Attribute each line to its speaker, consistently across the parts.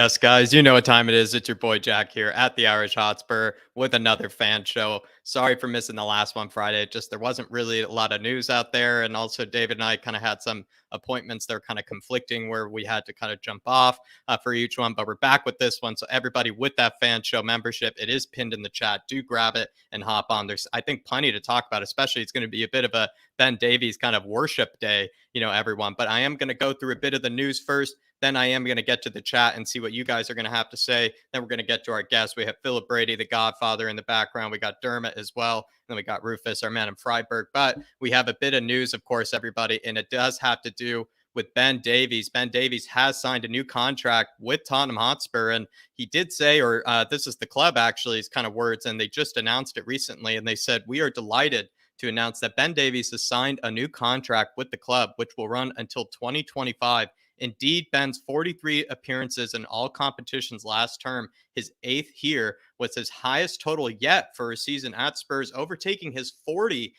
Speaker 1: Yes, guys, you know what time it is. It's your boy Jack here at the Irish Hotspur with another fan show. sorry for missing the last one Friday. Just there wasn't really a lot of news out there. And also David and I kind of had some appointments that are kind of conflicting where we had to kind of jump off for each one. But we're back with this one. So everybody with that fan show membership, it is pinned in the chat. Do grab it and hop on. There's, I think, plenty to talk about, especially it's going to be a bit of a Ben Davies kind of worship day, everyone. But I am going to go through a bit of the news first. Then I am going to get to the chat and see what you guys are going to have to say. Then we're going to get to our guests. We have Philip Brady, the Godfather, in the background. We got Dermot as well. Then we got Rufus, our man in Freiburg. But we have a bit of news, of course, everybody, and it does have to do with Ben Davies. Ben Davies has signed a new contract with Tottenham Hotspur, and he did say, or this is the club actually, his kind of words, and they just announced it recently, and they said, "We are delighted to announce that Ben Davies has signed a new contract with the club, which will run until 2025. Indeed, Ben's 43 appearances in all competitions last term, his 8th here, was his highest total yet for a season at Spurs, overtaking his 40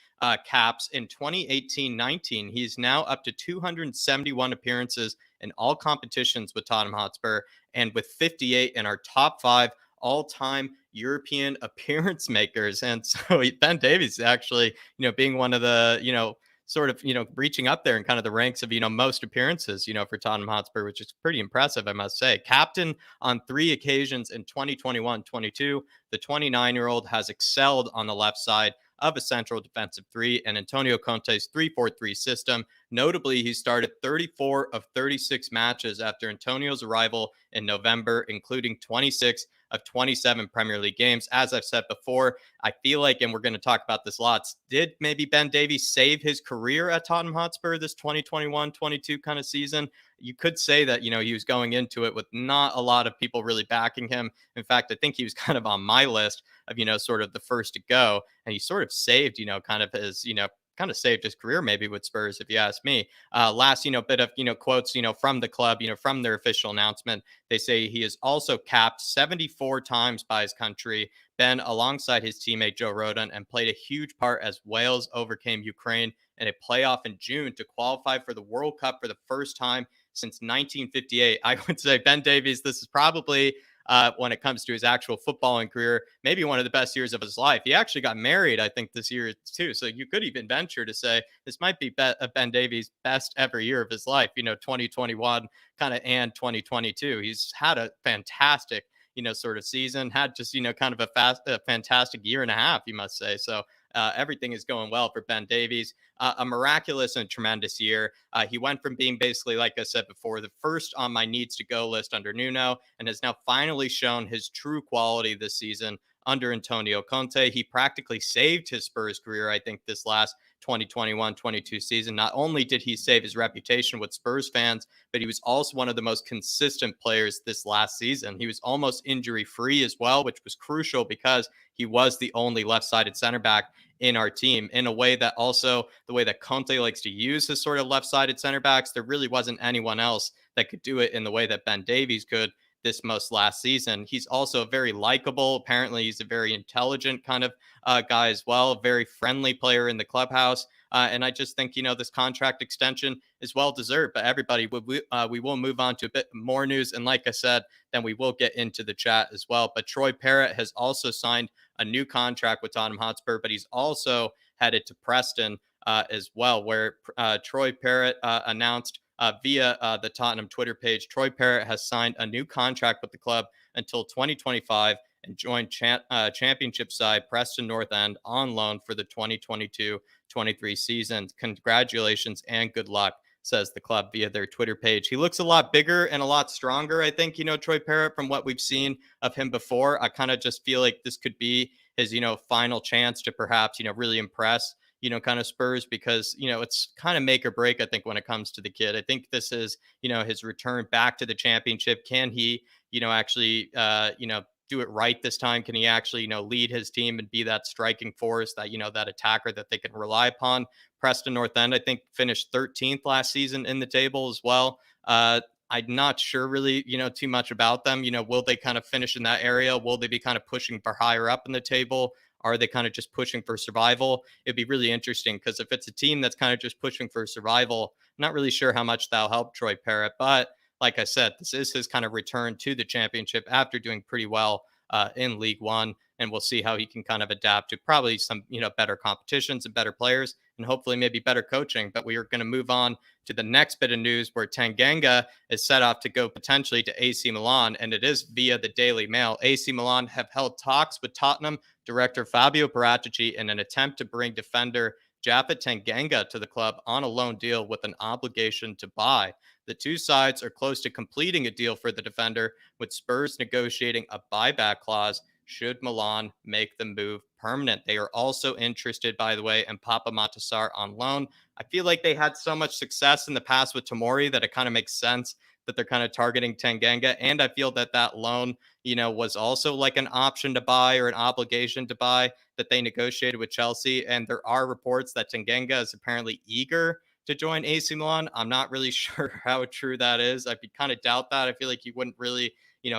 Speaker 1: caps in 2018-19. He's now up to 271 appearances in all competitions with Tottenham Hotspur, and with 58 in our top 5 all-time European appearance makers. And so Ben Davies actually, being one of the, sort of, reaching up there in kind of the ranks of, most appearances, for Tottenham Hotspur, which is pretty impressive, I must say. Captain on 3 occasions in 2021-22, the 29-year-old has excelled on the left side of a central defensive 3 and Antonio Conte's 3-4-3 system. Notably, he started 34 of 36 matches after Antonio's arrival in November, including 26 of 27 Premier League games. As I've said before, I feel like, and we're going to talk about this lots, did maybe Ben Davies save his career at Tottenham Hotspur this 2021-22 kind of season? You could say that, he was going into it with not a lot of people really backing him. In fact, I think he was kind of on my list of, sort of the first to go. And he sort of saved, kind of his, kind of saved his career maybe with Spurs, if you ask me. Last, bit of, quotes, from the club, from their official announcement. They say he is also capped 74 times by his country, been alongside his teammate Joe Rodon, and played a huge part as Wales overcame Ukraine in a playoff in June to qualify for the World Cup for the first time since 1958. I would say Ben Davies, this is probably when it comes to his actual footballing career, maybe one of the best years of his life. He actually got married, I think, this year too. So you could even venture to say this might be Ben Davies' best ever year of his life, 2021 kind of and 2022. He's had a fantastic, sort of season, had just, kind of a fantastic year and a half, you must say. So everything is going well for Ben Davies. A miraculous and tremendous year. He went from being basically, like I said before, the first on my needs to go list under Nuno, and has now finally shown his true quality this season under Antonio Conte. He practically saved his Spurs career, I think, this last 2021-22 season. Not only did he save his reputation with Spurs fans, but he was also one of the most consistent players this last season. He was almost injury-free as well, which was crucial because he was the only left-sided center back in our team, in a way that also the way that Conte likes to use his sort of left-sided center backs, there really wasn't anyone else that could do it in the way that Ben Davies could this most last season. He's also very likable. Apparently, he's a very intelligent kind of guy as well, a very friendly player in the clubhouse. And I just think, this contract extension is well deserved. But everybody, we will move on to a bit more news. And like I said, then we will get into the chat as well. But Troy Parrott has also signed a new contract with Tottenham Hotspur, but he's also headed to Preston as well, where Troy Parrott announced via the Tottenham Twitter page, Troy Parrott has signed a new contract with the club until 2025 and joined championship side Preston North End on loan for the 2022-23 season. Congratulations and good luck, says the club via their Twitter page. He looks a lot bigger and a lot stronger, I think, Troy Parrott, from what we've seen of him before. I kind of just feel like this could be his, final chance to perhaps, really impress, kind of Spurs, because, it's kind of make or break, I think, when it comes to the kid. I think this is, his return back to the championship. Can he, actually, do it right this time? Can he actually, lead his team and be that striking force, that, that attacker that they can rely upon? Preston North End, I think, finished 13th last season in the table as well. I'm not sure really, too much about them. Will they kind of finish in that area? Will they be kind of pushing for higher up in the table? Are they kind of just pushing for survival? It'd be really interesting, because if it's a team that's kind of just pushing for survival, I'm not really sure how much that'll help Troy Parrott. But like I said, this is his kind of return to the championship after doing pretty well in League One. and we'll see how he can kind of adapt to probably some, better competitions and better players, and hopefully maybe better coaching. But we are going to move on to the next bit of news, where Tanganga is set off to go potentially to AC Milan, and it is via the Daily Mail. AC Milan have held talks with Tottenham director Fabio Paratici in an attempt to bring defender Japhet Tanganga to the club on a loan deal with an obligation to buy. The two sides are close to completing a deal for the defender, with Spurs negotiating a buyback clause should Milan make the move permanent. They are also interested, by the way, in Papa Matasar on loan. I feel like they had so much success in the past with Tomori that it kind of makes sense that they're kind of targeting Tanganga. And I feel that that loan, was also like an option to buy or an obligation to buy that they negotiated with Chelsea. And there are reports that Tanganga is apparently eager to join AC Milan. I'm not really sure how true that is. I kind of doubt that. I feel like he wouldn't really,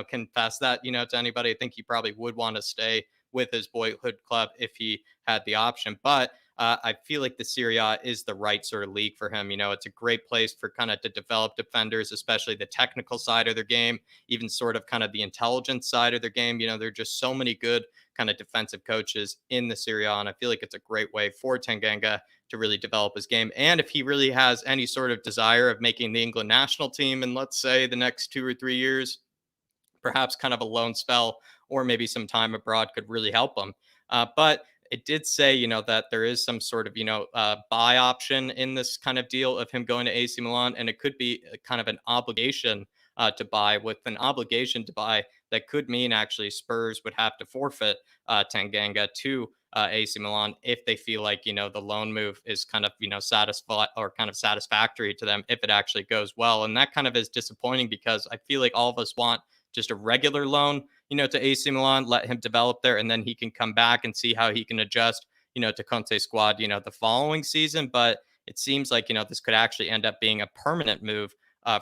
Speaker 1: confess that, to anybody. I think he probably would want to stay with his boyhood club if he had the option. But I feel like the Serie A is the right sort of league for him. It's a great place for kind of to develop defenders, especially the technical side of their game, even sort of kind of the intelligence side of their game. There are just so many good kind of defensive coaches in the Serie A, and I feel like it's a great way for Tanganga to really develop his game. And if he really has any sort of desire of making the England national team in, let's say, the next 2 or 3 years, perhaps kind of a loan spell or maybe some time abroad could really help him. But it did say, that there is some sort of, buy option in this kind of deal of him going to AC Milan, and it could be kind of an obligation to buy. With an obligation to buy, that could mean actually Spurs would have to forfeit Tanganga to AC Milan if they feel like, the loan move is kind of, satisfied or kind of satisfactory to them if it actually goes well. And that kind of is disappointing, because I feel like all of us want just a regular loan, to AC Milan, let him develop there, and then he can come back and see how he can adjust, to Conte's squad, the following season. But it seems like, this could actually end up being a permanent move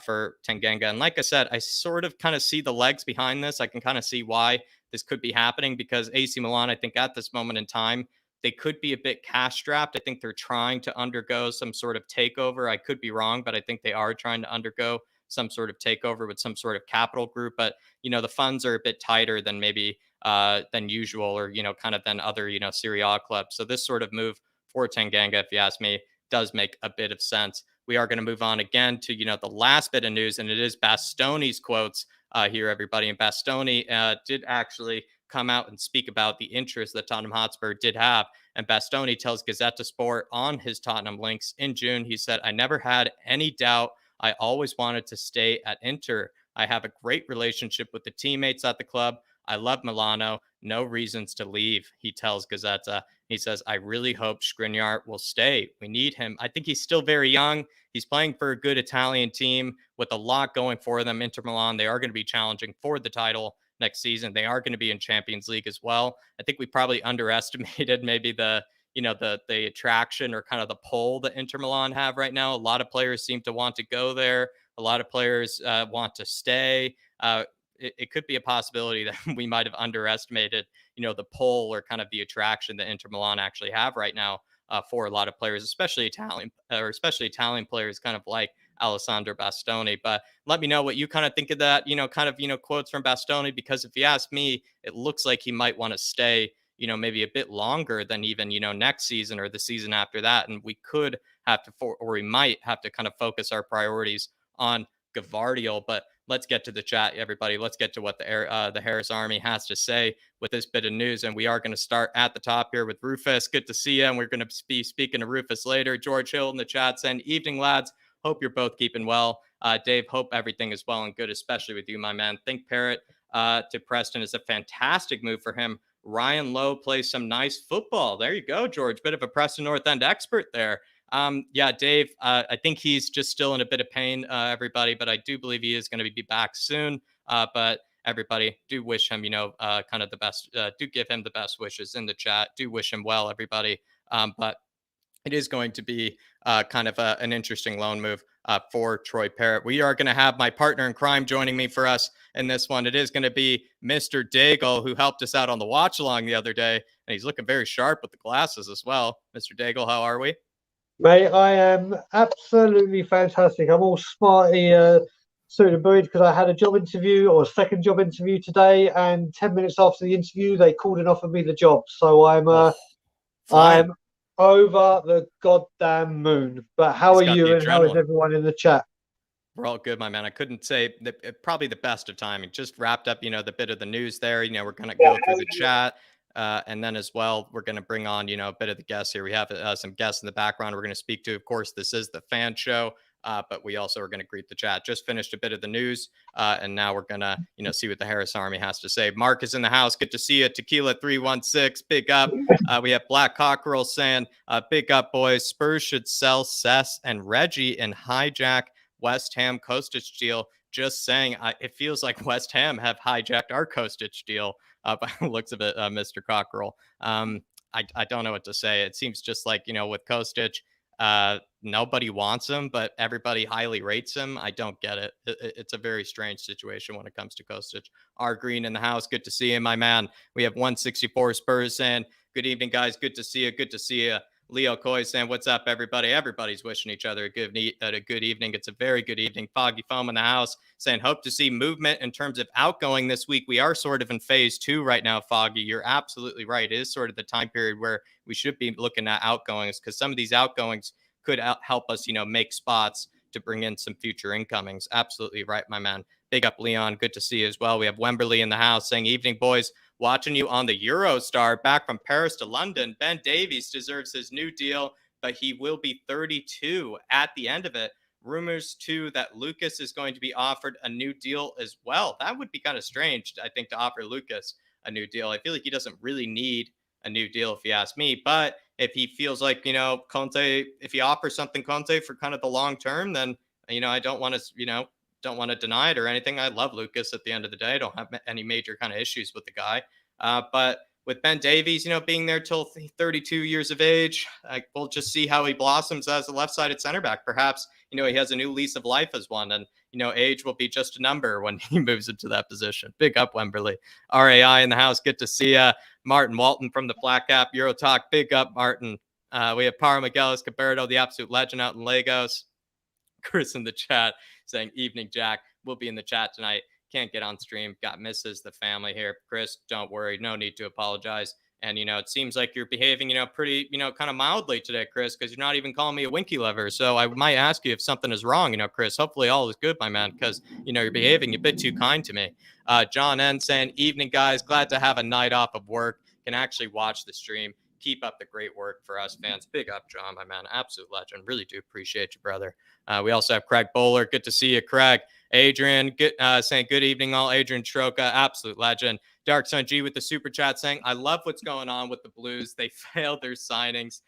Speaker 1: for Tanganga. And like I said, I sort of kind of see the legs behind this. I can kind of see why this could be happening, because AC Milan, I think at this moment in time, they could be a bit cash strapped. I think they're trying to undergo some sort of takeover. I could be wrong, but I think they are trying to undergo some sort of takeover with some sort of capital group. But, the funds are a bit tighter than maybe than usual, or, kind of than other, Serie A clubs. So this sort of move for Tanganga, if you ask me, does make a bit of sense. We are going to move on again to, the last bit of news, and it is Bastoni's quotes here, everybody. And Bastoni did actually come out and speak about the interest that Tottenham Hotspur did have. And Bastoni tells Gazzetta Sport on his Tottenham links in June, he said, "I never had any doubt. I always wanted to stay at Inter. I have a great relationship with the teammates at the club. I love Milano. No reasons to leave," he tells Gazzetta. He says, "I really hope Skriniar will stay. We need him." I think he's still very young. He's playing for a good Italian team with a lot going for them. Inter Milan, they are going to be challenging for the title next season. They are going to be in Champions League as well. I think we probably underestimated maybe the attraction or kind of the pull that Inter Milan have right now. A lot of players seem to want to go there. A lot of players want to stay. It could be a possibility that we might have underestimated, the pull or kind of the attraction that Inter Milan actually have right now for a lot of players, especially Italian players, kind of like Alessandro Bastoni. But let me know what you kind of think of that, quotes from Bastoni, because if you ask me, it looks like he might want to stay, maybe a bit longer than even, next season or the season after that. And we could have to, or we might have to kind of focus our priorities on Gavardiol. But let's get to the chat, everybody. Let's get to what the Harris Army has to say with this bit of news. And we are going to start at the top here with Rufus. Good to see you. And we're going to be speaking to Rufus later. George Hill in the chat saying, "Evening, lads. Hope you're both keeping well. Dave, hope everything is well and good, especially with you, my man. Think Parrott to Preston is a fantastic move for him. Ryan Lowe plays some nice football." There you go, George. Bit of a Preston North End expert there. Yeah, Dave, I think he's just still in a bit of pain, everybody, but I do believe he is going to be back soon. But everybody, do wish him, kind of the best. Do give him the best wishes in the chat. Do wish him well, everybody. But it is going to be kind of an interesting loan move for Troy Parrott. We are going to have my partner in crime joining me for us in this one. It is going to be Mr. Daigle, who helped us out on the watch along the other day, and he's looking very sharp with the glasses as well. Mr. Daigle, how are we?
Speaker 2: Mate, I am absolutely fantastic. I'm all smarty suited and buried because I had a job interview or a second job interview today, and 10 minutes after the interview, they called and offered me the job. So I'm
Speaker 1: Flying.
Speaker 2: over the goddamn moon. But how
Speaker 1: He's
Speaker 2: are
Speaker 1: got the
Speaker 2: you, and how is
Speaker 1: adrenaline.
Speaker 2: everyone in the chat?
Speaker 1: We're all good, my man. I couldn't say probably the best of timing. Just wrapped up, the bit of the news there. We're going to go through the chat. And then as well, we're going to bring on, a bit of the guests here. We have some guests in the background we're going to speak to. Of course, this is the fan show, but we also are going to greet the chat. Just finished a bit of the news, and now we're going to, see what the Harris Army has to say. Mark is in the house. Good to see you. Tequila 316, big up. We have Black Cockerel saying, big up, boys. Spurs should sell Cess and Reggie and hijack West Ham Kostic deal. Just saying, it feels like West Ham have hijacked our Kostic deal by the looks of it, Mr. Cockerel. I don't know what to say. It seems just like, with Kostic, nobody wants him, but everybody highly rates him. I don't get it. It's a very strange situation when it comes to Kostic. R. Green in the house. Good to see you, my man. We have 164 Spurs saying, good evening, guys. Good to see you. Good to see you. Leo Coy saying, what's up, everybody? Everybody's wishing each other a good evening. It's a very good evening. Foggy Foam in the house saying, hope to see movement in terms of outgoing this week. We are sort of in phase 2 right now, Foggy. You're absolutely right. It is sort of the time period where we should be looking at outgoings, because some of these outgoings could help us, make spots to bring in some future incomings. Absolutely right, my man. Big up, Leon. Good to see you as well. We have Wemberley in the house saying, evening, boys. Watching you on the Eurostar back from Paris to London. Ben Davies deserves his new deal, but he will be 32 at the end of it. Rumors, too, that Lucas is going to be offered a new deal as well. That would be kind of strange, I think, to offer Lucas a new deal. I feel like he doesn't really need a new deal, if you ask me. But if he feels like, Conte, if he offers something Conte for kind of the long term, then, I don't want to, don't want to deny it or anything. I love Lucas at the end of the day. I don't have any major kind of issues with the guy. But with Ben Davies, being there till 32 years of age, we'll just see how he blossoms as a left-sided center back. Perhaps, he has a new lease of life as one, and, age will be just a number when he moves into that position. Big up, Wemberley. RAI in the house. Good to see you. Martin Walton from the Flat Cap Euro Talk. Big up, Martin. We have Parrott Miguel Escobardo, the absolute legend out in Lagos. Chris in the chat saying, evening, Jack. We'll be in the chat tonight. Can't get on stream. Got misses the family here. Chris, don't worry. No need to apologize. And, it seems like you're behaving, pretty, kind of mildly today, Chris, because you're not even calling me a winky lover. So I might ask you if something is wrong, Chris. Hopefully all is good, my man, because, you're behaving a bit too kind to me. John N saying, evening, guys. Glad to have a night off of work. Can actually watch the stream. Keep up the great work for us fans. Big up, John, my man. Absolute legend. Really do appreciate you, brother. We also have Craig Bowler. Good to see you, Craig. Adrian saying, good evening, all. Adrian Troca, absolute legend. Dark Sun G with the super chat saying, I love what's going on with the Blues. They failed their signings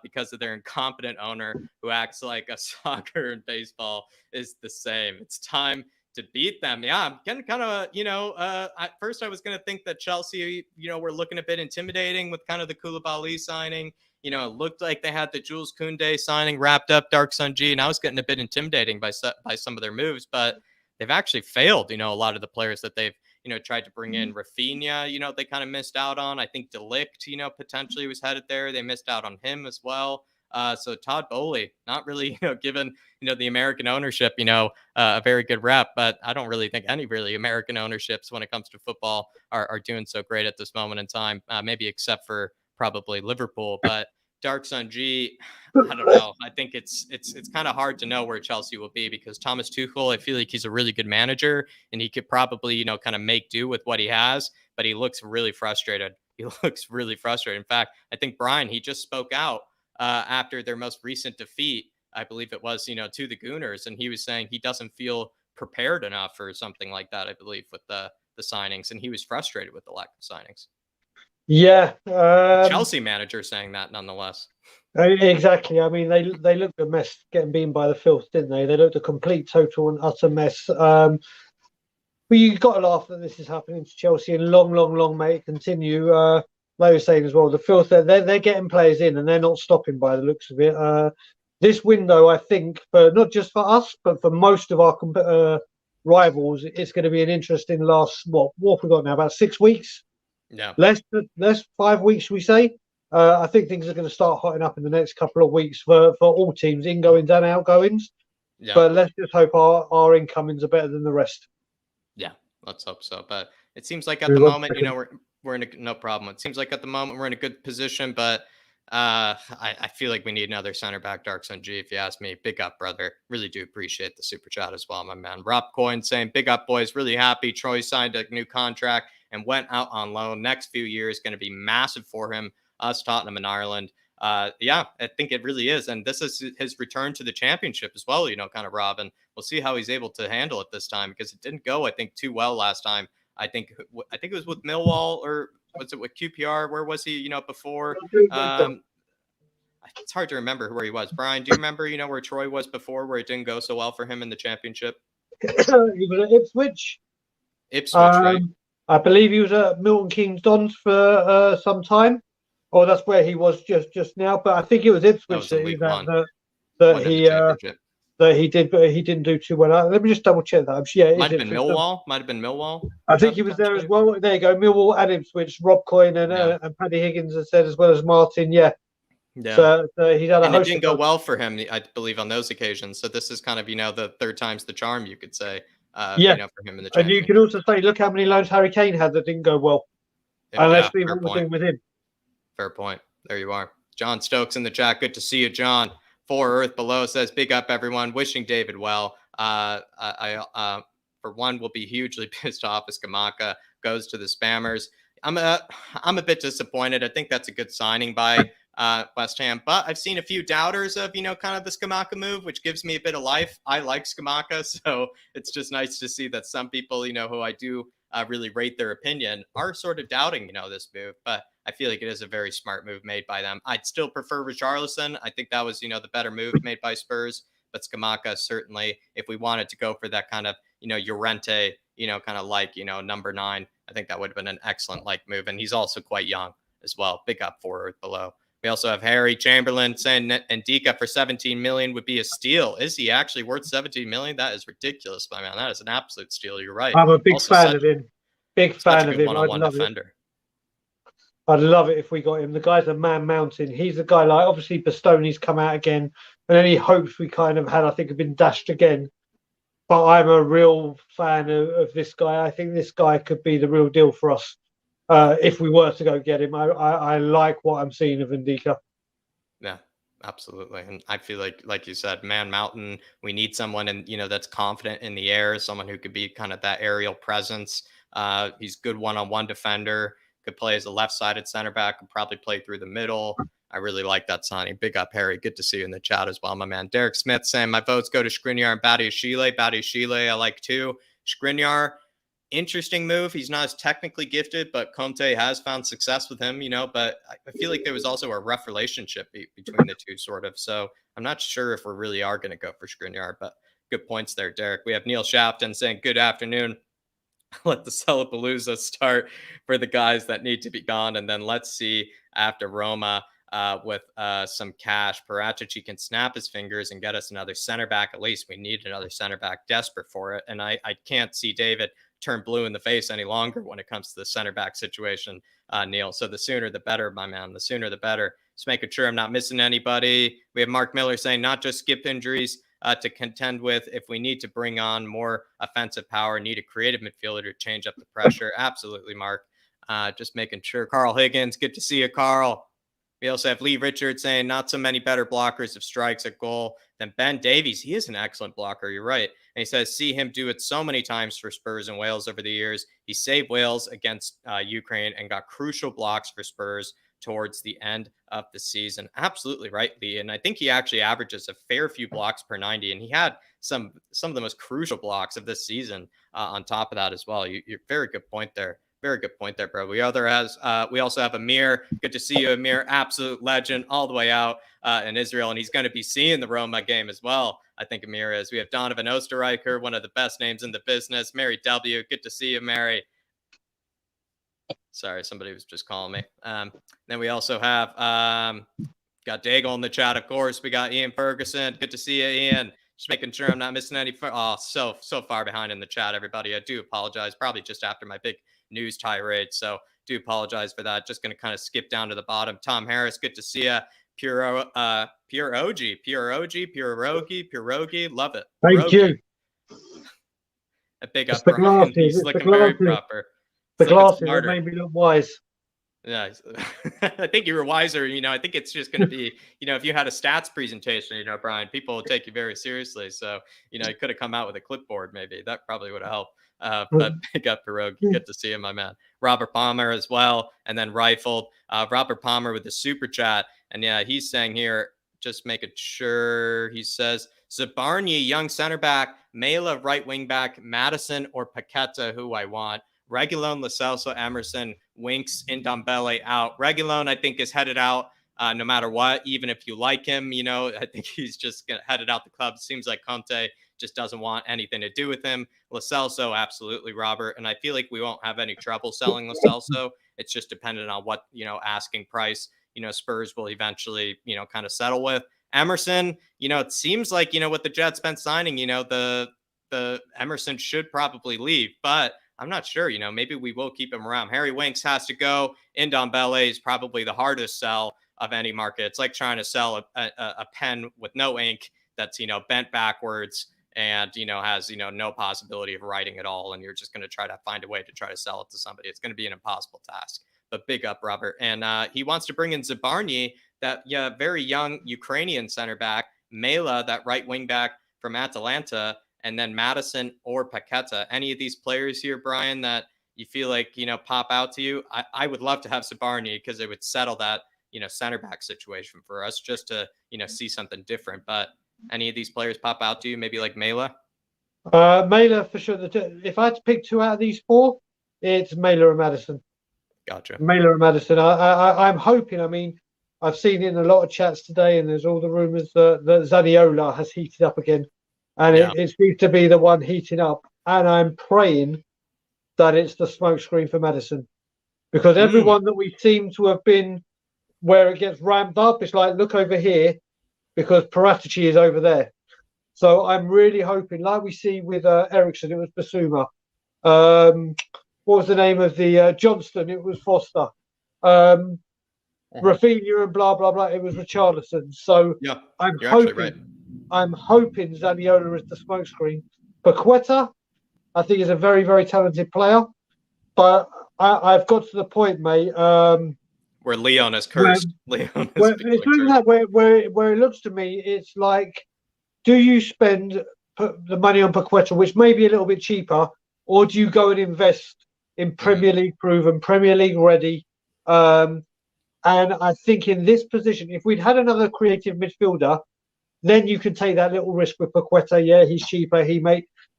Speaker 1: because of their incompetent owner who acts like a soccer and baseball is the same. It's time to beat them. Yeah, I'm getting kind of, at first I was going to think that Chelsea, were looking a bit intimidating with kind of the Koulibaly signing. It looked like they had the Jules Koundé signing wrapped up, Dark Sun G, and I was getting a bit intimidating by some of their moves, but they've actually failed, a lot of the players that they've, tried to bring in. Rafinha, they kind of missed out on. I think De Ligt, potentially was headed there. They missed out on him as well. So Todd Bowley, not really, given, the American ownership, a very good rep, but I don't really think any really American ownerships when it comes to football are doing so great at this moment in time, maybe except for probably Liverpool. But Dark Sun G, I don't know. I think it's kind of hard to know where Chelsea will be, because Thomas Tuchel, I feel like he's a really good manager and he could probably, kind of make do with what he has, but he looks really frustrated. He looks really frustrated. In fact, I think Brian, he just spoke out after their most recent defeat, I believe it was, to the Gooners, and he was saying he doesn't feel prepared enough for something like that, I believe, with the signings, and he was frustrated with the lack of signings.
Speaker 2: Yeah.
Speaker 1: Chelsea manager saying that nonetheless.
Speaker 2: Exactly. I mean, they looked a mess getting beaten by the filth, didn't they? They looked a complete, total and utter mess. But you've got to laugh that this is happening to Chelsea, and long, long, long may it continue. Like I was saying as well, the filth, they're getting players in and they're not stopping by the looks of it. This window, I think, for not just for us, but for most of our rivals, it's going to be an interesting last, what have we got now? About 6 weeks?
Speaker 1: Yeah.
Speaker 2: Less 5 weeks, should we say? I think things are going to start hotting up in the next couple of weeks for all teams, ingoings and outgoings.
Speaker 1: Yeah.
Speaker 2: But let's just hope our incomings are better than the rest.
Speaker 1: Yeah, let's hope so. But it seems like at the moment, we're in no problem. It seems like at the moment we're in a good position, but I feel like we need another center back, Dark Sun G, if you ask me. Big up, brother. Really do appreciate the super chat as well, my man. Rob Coyne saying, big up, boys. Really happy. Troy signed a new contract and went out on loan. Next few years going to be massive for him, us, Tottenham, and Ireland. Yeah, I think it really is. And this is his return to the championship as well, kind of, Rob. And we'll see how he's able to handle it this time, because it didn't go, I think, too well last time. I think it was with Millwall, or was it with QPR? Where was he, before? It's hard to remember where he was. Brian, do you remember, where Troy was before, where it didn't go so well for him in the championship?
Speaker 2: He was at Ipswich.
Speaker 1: Right?
Speaker 2: I believe he was at Milton Keynes Dons for some time. Or that's where he was just now. But I think it was Ipswich that he did, but he didn't do too well. Let me just double check that. Yeah,
Speaker 1: might have been Millwall.
Speaker 2: I think he was there as well. There you go, Millwall and Ipswich. Rob Coyne and Paddy Higgins has said, as well as Martin. Yeah. So he's had a host.
Speaker 1: It didn't go well for him, I believe, on those occasions. So this is kind of the third time's the charm, you could say. For him in the.
Speaker 2: And you could also say, look how many loans Harry Kane had that didn't go well. And let's see what we're doing with him.
Speaker 1: Fair point. There you are. John Stokes in the chat. Good to see you, John. For Earth Below says, big up, everyone. Wishing David well. I for one, will be hugely pissed off if Scamacca goes to the Spammers. I'm a bit disappointed. I think that's a good signing by West Ham, but I've seen a few doubters of, kind of the Scamacca move, which gives me a bit of life. I like Scamacca, so it's just nice to see that some people, who I do really rate their opinion, are sort of doubting, this move. But I feel like it is a very smart move made by them. I'd still prefer Richarlison. I think that was, the better move made by Spurs. But Scamacca, certainly, if we wanted to go for that kind of, Llorente, kind of like, number 9, I think that would have been an excellent move. And he's also quite young as well. Big up for Earth Below. We also have Harry Chamberlain saying Ndika for 17 million would be a steal. Is he actually worth 17 million? That is ridiculous, my man. That is an absolute steal. You're right.
Speaker 2: I'm a big fan of him. Big fan of him.
Speaker 1: One-on-one defender.
Speaker 2: I'd love it if we got him. The guy's a man mountain. He's the guy, obviously Bastoni's come out again, and any hopes we kind of had, I think, have been dashed again. But I'm a real fan of this guy. I think this guy could be the real deal for us if we were to go get him. I like what I'm seeing of Ndika. Yeah,
Speaker 1: absolutely. And I feel like you said, man mountain, we need someone that's confident in the air, someone who could be kind of that aerial presence. He's good one-on-one defender. Could play as a left-sided center back, could probably play through the middle. I really like that signing. Big up, Harry. Good to see you in the chat as well, my man. Derek Smith saying, my votes go to Skriniar and Badiashile. I like too. Skriniar, interesting move. He's not as technically gifted, but Conte has found success with him, but I feel like there was also a rough relationship between the two, sort of. So I'm not sure if we really are going to go for Skriniar, but good points there, Derek. We have Neil Shafton saying, good afternoon. Let the Celapalooza start for the guys that need to be gone. And then let's see after Roma with some cash, Paratici can snap his fingers and get us another center back. At least we need another center back, desperate for it. And I can't see David turn blue in the face any longer when it comes to the center back situation, Neil. So the sooner the better, my man. The sooner the better. Just making sure I'm not missing anybody. We have Mark Miller saying not just skip injuries to contend with. If we need to bring on more offensive power, need a creative midfielder to change up the pressure. Absolutely, Mark. Just making sure. Carl Higgins, good to see you, Carl. We also have Lee Richards saying not so many better blockers of strikes at goal than Ben Davies. He is an excellent blocker. You're right. And he says, see him do it so many times for Spurs and Wales over the years. He saved Wales against Ukraine and got crucial blocks for Spurs towards the end of the season. Absolutely right, Lee. And I think he actually averages a fair few blocks per 90. And he had some of the most crucial blocks of this season on top of that as well. You're very good point there. Very good point there, bro. We also have Amir. Good to see you, Amir. Absolute legend all the way out in Israel. And he's going to be seeing the Roma game as well. I think Amir is. We have Donovan Osterreicher, one of the best names in the business. Mary W. Good to see you, Mary. Sorry, somebody was just calling me. Then we also have got Daigle in the chat, of course. We got Ian Ferguson. Good to see you, Ian. Just making sure I'm not missing any. So far behind in the chat, everybody. I do apologize. Probably just after my big news tirade. So do apologize for that. Just going to kind of skip down to the bottom. Tom Harris, good to see you. pure pure OG, pure OG, pure Rogi, pure Rogi. Love it.
Speaker 2: Thank you.
Speaker 1: A big
Speaker 2: It's
Speaker 1: up,
Speaker 2: the
Speaker 1: Brian.
Speaker 2: glasses.
Speaker 1: He's
Speaker 2: It's the
Speaker 1: looking very
Speaker 2: glasses.
Speaker 1: proper.
Speaker 2: The
Speaker 1: He's looking
Speaker 2: glasses that
Speaker 1: smarter.
Speaker 2: made me look wise.
Speaker 1: Yeah, I think you were wiser. I think it's just going to be, if you had a stats presentation, Brian, people would take you very seriously. So, you could have come out with a clipboard, maybe that probably would have helped. But big up Pierogi. Good to see him, my man. Robert Palmer as well, and then rifled. Robert Palmer with the super chat, and yeah, he's saying here, just making sure. He says Zabarnyi, young center back, Mela, right wing back, Madison or Paqueta, who I want. Reguilon, Lo Celso, Emerson, Winks, Ndombele out. Reguilon, I think, is headed out no matter what, even if you like him. I think he's just headed out the club. It seems like Conte just doesn't want anything to do with him. Lo Celso, absolutely, Robert. And I feel like we won't have any trouble selling Lo Celso. It's just dependent on what, asking price, Spurs will eventually, kind of settle with. Emerson, it seems like, with the Jets been signing, the Emerson should probably leave, but I'm not sure. Maybe we will keep him around. Harry Winks has to go. Ndombele is probably the hardest sell of any market. It's like trying to sell a pen with no ink that's, bent backwards and, has, no possibility of writing at all. And you're just going to try to find a way to try to sell it to somebody. It's going to be an impossible task. But big up, Robert. And he wants to bring in Zabarnyi, that very young Ukrainian center back, Mela, that right wing back from Atalanta, and then Madison or Paqueta. Any of these players here, Brian, that you feel like, pop out to you? I would love to have Zabarnyi because it would settle that, center back situation for us just to, see something different. But any of these players pop out to you, maybe like Mela?
Speaker 2: Mela, for sure. If I had to pick two out of these four, it's Mela and Madison.
Speaker 1: Gotcha.
Speaker 2: Mela and Madison. I'm hoping, I've seen in a lot of chats today, and there's all the rumours that Zaniolo has heated up again. And it seems to be the one heating up. And I'm praying that it's the smokescreen for Madison. Because everyone that we seem to have been where it gets ramped up, it's like, look over here, because Paratici is over there. So I'm really hoping, like we see with Ericsson, it was Basuma. What was the name of the Johnston? It was Foster. Rafinha and blah, blah, blah. It was Richarlison. So
Speaker 1: yeah,
Speaker 2: I'm
Speaker 1: hoping. Right.
Speaker 2: I'm hoping Zaniolo is the smokescreen. Paqueta, I think, is a very, very talented player. But I've got to the point, mate.
Speaker 1: Where Leon is cursed.
Speaker 2: Where it looks to me, it's like, do you spend the money on Paqueta, which may be a little bit cheaper, or do you go and invest in Premier League proven, Premier League ready? And I think in this position, if we'd had another creative midfielder, then you can take that little risk with Paqueta. Yeah, he's cheaper,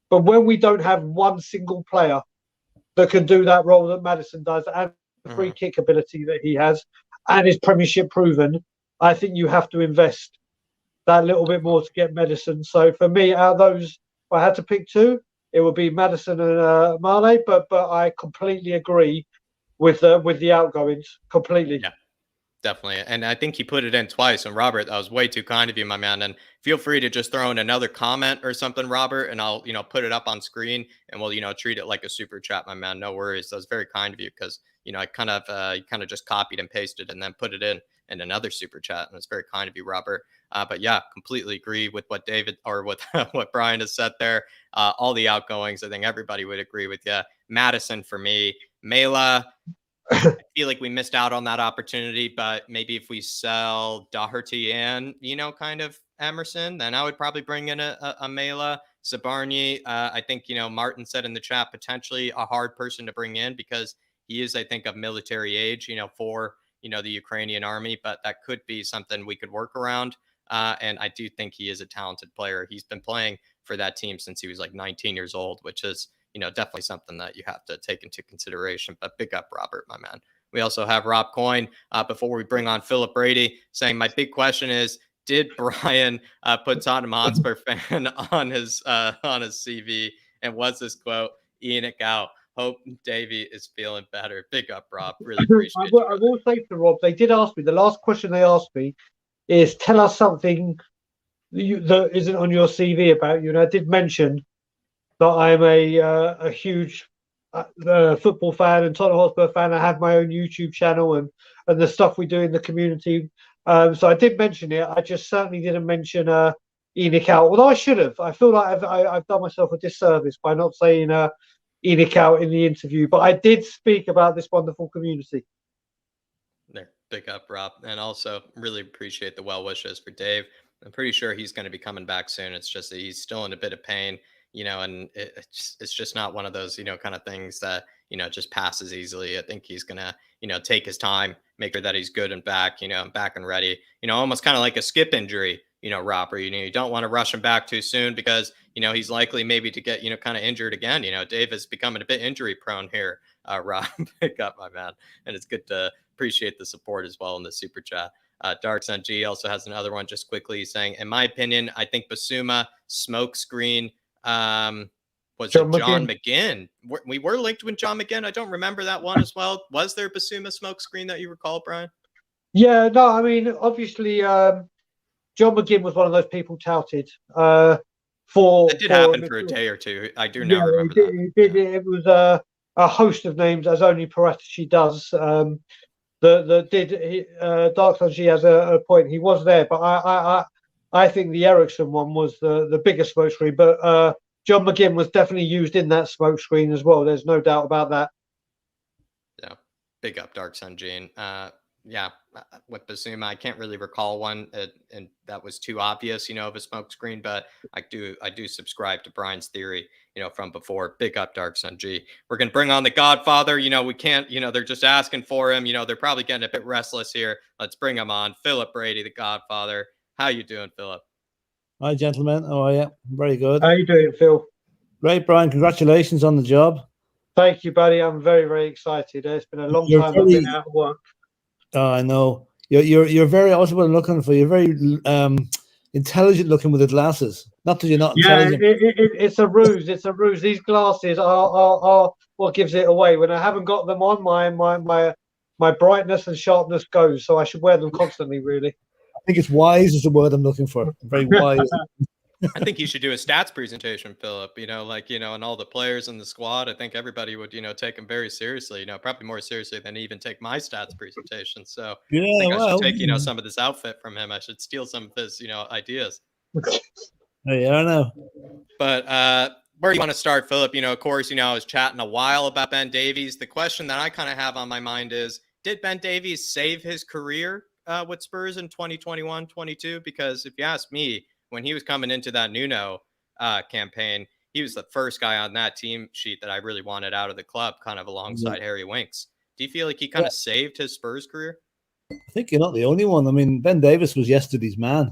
Speaker 2: but when we don't have one single player that can do that role that Madison does, and the free kick ability that he has, and is Premiership proven, I think you have to invest that little bit more to get Madison. So for me, out of those, if I had to pick two, it would be Madison and Mane. But I completely agree with the outgoings completely.
Speaker 1: Yeah. Definitely. And I think he put it in twice. And Robert, that was way too kind of you, my man. And feel free to just throw in another comment or something, Robert, and I'll, put it up on screen and we'll, treat it like a super chat, my man. No worries. That was very kind of you because, I kind of just copied and pasted and then put it in another super chat. And it's very kind of you, Robert. But yeah, completely agree with what David or with what Brian has said there. All the outgoings, I think everybody would agree with you. Madison for me, Mela. I feel like we missed out on that opportunity, but maybe if we sell Doherty and, kind of Emerson, then I would probably bring in a Mela. Zabarnyi, I think, Martin said in the chat, potentially a hard person to bring in because he is, I think, of military age, for, the Ukrainian army, but that could be something we could work around. And I do think he is a talented player. He's been playing for that team since he was like 19 years old, which is, definitely something that you have to take into consideration. But big up, Robert, my man. We also have Rob Coyne before we bring on Philip Brady saying, my big question is, did Brian put Tottenham Hotspur fan on his CV? And was this quote, Ian it out? Hope Davey is feeling better. Big up, Rob. Really appreciate it.
Speaker 2: I will say to Rob, they did ask me, the last question they asked me is, tell us something that isn't on your CV about you. And I did mention that I'm a huge football fan and Tottenham Hotspur fan. I have my own YouTube channel and the stuff we do in the community. So I did mention it. I just certainly didn't mention Enoch out, although I should have. I feel like I've done myself a disservice by not saying Enoch out in the interview, but I did speak about this wonderful community.
Speaker 1: There, big up, Rob, and also really appreciate the well wishes for Dave. I'm pretty sure he's going to be coming back soon. It's just that he's still in a bit of pain, and it's just not one of those, kind of things that, just passes easily. I think he's going to, take his time, make sure that he's good and back, back and ready, almost kind of like a skip injury, Rob, where, you don't want to rush him back too soon because, he's likely maybe to get, kind of injured again. Dave is becoming a bit injury prone here, Rob. Pick up, my man. And it's good to appreciate the support as well in the super chat. Dark Sun G also has another one just quickly saying, in my opinion, I think Basuma smokescreen was John McGinn. We were linked with John McGinn. I don't remember that one as well. Was there Basuma smokescreen that you recall, Brian?
Speaker 2: Yeah, no, I mean, obviously, John McGinn was one of those people touted.
Speaker 1: It did happen for a day or two. I do now remember that.
Speaker 2: It was a host of names, as only Parrott does. Dark Sun G has a point. He was there, but I think the Ericsson one was the biggest smokescreen. But John McGinn was definitely used in that smokescreen as well. There's no doubt about that.
Speaker 1: Yeah, big up, Dark Sun G. Yeah, with Basuma, I can't really recall one, and that was too obvious, of a smoke screen. But I do subscribe to Brian's theory, from before. Big up, Dark Sun G. We're gonna bring on the Godfather. We can't, they're just asking for him. They're probably getting a bit restless here. Let's bring him on, Philip Brady, the Godfather. How you doing, Philip?
Speaker 3: Hi, gentlemen. How are you? Very good.
Speaker 2: How you doing, Phil?
Speaker 3: Great, Brian. Congratulations on the job.
Speaker 2: Thank you, buddy. I'm very, very excited. It's been a long time I've been out of work.
Speaker 3: Oh, I know. You're very, also what I'm looking for. You're very intelligent looking with the glasses. Not that you're not intelligent.
Speaker 2: It's a ruse. It's a ruse. These glasses are what gives it away. When I haven't got them on, my brightness and sharpness goes. So I should wear them constantly, really.
Speaker 3: I think it's wise is the word I'm looking for. Very wise.
Speaker 1: I think you should do a stats presentation, Philip, and all the players in the squad. I think everybody would, take him very seriously, probably more seriously than even take my stats presentation. So
Speaker 3: yeah,
Speaker 1: I think I should take, some of this outfit from him. I should steal some of his, ideas.
Speaker 3: Yeah, I know.
Speaker 1: But where do you want to start, Philip? Of course, I was chatting a while about Ben Davies. The question that I kind of have on my mind is, did Ben Davies save his career with Spurs in 2021-22? Because if you ask me, when he was coming into that Nuno campaign, he was the first guy on that team sheet that I really wanted out of the club, kind of alongside Harry Winks. Do you feel like he kind of saved his Spurs career?
Speaker 3: I think you're not the only one. I mean, Ben Davies was yesterday's man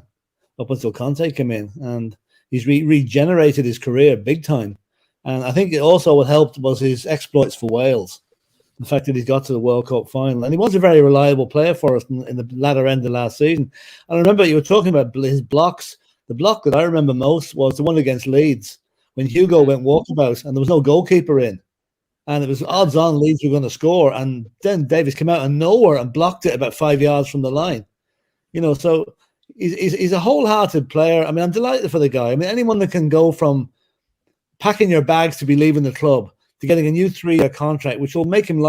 Speaker 3: up until Conte came in, and he's regenerated his career big time. And I think it also what helped was his exploits for Wales. The fact that he's got to the World Cup final. And he was a very reliable player for us in the latter end of last season. And I remember you were talking about his blocks. The block that I remember most was the one against Leeds when Hugo went walkabout and there was no goalkeeper in. And it was odds on Leeds were going to score. And then Davies came out of nowhere and blocked it about 5 yards from the line. So he's a wholehearted player. I mean, I'm delighted for the guy. I mean, anyone that can go from packing your bags to be leaving the club to getting a new 3-year contract, which will make him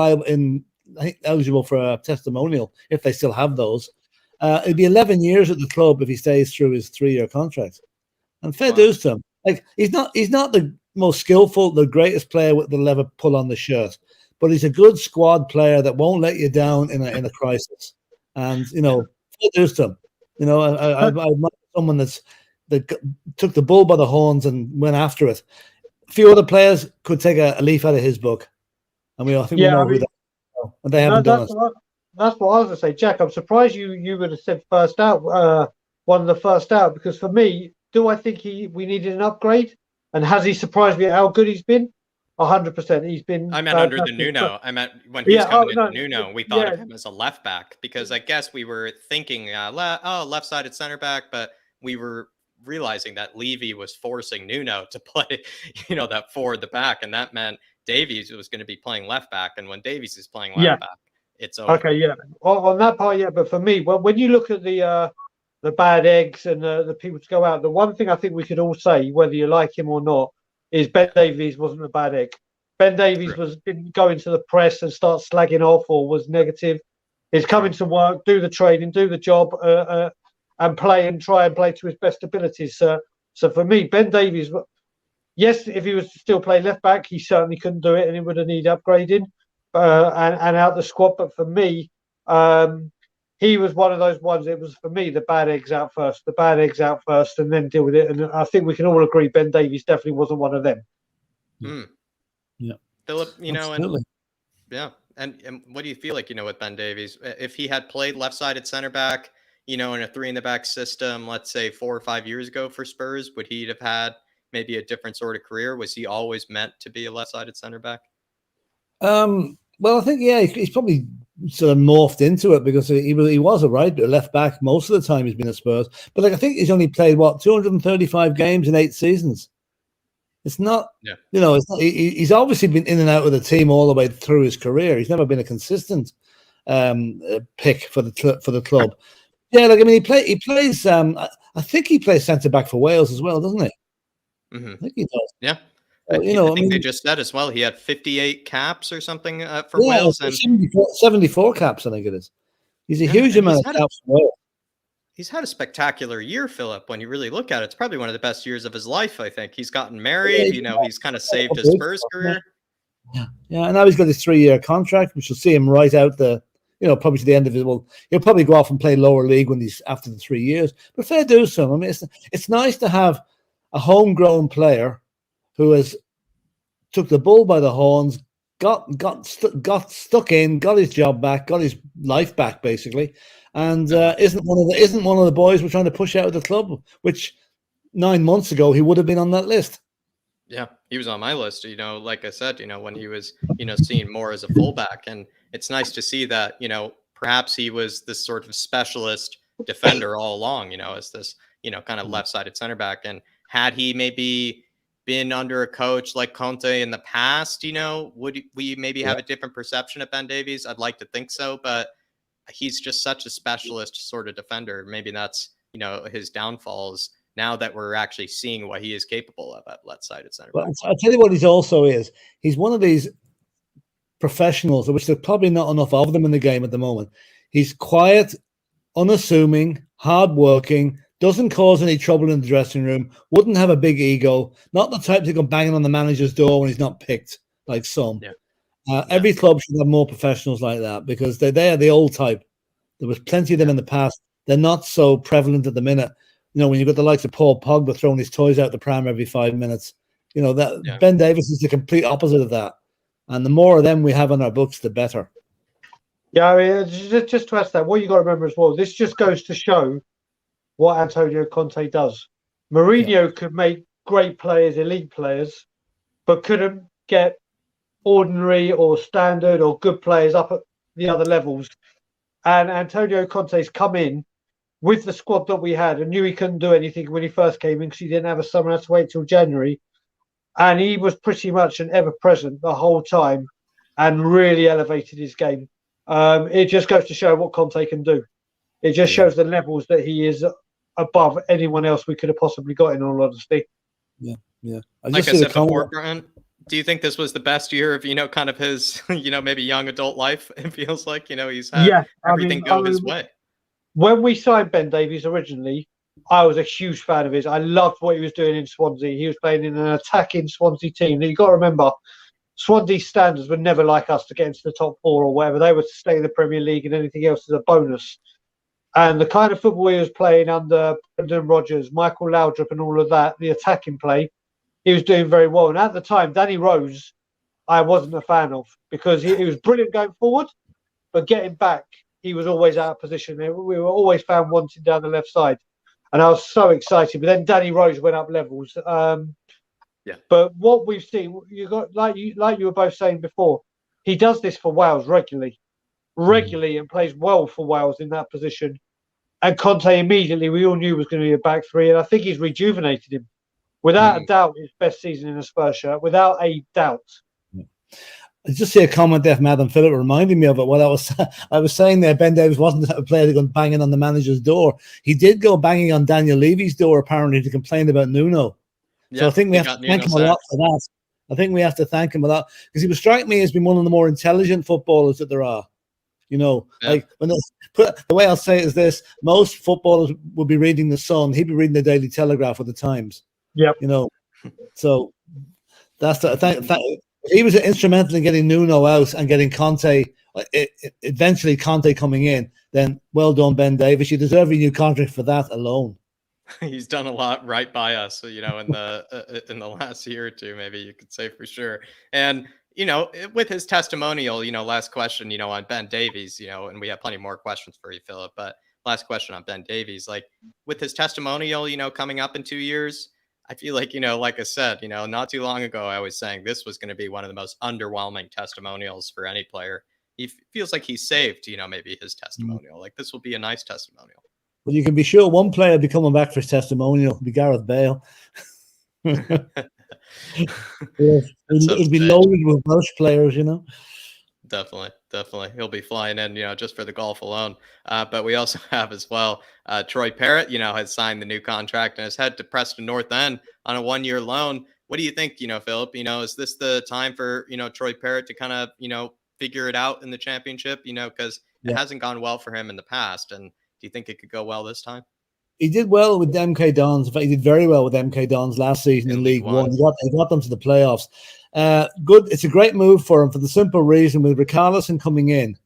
Speaker 3: eligible for a testimonial if they still have those. It'd be 11 years at the club if he stays through his 3-year contract. And fair dues to him. Like he's not the most skillful, the greatest player that will ever pull on the shirt, but he's a good squad player that won't let you down in a crisis. And fair dues to him. I admire someone that took the bull by the horns and went after it. A few other players could take a leaf out of his book, and we know who they are, and they haven't done it.
Speaker 2: That's what I was going to say, Jack. I'm surprised you would have said first out, one of the first out, because for me, do I think we needed an upgrade? And has he surprised me at how good he's been? 100%. He's been.
Speaker 1: I meant under the Nuno. I meant when he's coming into Nuno, we thought of him as a left back because I guess we were thinking, left-sided center back, but we were realizing that Levy was forcing Nuno to play, that forward the back, and that meant Davies was going to be playing left back, and when Davies is playing left back, it's over.
Speaker 2: Okay, yeah. On that part, yeah. But for me, when you look at the bad eggs and the people to go out, the one thing I think we could all say, whether you like him or not, is Ben Davies wasn't a bad egg. Ben Davies didn't go into the press and start slagging off or was negative. Is coming to work, do the training, do the job, and try and play to his best abilities. So for me, Ben Davies, yes, if he was to still play left back, he certainly couldn't do it, and he would have needed upgrading and out the squad. But for me, he was one of those ones. It was for me the bad eggs out first, and then deal with it. And I think we can all agree Ben Davies definitely wasn't one of them.
Speaker 3: Yeah,
Speaker 1: Philip,
Speaker 3: absolutely.
Speaker 1: And what do you feel like, with Ben Davies, if he had played left-sided center back, in a 3-in-the-back system, let's say 4 or 5 years ago for Spurs, would he have had maybe a different sort of career? Was he always meant to be a left-sided center back?
Speaker 3: Well, I think, he's probably sort of morphed into it because he was a left back most of the time he's been at Spurs. But I think he's only played 235 games in 8 seasons. It's not, it's not, he's obviously been in and out of the team all the way through his career. He's never been a consistent pick for the club. Yeah, he plays. I think he plays centre back for Wales as well, doesn't he?
Speaker 1: Mm-hmm.
Speaker 3: I think he does.
Speaker 1: Yeah. I think they just said as well he had 58 caps or something for Wales and
Speaker 3: 74 caps. I think it is. He's a huge amount of caps for Wales.
Speaker 1: He's had a spectacular year, Philip. When you really look at it, it's probably one of the best years of his life. I think he's gotten married. He's kind of saved his Spurs career.
Speaker 3: Yeah, and now he's got his 3-year contract, which will see him right out probably to the end of it. Well, he'll probably go off and play lower league when he's after the 3 years. But fair dues to him. I mean, it's nice to have a homegrown player who has took the bull by the horns, got stuck in, got his job back, got his life back, basically. And isn't one of the boys we're trying to push out of the club, which 9 months ago he would have been on that list.
Speaker 1: Yeah, he was on my list. Like I said, when he was seen more as a fullback, and it's nice to see that perhaps he was this sort of specialist defender all along. As this kind of left-sided center back, and had he maybe been under a coach like Conte in the past, would we maybe have a different perception of Ben Davies? I'd like to think so, but he's just such a specialist sort of defender. Maybe that's, his downfalls now that we're actually seeing what he is capable of at left-sided center back.
Speaker 3: Well, I'll tell you what he's also is. He's one of these professionals, which there's probably not enough of them in the game at the moment. He's quiet, unassuming, hardworking, doesn't cause any trouble in the dressing room, wouldn't have a big ego, not the type to go banging on the manager's door when he's not picked, like some. Every club should have more professionals like that because they are the old type. There was plenty of them in the past. They're not so prevalent at the minute. When you've got the likes of Paul Pogba throwing his toys out the pram every 5 minutes, Ben Davies is the complete opposite of that. And the more of them we have on our books, the better.
Speaker 2: Yeah, I mean, just to ask that, what you got to remember as well, this just goes to show what Antonio Conte does. Mourinho could make great players, elite players, but couldn't get ordinary or standard or good players up at the other levels. And Antonio Conte's come in with the squad that we had and knew he couldn't do anything when he first came in because he didn't have a summer, had to wait till January. And he was pretty much an ever-present the whole time and really elevated his game. It just goes to show what Conte can do. It just shows the levels that he is above anyone else we could have possibly got, in all honesty.
Speaker 3: Yeah.
Speaker 1: Like I said before, Brian, do you think this was the best year of, kind of his, maybe young adult life? It feels like, he's had everything go his way.
Speaker 2: When we signed Ben Davies originally, I was a huge fan of his. I loved what he was doing in Swansea. He was playing in an attacking Swansea team. Now, you've got to remember, Swansea's standards were never like us to get into the top 4 or whatever. They were to stay in the Premier League and anything else is a bonus. And the kind of football he was playing under Brendan Rodgers, Michael Laudrup and all of that, the attacking play, he was doing very well. And at the time, Danny Rose, I wasn't a fan of because he was brilliant going forward, but getting back, he was always out of position. We were always found wanting down the left side. And I was so excited. But then Danny Rose went up levels. But what we've seen, you got like you were both saying before, he does this for Wales regularly and plays well for Wales in that position. And Conte immediately, we all knew was going to be a back three. And I think he's rejuvenated him. Without a doubt, his best season in a Spurs shirt. Without a doubt.
Speaker 3: I just see a comment there from Adam Phillip reminding me of it. What I was saying there, Ben Davies wasn't a player that going banging on the manager's door. He did go banging on Daniel Levy's door, apparently, to complain about Nuno. So I think we have to thank him a lot for that. I think we have to thank him a lot because he would strike me as being one of the more intelligent footballers that there are. Like the way I'll say it is this: most footballers would be reading the Sun, he'd be reading the Daily Telegraph or the Times.
Speaker 2: Yep.
Speaker 3: So that's he was instrumental in getting Nuno out and getting Conte. Eventually, Conte coming in. Then, well done, Ben Davies. You deserve a new contract for that alone.
Speaker 1: He's done a lot right by us, in the last year or two, maybe you could say for sure. And with his testimonial, last question, on Ben Davies, and we have plenty more questions for you, Philip. But last question on Ben Davies, like with his testimonial, coming up in 2 years. I feel like, like I said, not too long ago, I was saying this was going to be one of the most underwhelming testimonials for any player. He feels like he's saved, maybe his testimonial. Like this will be a nice testimonial.
Speaker 3: Well, you can be sure one player will be coming back for his testimonial. It'll be Gareth Bale. It'll be loaded with Welsh players,
Speaker 1: Definitely. He'll be flying in, just for the golf alone. But we also have as well, Troy Parrott, has signed the new contract and has head to Preston North End on a 1-year loan. What do you think, Philip? Is this the time for, Troy Parrott to kind of, figure it out in the championship, because it hasn't gone well for him in the past. And do you think it could go well this time?
Speaker 3: He did well with MK Dons. In fact, he did very well with MK Dons last season in League One. He got them to the playoffs. Good. It's a great move for him for the simple reason with Richarlison coming in,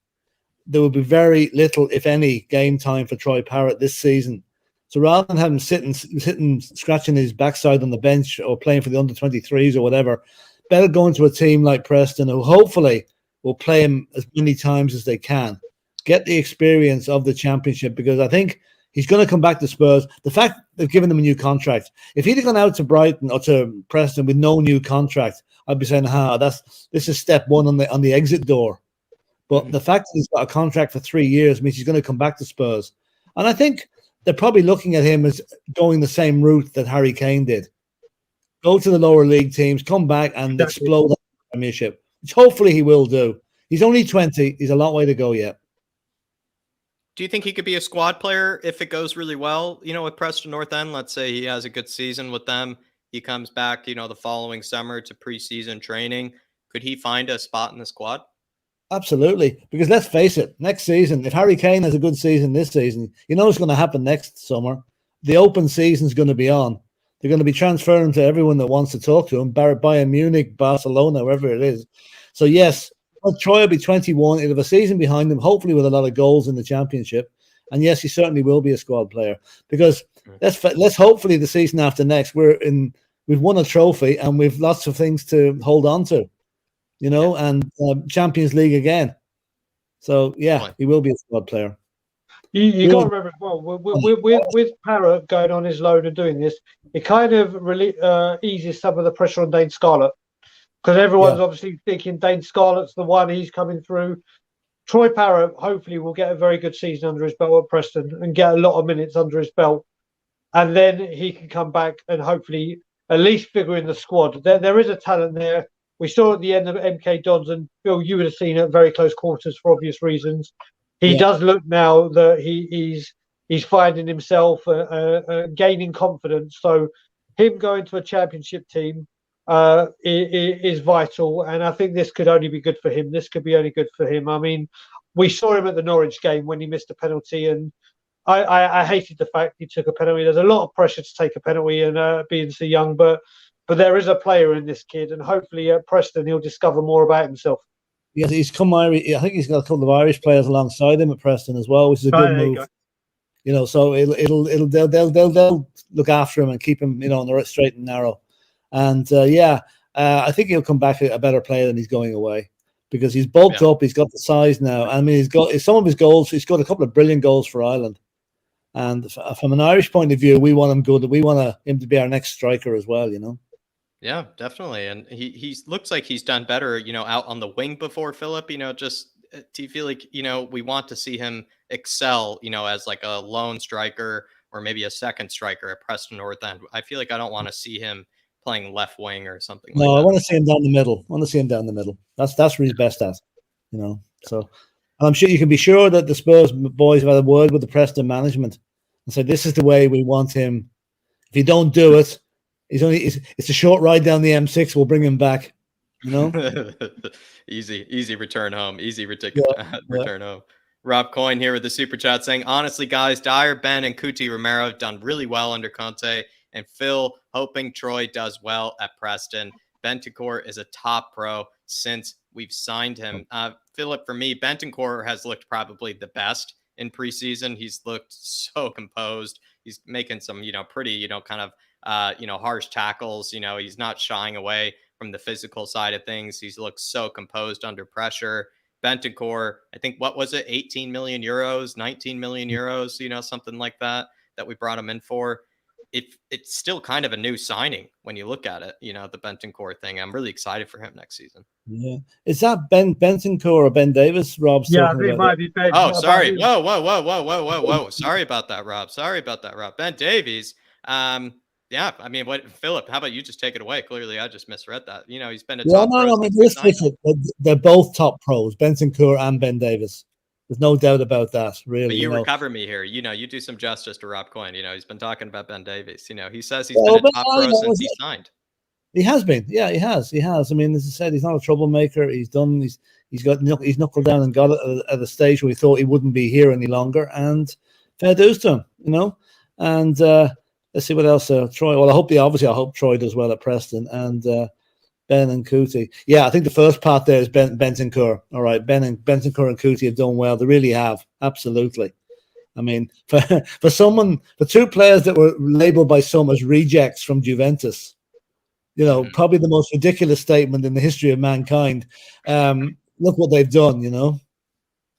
Speaker 3: there will be very little, if any, game time for Troy Parrott this season. So rather than having him sitting, scratching his backside on the bench or playing for the under-23s or whatever, better go into a team like Preston who hopefully will play him as many times as they can. Get the experience of the championship, because I think he's going to come back to Spurs. The fact they've given him a new contract, if he'd have gone out to Brighton or to Preston with no new contract, I'd be saying, this is step one on the exit door. But the fact that he's got a contract for 3 years means he's going to come back to Spurs. And I think they're probably looking at him as going the same route that Harry Kane did. Go to the lower league teams, come back and explode the Premiership, which hopefully he will do. He's only 20. He's a long way to go yet.
Speaker 1: Do you think he could be a squad player if it goes really well, with Preston North End? Let's say he has a good season with them. He comes back, the following summer to preseason training. Could he find a spot in the squad?
Speaker 3: Absolutely. Because let's face it, next season, if Harry Kane has a good season this season, what's going to happen next summer. The open season's going to be on. They're going to be transferring to everyone that wants to talk to him, Bayern Munich, Barcelona, wherever it is. So, yes, Troy will be 21. He'll have a season behind him, hopefully with a lot of goals in the championship. And yes, he certainly will be a squad player, because let's hopefully the season after next, we've won a trophy and we've lots of things to hold on to, and Champions League again. So, yeah, he will be a squad player.
Speaker 2: You got to remember as well, with Parrott going on his loan and doing this, it kind of really eases some of the pressure on Dane Scarlett, because everyone's obviously thinking Dane Scarlett's the one, he's coming through. Troy Parrott hopefully will get a very good season under his belt at Preston and get a lot of minutes under his belt, and then he can come back and hopefully at least figure in the squad. There is a talent there. We saw at the end of MK Dons, and Bill, you would have seen it at very close quarters for obvious reasons. He does look now that he's finding himself, gaining confidence. So him going to a championship team is vital, and I think this could only be good for him. This could be only good for him. I mean, we saw him at the Norwich game when he missed a penalty, and I hated the fact he took a penalty. There's a lot of pressure to take a penalty and being so young, but there is a player in this kid, and hopefully at Preston he'll discover more about himself.
Speaker 3: Yes, he's come Irish. I think he's got a couple of Irish players alongside him at Preston as well, which is a good move. So they'll look after him and keep him, on the straight and narrow. And I think he'll come back a better player than he's going away, because he's bulked up. He's got the size now. I mean, he's got some of his goals. He's got a couple of brilliant goals for Ireland. And from an Irish point of view, we want him good. We want him to be our next striker as well.
Speaker 1: Yeah, definitely. And he looks like he's done better, out on the wing before, Philip. Do you feel like, we want to see him excel, as like a lone striker or maybe a second striker at Preston North End? I feel like I don't want to see him playing left wing or something like that.
Speaker 3: No, I want to see him down the middle. That's what he's best at, So I'm sure you can be sure that the Spurs boys have had a word with the Preston management and said, this is the way we want him. If you don't do it, it's a short ride down the M6. We'll bring him back. You know,
Speaker 1: easy return home. Easy
Speaker 3: yeah.
Speaker 1: return home. Rob Coyne here with the super chat saying, honestly, guys, Dyer, Ben, and Kuti Romero have done really well under Conte, and Phil hoping Troy does well at Preston. Bentancur is a top pro since we've signed him. Philip, for me, Bentancur has looked probably the best in preseason. He's looked so composed. He's making some, pretty, kind of, harsh tackles. He's not shying away from the physical side of things. He's looked so composed under pressure. Bentancur, I think, what was it? 18 million euros, 19 million euros, something like that we brought him in for. It's still kind of a new signing when you look at it, the Bentancur thing. I'm really excited for him next season.
Speaker 3: Yeah. Is that Bentancur or Ben Davies? Rob's talking about.
Speaker 2: Might be Ben.
Speaker 1: Oh, sorry. Whoa. Sorry about that, Rob. Ben Davies. Yeah, I mean, Philip, how about you just take it away? Clearly, I just misread that. He's been a top pro.
Speaker 3: No, I mean, listen, they're both top pros, Bentancur and Ben Davies. There's no doubt about that, really.
Speaker 1: But you recover me here. You do some justice to Rob Coyne. He's been talking about Ben Davies. He says he's been a top pro since he signed.
Speaker 3: He has been. Yeah, he has. I mean, as I said, he's not a troublemaker. He's knuckled down and got it at a stage where we thought he wouldn't be here any longer. And fair dues to him, And let's see what else. Troy. Well, I hope Troy does well at Preston. And Ben and Kuti. Yeah, I think the first part there is Bentancur. All right, Bentancur and Kuti have done well. They really have. Absolutely. I mean, for two players that were labelled by some as rejects from Juventus, probably the most ridiculous statement in the history of mankind. Look what they've done,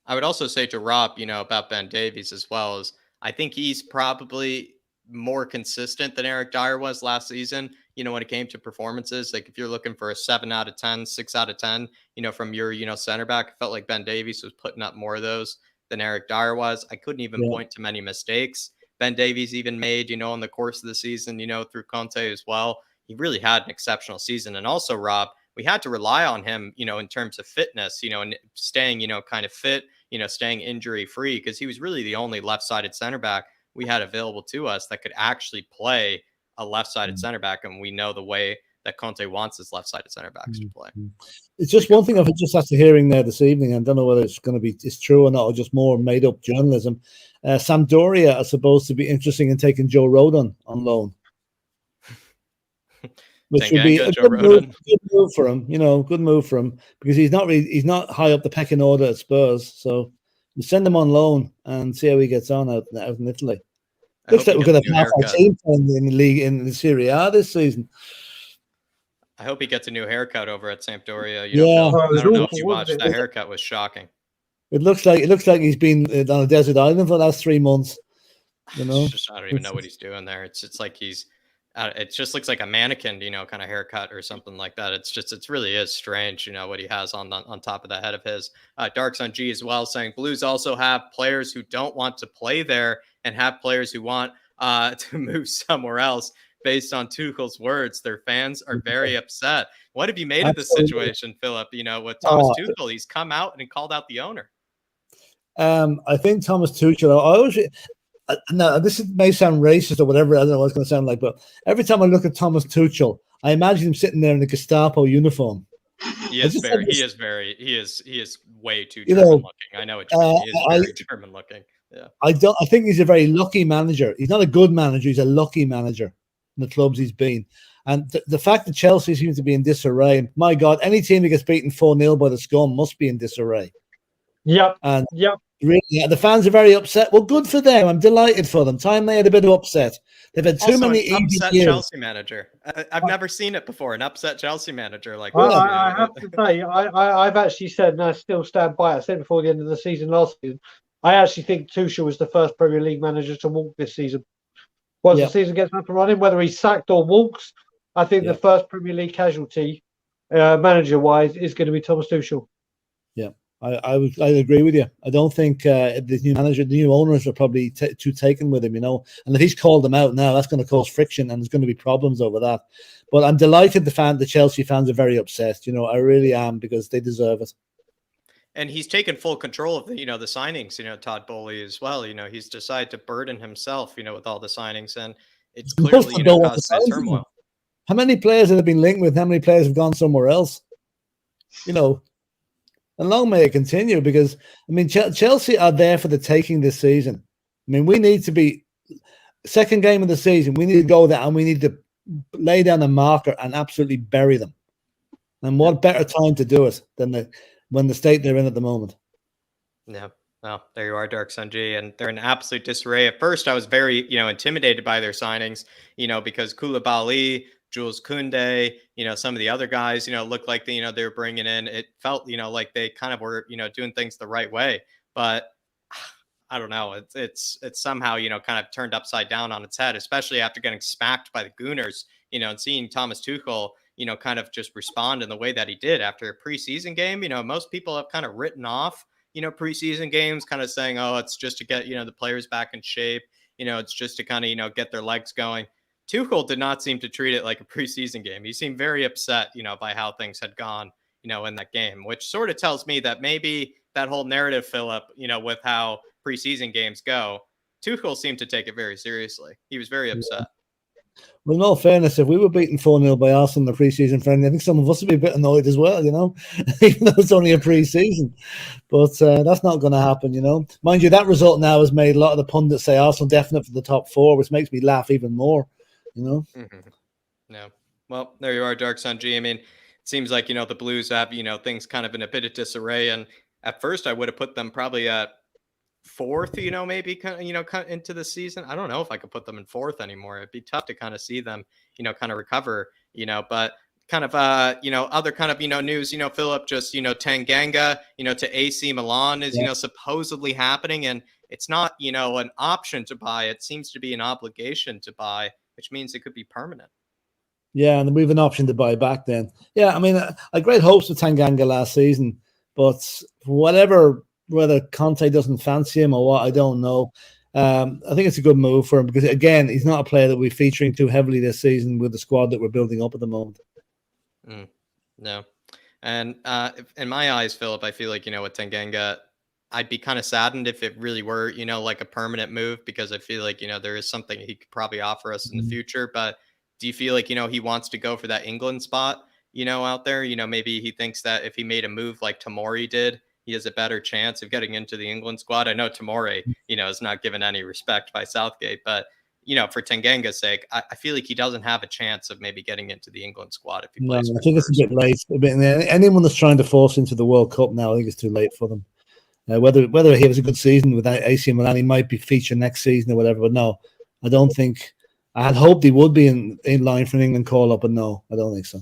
Speaker 1: I would also say to Rob, about Ben Davies as well, is I think he's probably more consistent than Eric Dyer was last season. When it came to performances, like if you're looking for a 7 out of 10, 6 out of 10, from your, center back, it felt like Ben Davies was putting up more of those than Eric Dyer was. I couldn't even point to many mistakes Ben Davies even made, in the course of the season, through Conte as well. He really had an exceptional season. And also, Rob, we had to rely on him, in terms of fitness, and staying, kind of fit, staying injury free, because he was really the only left-sided center back we had available to us that could actually play a left-sided center back, and we know the way that Conte wants his left-sided center backs to play.
Speaker 3: It's just one thing I've just after hearing there this evening. I don't know whether it's true or not, or just more made-up journalism. Sampdoria are supposed to be interesting in taking Joe Rodon on loan, which would be a good move for him. Good move for him, because he's not high up the pecking order at Spurs. So we send him on loan and see how he gets on out in Italy. Looks like we're going to have our team in the league in the Serie A this season.
Speaker 1: I hope he gets a new haircut over at Sampdoria.
Speaker 3: I
Speaker 1: don't know if you watched. The haircut was shocking.
Speaker 3: It looks like he's been on a desert island for the last 3 months.
Speaker 1: I don't even know what he's doing there. It's like he's. It just looks like a mannequin, kind of haircut or something like that. It really is strange, what he has on top of the head of his. Darks on G as well, saying Blues also have players who don't want to play there and have players who want to move somewhere else. Based on Tuchel's words, their fans are very upset. What have you made of this situation, Philip? With Thomas Tuchel, he's come out and called out the owner.
Speaker 3: I think Thomas Tuchel. Now, this may sound racist or whatever. I don't know what it's going to sound like, but every time I look at Thomas Tuchel, I imagine him sitting there in a Gestapo uniform.
Speaker 1: He is way too German looking. I know he is very German looking. Yeah. I
Speaker 3: think he's a very lucky manager. He's not a good manager. He's a lucky manager in the clubs he's been. And the fact that Chelsea seems to be in disarray, my God, any team that gets beaten 4-0 by the scum must be in disarray.
Speaker 2: Yep.
Speaker 3: Really, the fans are very upset. Well, good for them. I'm delighted for them. Time they had a bit of upset. They've had too many
Speaker 1: upset years. Chelsea manager. I've never seen it before. An upset Chelsea manager like this.
Speaker 2: I have to say, I've actually said, and I still stand by it. I said before the end of the season last season, I actually think Tuchel was the first Premier League manager to walk this season. Once the season gets up and running, whether he's sacked or walks, I think the first Premier League casualty, manager-wise, is going to be Thomas Tuchel.
Speaker 3: Yeah. I agree with you. I don't think the new manager, the new owners are probably too taken with him, And if he's called them out now, that's going to cause friction and there's going to be problems over that. But I'm delighted the Chelsea fans are very upset. I really am, because they deserve it.
Speaker 1: And he's taken full control of the signings. Todd Bowley as well. He's decided to burden himself, with all the signings, and it's clearly caused by turmoil.
Speaker 3: How many players have been linked with? How many players have gone somewhere else? you know, and long may it continue, because, I mean, Chelsea are there for the taking this season. I mean, we need to be second game of the season. We need to go there and we need to lay down a marker and absolutely bury them. And what better time to do it than when the state they're in at the moment?
Speaker 1: Yeah. Well, there you are, Dark Sun G, and they're in absolute disarray. At first, I was very, intimidated by their signings, because Koulibaly, Jules Koundé, some of the other guys, looked like they were bringing in. It felt, like they kind of were, doing things the right way. But I don't know. It's somehow, kind of turned upside down on its head, especially after getting smacked by the Gooners, and seeing Thomas Tuchel, kind of just respond in the way that he did after a preseason game. Most people have kind of written off, preseason games, kind of saying, oh, it's just to get, the players back in shape. It's just to kind of, get their legs going. Tuchel did not seem to treat it like a preseason game. He seemed very upset, by how things had gone, in that game, which sort of tells me that maybe that whole narrative, Philip, with how preseason games go, Tuchel seemed to take it very seriously. He was very upset.
Speaker 3: Well, in all fairness, if we were beaten 4-0 by Arsenal in the preseason friendly, I think some of us would be a bit annoyed as well, even though it's only a preseason. But that's not going to happen, Mind you, that result now has made a lot of the pundits say Arsenal definite for the top four, which makes me laugh even more,
Speaker 1: Mm-hmm. No. Well, there you are, Dark Sun G. I mean, it seems like, the Blues have, things kind of in a bit of disarray. And at first, I would have put them probably at fourth, maybe kind of, into the season. I don't know if I could put them in fourth anymore. It'd be tough to kind of see them, kind of recover, but kind of, other kind of, news, Philip, just, Tanganga, to AC Milan is, supposedly happening. And it's not, an option to buy. It seems to be an obligation to buy, which means it could be permanent.
Speaker 3: Yeah, and we have an option to buy back then. Yeah, I mean, I had great hopes with Tanganga last season, but whether Conte doesn't fancy him or what, I don't know. I think it's a good move for him because, again, he's not a player that we're featuring too heavily this season with the squad that we're building up at the moment.
Speaker 1: No. And in my eyes, Philip, I feel like, with Tanganga, I'd be kind of saddened if it really were, like a permanent move, because I feel like, there is something he could probably offer us in the future. But do you feel like, he wants to go for that England spot, out there? Maybe he thinks that if he made a move like Tomori did, he has a better chance of getting into the England squad. I know Tomori, is not given any respect by Southgate, but, for Tanganga's sake, I feel like he doesn't have a chance of maybe getting into the England squad if he plays.
Speaker 3: I think it's a bit late. Anyone that's trying to force into the World Cup now, I think it's too late for them. Whether he has a good season with AC Milan, he might be featured next season or whatever. But no, I don't think. I had hoped he would be in line for an England call-up, but no, I don't think so.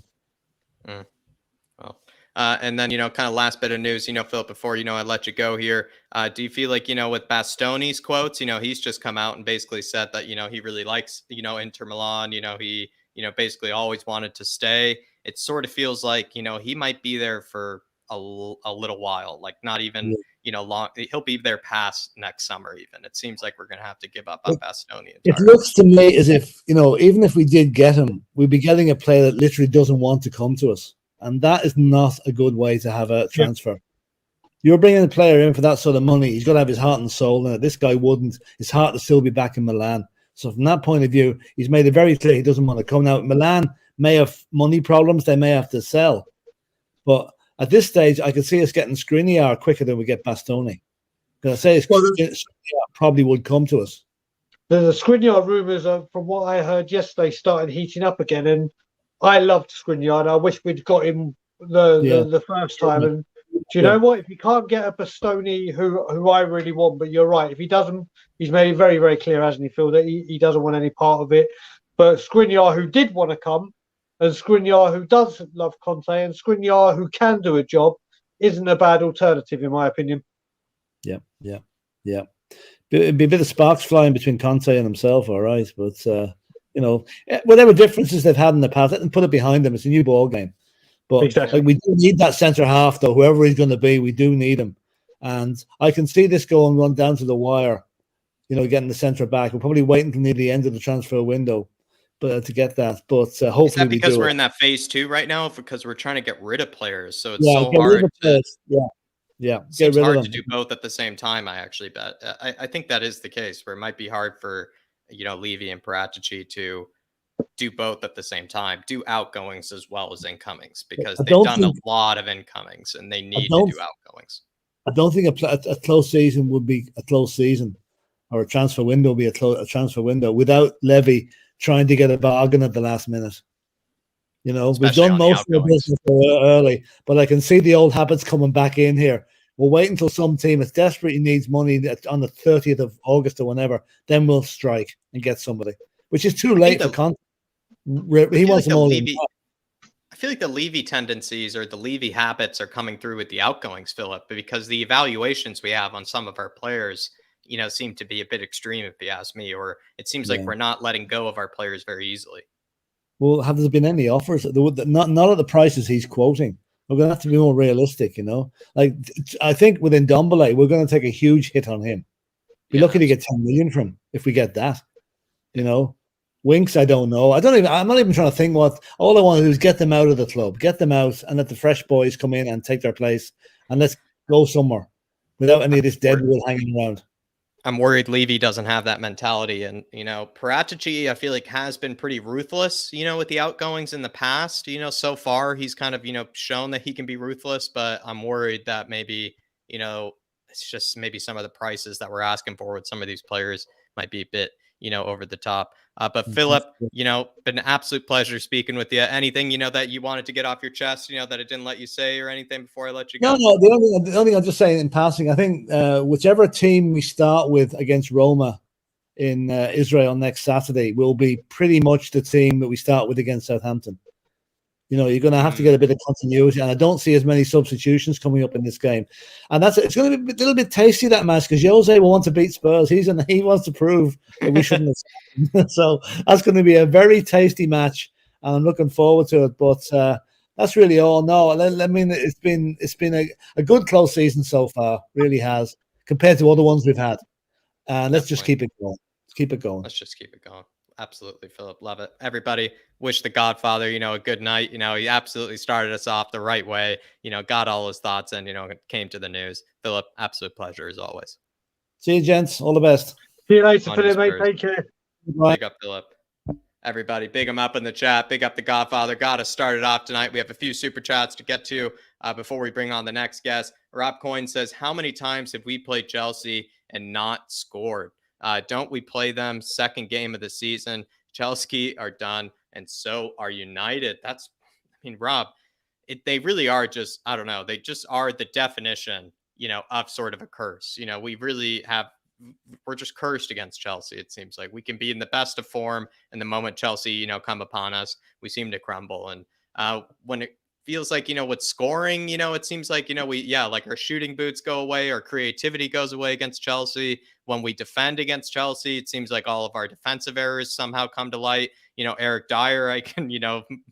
Speaker 1: Well, and then, kind of last bit of news, Phil, before, I let you go here. Do you feel like, with Bastoni's quotes, he's just come out and basically said that, he really likes, Inter Milan, he, basically always wanted to stay. It sort of feels like, he might be there for a little while, like not even, long. He'll be there past next summer. Even it seems like we're going to have to give up on Bastoni.
Speaker 3: It looks to me as if, even if we did get him, we'd be getting a player that literally doesn't want to come to us. And that is not a good way to have a transfer. You're bringing a player in for that sort of money. He's got to have his heart and soul in it. This guy wouldn't. His heart will still be back in Milan. So from that point of view, he's made it very clear he doesn't want to come. Now, Milan may have money problems. They may have to sell. But at this stage, I could see us getting Skriniar quicker than we get Bastoni. Because I say Skriniar probably would come to us.
Speaker 2: The Skriniar rumours, from what I heard yesterday, started heating up again. And I loved Skriniar. I wish we'd got him the first time. And do you know what? If you can't get a Bastoni, who I really want, but you're right. If he doesn't, he's made it very, very clear, hasn't he, Phil, that he doesn't want any part of it. But Skriniar, who did want to come, and Skriniar, who does love Conte, and Skriniar, who can do a job, isn't a bad alternative, in my opinion.
Speaker 3: Yeah. It'd be a bit of sparks flying between Conte and himself, all right. But, whatever differences they've had in the past, let them put it behind them. It's a new ball game. But
Speaker 2: exactly.
Speaker 3: We do need that centre half, though. Whoever he's going to be, we do need him. And I can see this going run down to the wire, getting the centre back. We're probably waiting until near the end of the transfer window. But to get that, but hopefully
Speaker 1: is that because we're in that phase 2 right now? Because we're trying to get rid of players, so it's so hard. It's hard to do both at the same time. I actually bet. I think that is the case where it might be hard for Levy and Paratici to do both at the same time, do outgoings as well as incomings, because
Speaker 3: I
Speaker 1: they've
Speaker 3: don't
Speaker 1: done
Speaker 3: think
Speaker 1: a lot of incomings and they
Speaker 3: I
Speaker 1: need to
Speaker 3: don't
Speaker 1: do outgoings.
Speaker 3: I don't think a close season would be a close season, or a transfer window would be a transfer window without Levy trying to get a bargain at the last minute. You know, we've
Speaker 1: Especially
Speaker 3: done
Speaker 1: on the
Speaker 3: most of the
Speaker 1: outgoings.
Speaker 3: business early, but I can see the old habits coming back in here. We'll wait until some team that desperately needs money on the 30th of August or whenever, then we'll strike and get somebody, which is too late for content. He wants them all in.
Speaker 1: I feel like the Levy tendencies or the Levy habits are coming through with the outgoings, Philip, because the evaluations we have on some of our players, seem to be a bit extreme, if you ask me, or it seems like we're not letting go of our players very easily.
Speaker 3: Well, have there been any offers? Not at the prices he's quoting. We're going to have to be more realistic, Like, I think with Ndombele, we're going to take a huge hit on him. Be lucky to get 10 million from him if we get that. Winks, I don't know. I'm not even trying to think what. All I want to do is get them out of the club, get them out, and let the fresh boys come in and take their place, and let's go somewhere without any of this deadwood hanging around.
Speaker 1: I'm worried Levy doesn't have that mentality. And, Paratici, I feel like, has been pretty ruthless, with the outgoings in the past. So far he's kind of, shown that he can be ruthless, but I'm worried that maybe, it's just maybe some of the prices that we're asking for with some of these players might be a bit, over the top. But Philip, been an absolute pleasure speaking with you. Anything, that you wanted to get off your chest, that it didn't let you say or anything before I let you go?
Speaker 3: No, the only thing I'll just say in passing, I think whichever team we start with against Roma in Israel next Saturday will be pretty much the team that we start with against Southampton. You're going to have to get a bit of continuity, and I don't see as many substitutions coming up in this game. And it's going to be a little bit tasty, that match, because Jose will want to beat Spurs. He wants to prove that we shouldn't have. So that's going to be a very tasty match, and I'm looking forward to it. But that's really all. No, I mean, it's been a good close season so far, really has, compared to other ones we've had. And let's just keep it going.
Speaker 1: Let's just keep it going. Absolutely, Philip. Love it. Everybody, wish the Godfather, a good night. He absolutely started us off the right way, got all his thoughts and, came to the news. Philip, absolute pleasure as always.
Speaker 3: See you, gents. All the best.
Speaker 2: See you later, Philip, mate. Take care.
Speaker 3: Bye.
Speaker 1: Big up, Philip. Everybody, big him up in the chat. Big up the Godfather. Got us started off tonight. We have a few super chats to get to before we bring on the next guest. Rob Coyne says, how many times have we played Chelsea and not scored? Don't we play them second game of the season? Chelsea are done, and so are United. Rob, they really are just, I don't know. They just are the definition, of sort of a curse. We're just cursed against Chelsea. It seems like we can be in the best of form, and the moment Chelsea, come upon us, we seem to crumble. And when it feels like, with scoring, it seems like, like our shooting boots go away, our creativity goes away against Chelsea. When we defend against Chelsea, it seems like all of our defensive errors somehow come to light. Eric Dyer, I can,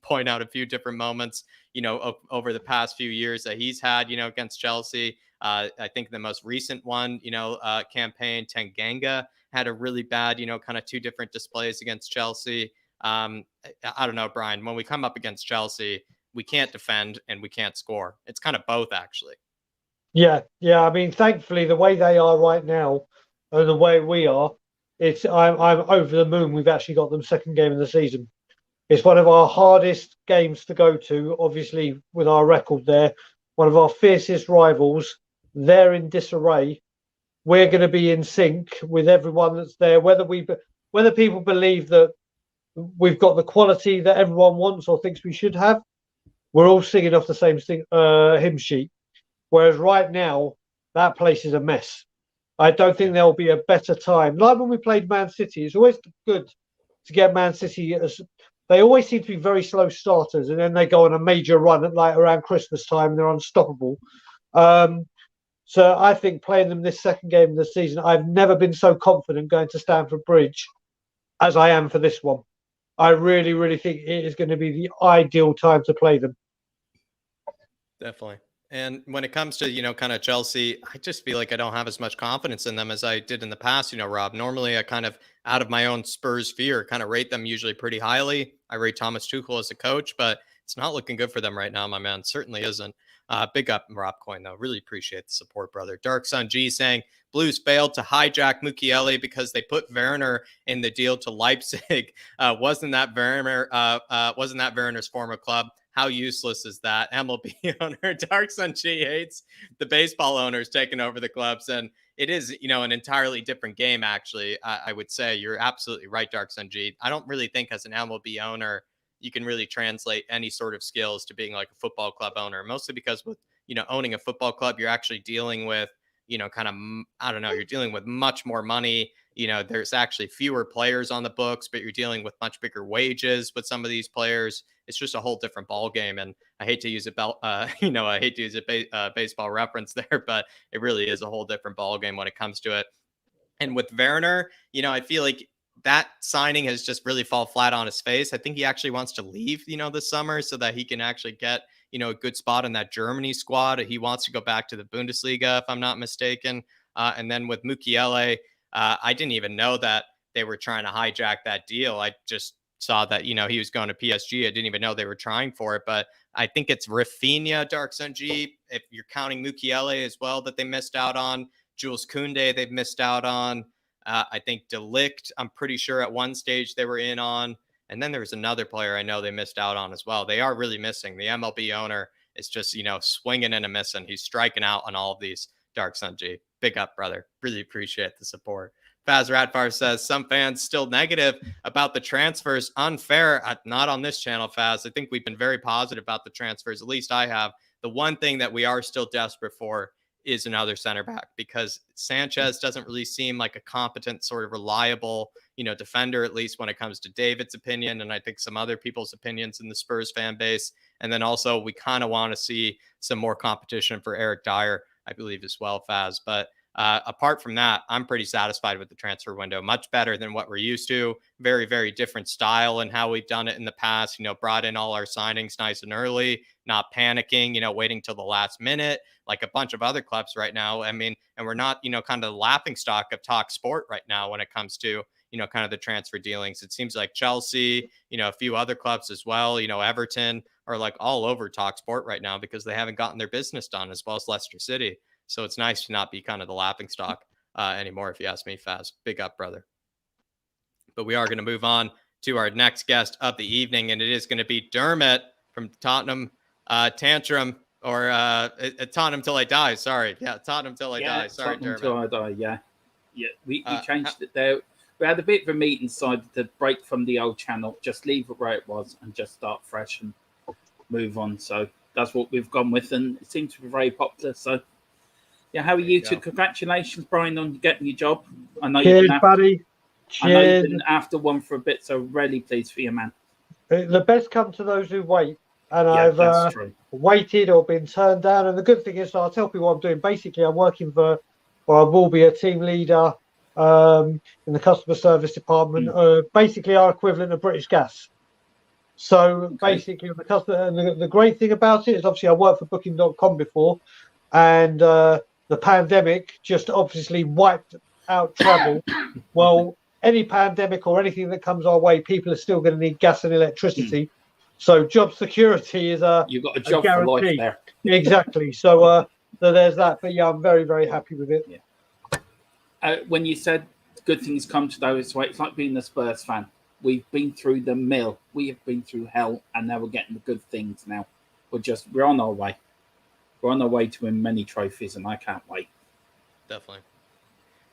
Speaker 1: point out a few different moments, over the past few years that he's had, against Chelsea. I think the most recent one, campaign, Tanganga had a really bad, kind of two different displays against Chelsea. I don't know, Brian, when we come up against Chelsea, we can't defend and we can't score. It's kind of both, actually.
Speaker 2: Yeah. I mean, thankfully, the way they are right now and the way we are, I'm over the moon. We've actually got them second game of the season. It's one of our hardest games to go to, obviously, with our record there. One of our fiercest rivals. They're in disarray. We're going to be in sync with everyone that's there. Whether people believe that we've got the quality that everyone wants or thinks we should have, we're all singing off the same hymn sheet. Whereas right now, that place is a mess. I don't think there'll be a better time. Like when we played Man City, it's always good to get Man City. They always seem to be very slow starters, and then they go on a major run at like around Christmas time. They're unstoppable. So I think playing them this second game of the season, I've never been so confident going to Stamford Bridge as I am for this one. I really, really think it is going to be the ideal time to play them.
Speaker 1: Definitely. And when it comes to, kind of Chelsea, I just feel like I don't have as much confidence in them as I did in the past, Rob. Normally, I kind of, out of my own Spurs fear, kind of rate them usually pretty highly. I rate Thomas Tuchel as a coach, but it's not looking good for them right now, my man. Certainly isn't. Big up Rob Coyne, though. Really appreciate the support, brother. Dark Sun G saying Blues failed to hijack Mukiele because they put Werner in the deal to Leipzig. Wasn't that Werner's former club? How useless is that? MLB owner Dark Sun G hates the baseball owners taking over the clubs. And it is, an entirely different game, actually. I would say you're absolutely right, Dark Sun G. I don't really think as an MLB owner, you can really translate any sort of skills to being like a football club owner, mostly because with, owning a football club, you're actually dealing with, I don't know, you're dealing with much more money. There's actually fewer players on the books, but you're dealing with much bigger wages with some of these players. It's just a whole different ball game. And I hate to use a baseball reference there, but it really is a whole different ball game when it comes to it. And with Werner, I feel like that signing has just really fall flat on his face. I think he actually wants to leave, this summer so that he can actually get, a good spot in that Germany squad. He wants to go back to the Bundesliga, if I'm not mistaken. And then with Mukiele, I didn't even know that they were trying to hijack that deal. I just saw that, he was going to PSG. I didn't even know they were trying for it, but I think it's Rafinha, Dark Sun G, if you're counting Mukiele as well, that they missed out on. Jules Koundé, they've missed out on. I think De Ligt, I'm pretty sure at one stage they were in on. And then there was another player I know they missed out on as well. They are really missing. The MLB owner is just, swinging and a missing. He's striking out on all of these. Dark Sun G. Big up, brother. Really appreciate the support. Faz Radfar says some fans still negative about the transfers. Unfair. Not on this channel, Faz. I think we've been very positive about the transfers. At least I have. The one thing that we are still desperate for is another center back, because Sanchez doesn't really seem like a competent, sort of reliable, defender, at least when it comes to David's opinion. And I think some other people's opinions in the Spurs fan base. And then also we kind of want to see some more competition for Eric Dyer, I believe, as well, Faz. But apart from that, I'm pretty satisfied with the transfer window. Much better than what we're used to. Very, very different style and how we've done it in the past. Brought in all our signings nice and early, not panicking, waiting till the last minute, like a bunch of other clubs right now. I mean, and we're not, kind of the laughing stock of Talk Sport right now when it comes to, kind of the transfer dealings. It seems like Chelsea, a few other clubs as well, Everton are like all over Talk Sport right now because they haven't gotten their business done, as well as Leicester City. So it's nice to not be kind of the laughing stock anymore, if you ask me, Faz. Big up, brother. But we are going to move on to our next guest of the evening, and it is going to be Dermot from Tottenham Tantrum, or Tottenham Till I Die. Sorry. Yeah, Tottenham Till I Die. Sorry,
Speaker 4: Tottenham
Speaker 1: Dermot.
Speaker 4: Till I Die, yeah. We changed it there. We had a bit of a meeting, decided to break from the old channel, just leave it where it was and just start fresh and move on. So that's what we've gone with, and it seems to be very popular. So, yeah, how are you two? Congratulations, Brian, on getting your job. I know
Speaker 2: Cheers, buddy. Cheers.
Speaker 4: I know you've been after one for a bit, so really pleased for you, man.
Speaker 2: The best come to those who wait. And
Speaker 4: Yeah,
Speaker 2: I've waited or been turned down. And the good thing is, I'll tell people what I'm doing. Basically, I'm working for, or I will be a team leader in the customer service department. Basically, our equivalent of British Gas. So basically, the customer, and the great thing about it is, obviously, I worked for Booking.com before, and the pandemic just obviously wiped out travel. Well, any pandemic or anything that comes our way, people are still going to need gas and electricity. So job security is
Speaker 4: you've got a job for life there.
Speaker 2: Exactly. So there's that. But yeah, I'm very, very happy with it.
Speaker 4: Yeah. When you said good things come to those, it's like being a Spurs fan. We've been through the mill. We have been through hell, and now we're getting the good things. Now we're on our way. We're on our way to win many trophies, and I can't wait.
Speaker 1: Definitely.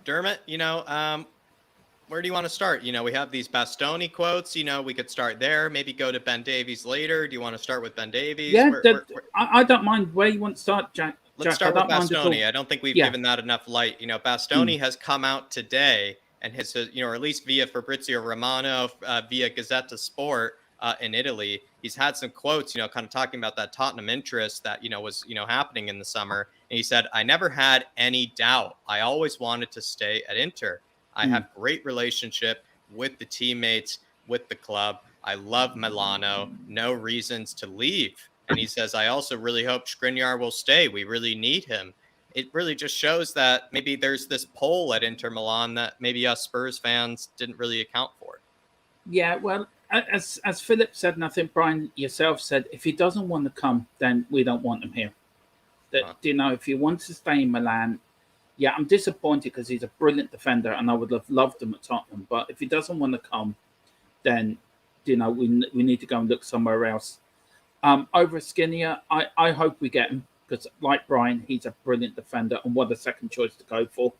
Speaker 1: Dermot, where do you want to start? We have these Bastoni quotes. We could start there. Maybe go to Ben Davies later. Do you want to start with Ben Davies?
Speaker 4: Yeah, I don't mind where you want to start, Jack.
Speaker 1: Let's start with Bastoni. I don't think we've given that enough light. Bastoni has come out today and has, or at least via Fabrizio Romano, via Gazzetta Sport in Italy, he's had some quotes, kind of talking about that Tottenham interest that, was, happening in the summer. And he said, "I never had any doubt. I always wanted to stay at Inter. I have great relationship with the teammates, with the club. I love Milano. No reasons to leave." And he says, I also really hope Skriniar will stay. We really need him. It really just shows that maybe there's this pull at Inter Milan that maybe us Spurs fans didn't really account for.
Speaker 4: Yeah, well, as Philip said, and I think Brian yourself said, if he doesn't want to come, then we don't want him here. That if he wants to stay in Milan, yeah, I'm disappointed because he's a brilliant defender and I would have loved him at Tottenham. But if he doesn't want to come, then we need to go and look somewhere else. Over Skriniar, I hope we get him because, like Brian, he's a brilliant defender and what a second choice to go for.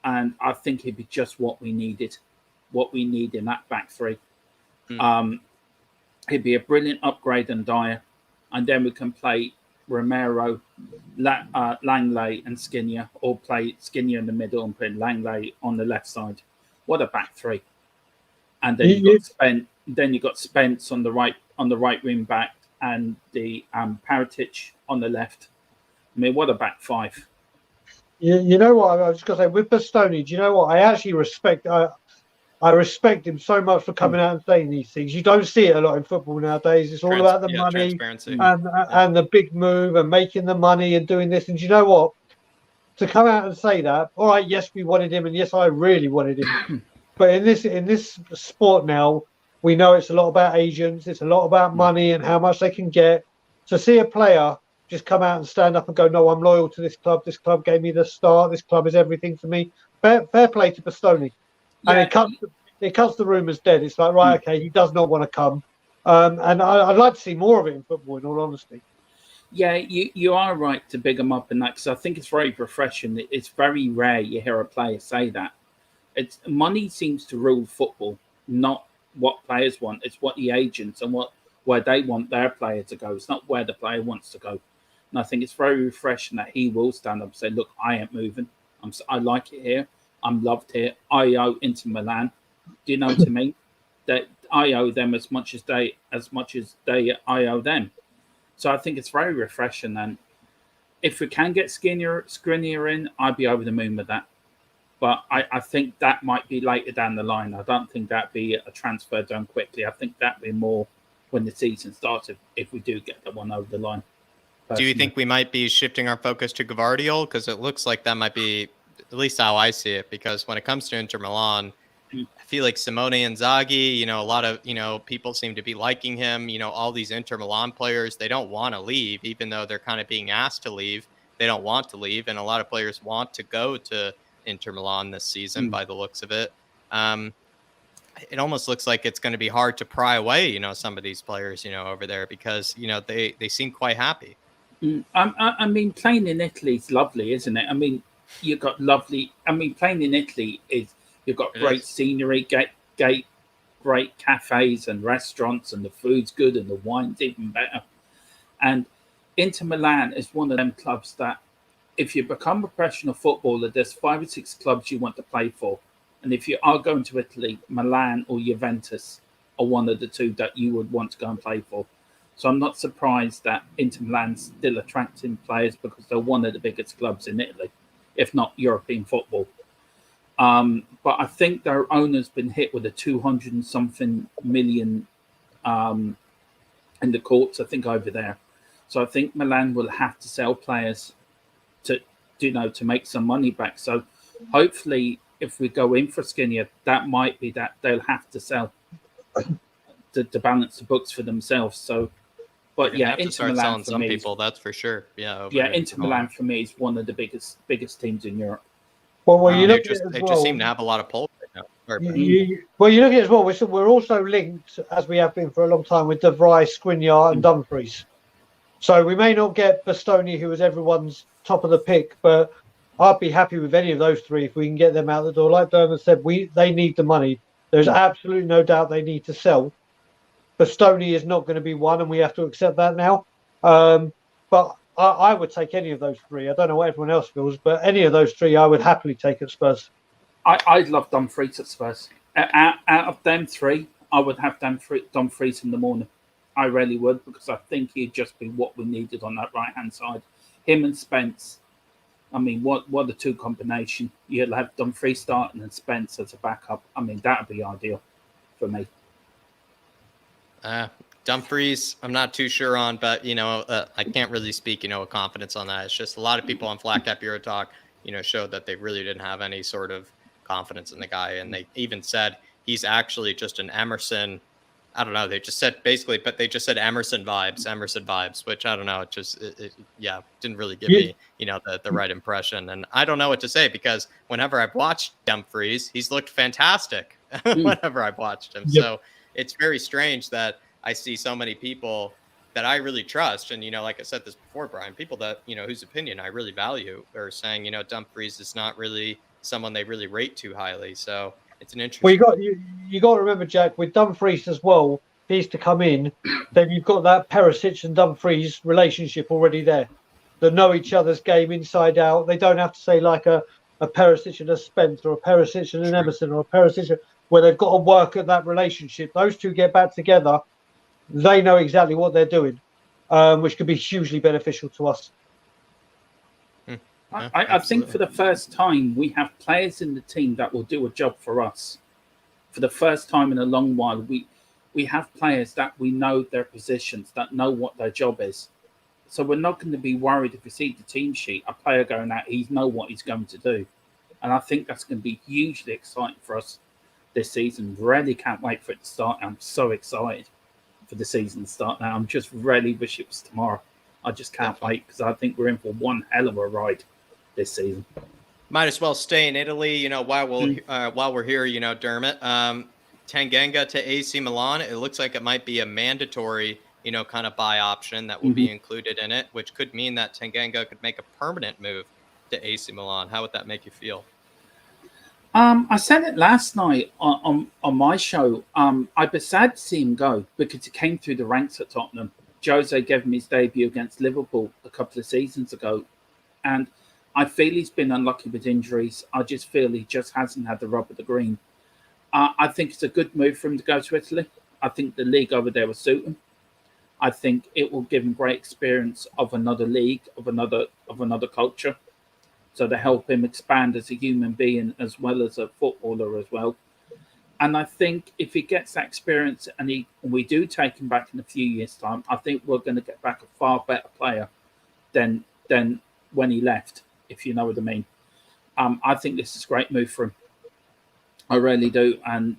Speaker 4: And I think he'd be just what we need in that back three. He'd be a brilliant upgrade on Dyer, and then we can play Romero, Langley, and Skriniar, or play Skriniar in the middle and put Langley on the left side. What a back three! And then you got Spence on the right wing back, and the Parrott on the left. I mean, what a back five!
Speaker 2: You know what I was just going to say with Bastoni. Do you know what I actually respect? I respect him so much for coming out and saying these things. You don't see it a lot in football nowadays. It's all about the money and the big move and making the money and doing this. And do you know what? To come out and say that, all right, yes, we wanted him, and yes, I really wanted him. But in this sport now, we know it's a lot about agents. It's a lot about money and how much they can get. To see a player just come out and stand up and go, no, I'm loyal to this club. This club gave me the start. This club is everything for me. Fair play to Bastoni. And it cuts the rumours dead. It's like, right, okay, he does not want to come. And I'd like to see more of it in football, in all honesty.
Speaker 4: Yeah, you are right to big him up in that, because I think it's very refreshing. It's very rare you hear a player say that. It's money seems to rule football, not what players want. It's what the agents and where they want their player to go. It's not where the player wants to go. And I think it's very refreshing that he will stand up and say, look, I ain't moving. I like it here. I'm loved here. I owe Inter Milan. Do you know what I mean? That I owe them as much as I owe them. So I think it's very refreshing. And if we can get Skriniar in, I'd be over the moon with that. But I think that might be later down the line. I don't think that'd be a transfer done quickly. I think that'd be more when the season starts if we do get the one over the line. Personally.
Speaker 1: Do you think we might be shifting our focus to Gvardiol? Because it looks like that might be at least how I see it, because when it comes to Inter Milan, I feel like Simone Inzaghi, a lot of, people seem to be liking him. All these Inter Milan players, they don't want to leave, even though they're kind of being asked to leave. They don't want to leave. And a lot of players want to go to Inter Milan this season by the looks of it. It almost looks like it's going to be hard to pry away, some of these players, over there, because, they seem quite happy.
Speaker 4: I mean, playing in Italy is lovely, isn't it? I mean, you've got playing in Italy you've got great scenery, great cafes and restaurants, and the food's good and the wine's even better. And Inter Milan is one of them clubs that if you become a professional footballer, there's 5 or 6 clubs you want to play for. And if you are going to Italy, Milan or Juventus are one of the two that you would want to go and play for. So I'm not surprised that Inter Milan's still attracting players, because they're one of the biggest clubs in Italy, if not European football. But I think their owner's been hit with a 200 and something million in the courts, I think, over there. So I think Milan will have to sell players to make some money back. So hopefully, if we go in for Skriniar, that might be that they'll have to sell to balance the books for themselves. So, but yeah, Inter Milan for me,
Speaker 1: people, that's for sure.
Speaker 4: Inter Milan for me is one of the biggest teams in Europe.
Speaker 2: Well, you look
Speaker 1: they just seem to have a lot of pull right now.
Speaker 2: You look at it as well. We're also linked, as we have been for a long time, with Davies, Skriniar, and Dumfries. So we may not get Bastoni, who was everyone's top of the pick, but I'd be happy with any of those 3 if we can get them out the door. Like Dermot said, they need the money. There's absolutely no doubt they need to sell. Bastoni is not going to be one, and we have to accept that now. But I would take any of those 3. I don't know what everyone else feels, but any of those 3 I would happily take at Spurs.
Speaker 4: I'd love Dumfries at Spurs. Out of them 3, I would have Dumfries in the morning. I really would, because I think he'd just be what we needed on that right-hand side. Him and Spence. I mean, what a 2 combination. You'll have Dumfries starting and Spence as a backup. I mean, that would be ideal for me.
Speaker 1: Dumfries, I'm not too sure on, but I can't really speak, with confidence on that. It's just a lot of people on Flat Cap Euro Talk, showed that they really didn't have any sort of confidence in the guy, and they even said he's actually just an Emerson. I don't know. They just said basically, but they just said Emerson vibes, which I don't know. It didn't really give me, the right impression. And I don't know what to say because whenever I've watched Dumfries, he's looked fantastic whenever I've watched him.
Speaker 2: Yep.
Speaker 1: So it's very strange that I see so many people that I really trust. And, like I said this before, Brian, people that, whose opinion I really value are saying, Dumfries is not really someone they really rate too highly. So it's an interesting.
Speaker 2: Well, you got to remember, Jack, with Dumfries as well. If he's to come in, then you've got that Perisic and Dumfries relationship already there. They know each other's game inside out. They don't have to say like a Perisic and a Spence or a Perisic and an Emerson or a Perisic where they've got to work at that relationship. Those two get back together. They know exactly what they're doing, which could be hugely beneficial to us.
Speaker 4: I think for the first time, we have players in the team that will do a job for us. For the first time in a long while, we have players that we know their positions, that know what their job is. So we're not going to be worried if we see the team sheet, a player going out, he knows what he's going to do. And I think that's going to be hugely exciting for us this season. Really can't wait for it to start. I'm so excited for the season to start now. I'm just really wish it was tomorrow. I just can't wait because I think we're in for one hell of a ride this season.
Speaker 1: Might as well stay in Italy, while we're here, Dermot. Tanganga to AC Milan. It looks like it might be a mandatory, kind of buy option that will be included in it, which could mean that Tanganga could make a permanent move to AC Milan. How would that make you feel?
Speaker 4: I said it last night on my show. I'd be sad to see him go because he came through the ranks at Tottenham. Jose gave him his debut against Liverpool a couple of seasons ago. And I feel he's been unlucky with injuries. I just feel he just hasn't had the rub of the green. I think it's a good move for him to go to Italy. I think the league over there will suit him. I think it will give him great experience of another league, of another culture. So to help him expand as a human being as well as a footballer as well. And I think if he gets that experience and we do take him back in a few years' time, I think we're going to get back a far better player than when he left, if you know what I mean. I think this is a great move for him. I really do. And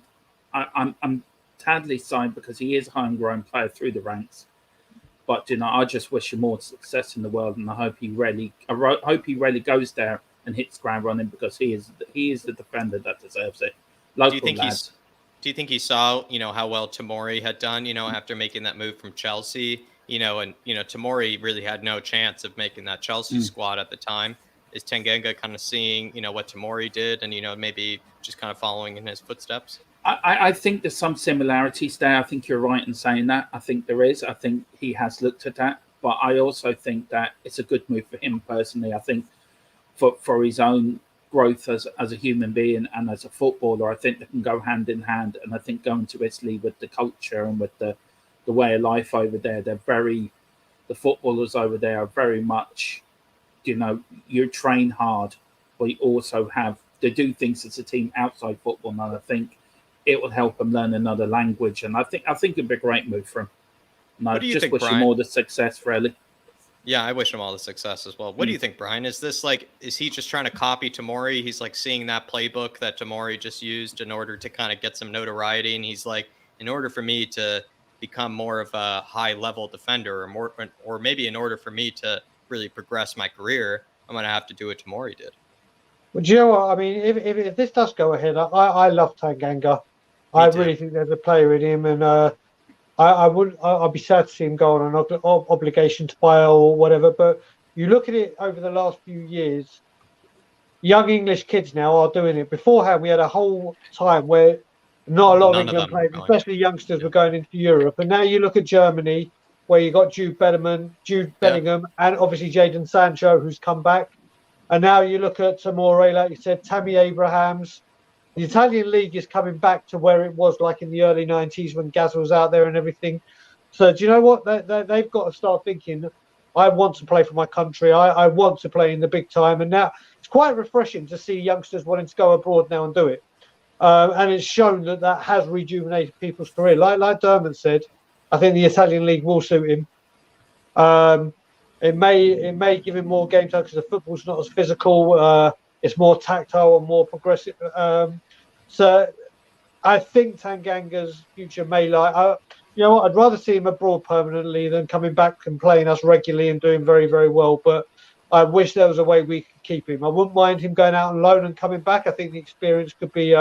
Speaker 4: I'm sadly signed because he is a homegrown player through the ranks. But, I just wish him more success in the world. And I hope he really goes there and hits ground running because he is the defender that deserves it. Do you
Speaker 1: think he saw, how well Tomori had done, after making that move from Chelsea, and, Tomori really had no chance of making that Chelsea squad at the time. Is Tanganga kind of seeing, what Tomori did and, maybe just kind of following in his footsteps?
Speaker 4: I think there's some similarities there. I think you're right in saying that. I think there is. I think he has looked at that. But I also think that it's a good move for him personally. I think for his own growth as a human being and as a footballer, I think they can go hand in hand. And I think going to Italy with the culture and with the way of life over there, the footballers over there are very much, you train hard, but you also they do things as a team outside football. And I think it will help him learn another language. And I think it'd be a great move for him. And I just wish him all the success, really.
Speaker 1: Yeah, I wish him all the success as well. What do you think, Brian? Is he just trying to copy Tomori? He's like seeing that playbook that Tomori just used in order to kind of get some notoriety. And he's like, in order for me to become more of a high level defender or maybe in order for me to really progress my career, I'm going to have to do what Tomori did.
Speaker 2: Well, do you know what? I mean, if this does go ahead, I love Tanganga. I really think there's a player in him, and I'd be sad to see him go on an obligation to buy or whatever. But you look at it over the last few years, young English kids now are doing it. Beforehand, we had a whole time where not a lot of England players, especially youngsters, were going into Europe. And now you look at Germany, where you got Jude Bellingham, and obviously Jadon Sancho, who's come back. And now you look at Tomori, like you said, Tammy Abrahams. The Italian league is coming back to where it was like in the early 90s when Gaz was out there and everything. So do you know what? They've got to start thinking, I want to play for my country. I want to play in the big time. And now it's quite refreshing to see youngsters wanting to go abroad now and do it. And it's shown that has rejuvenated people's career. Like Dermot said, I think the Italian league will suit him. It may give him more game time because the football's not as physical. It's more tactile and more progressive. So I think Tanganga's future may lie. You know what? I'd rather see him abroad permanently than coming back and playing us regularly and doing very, very well. But I wish there was a way we could keep him. I wouldn't mind him going out on loan and coming back. I think the experience could be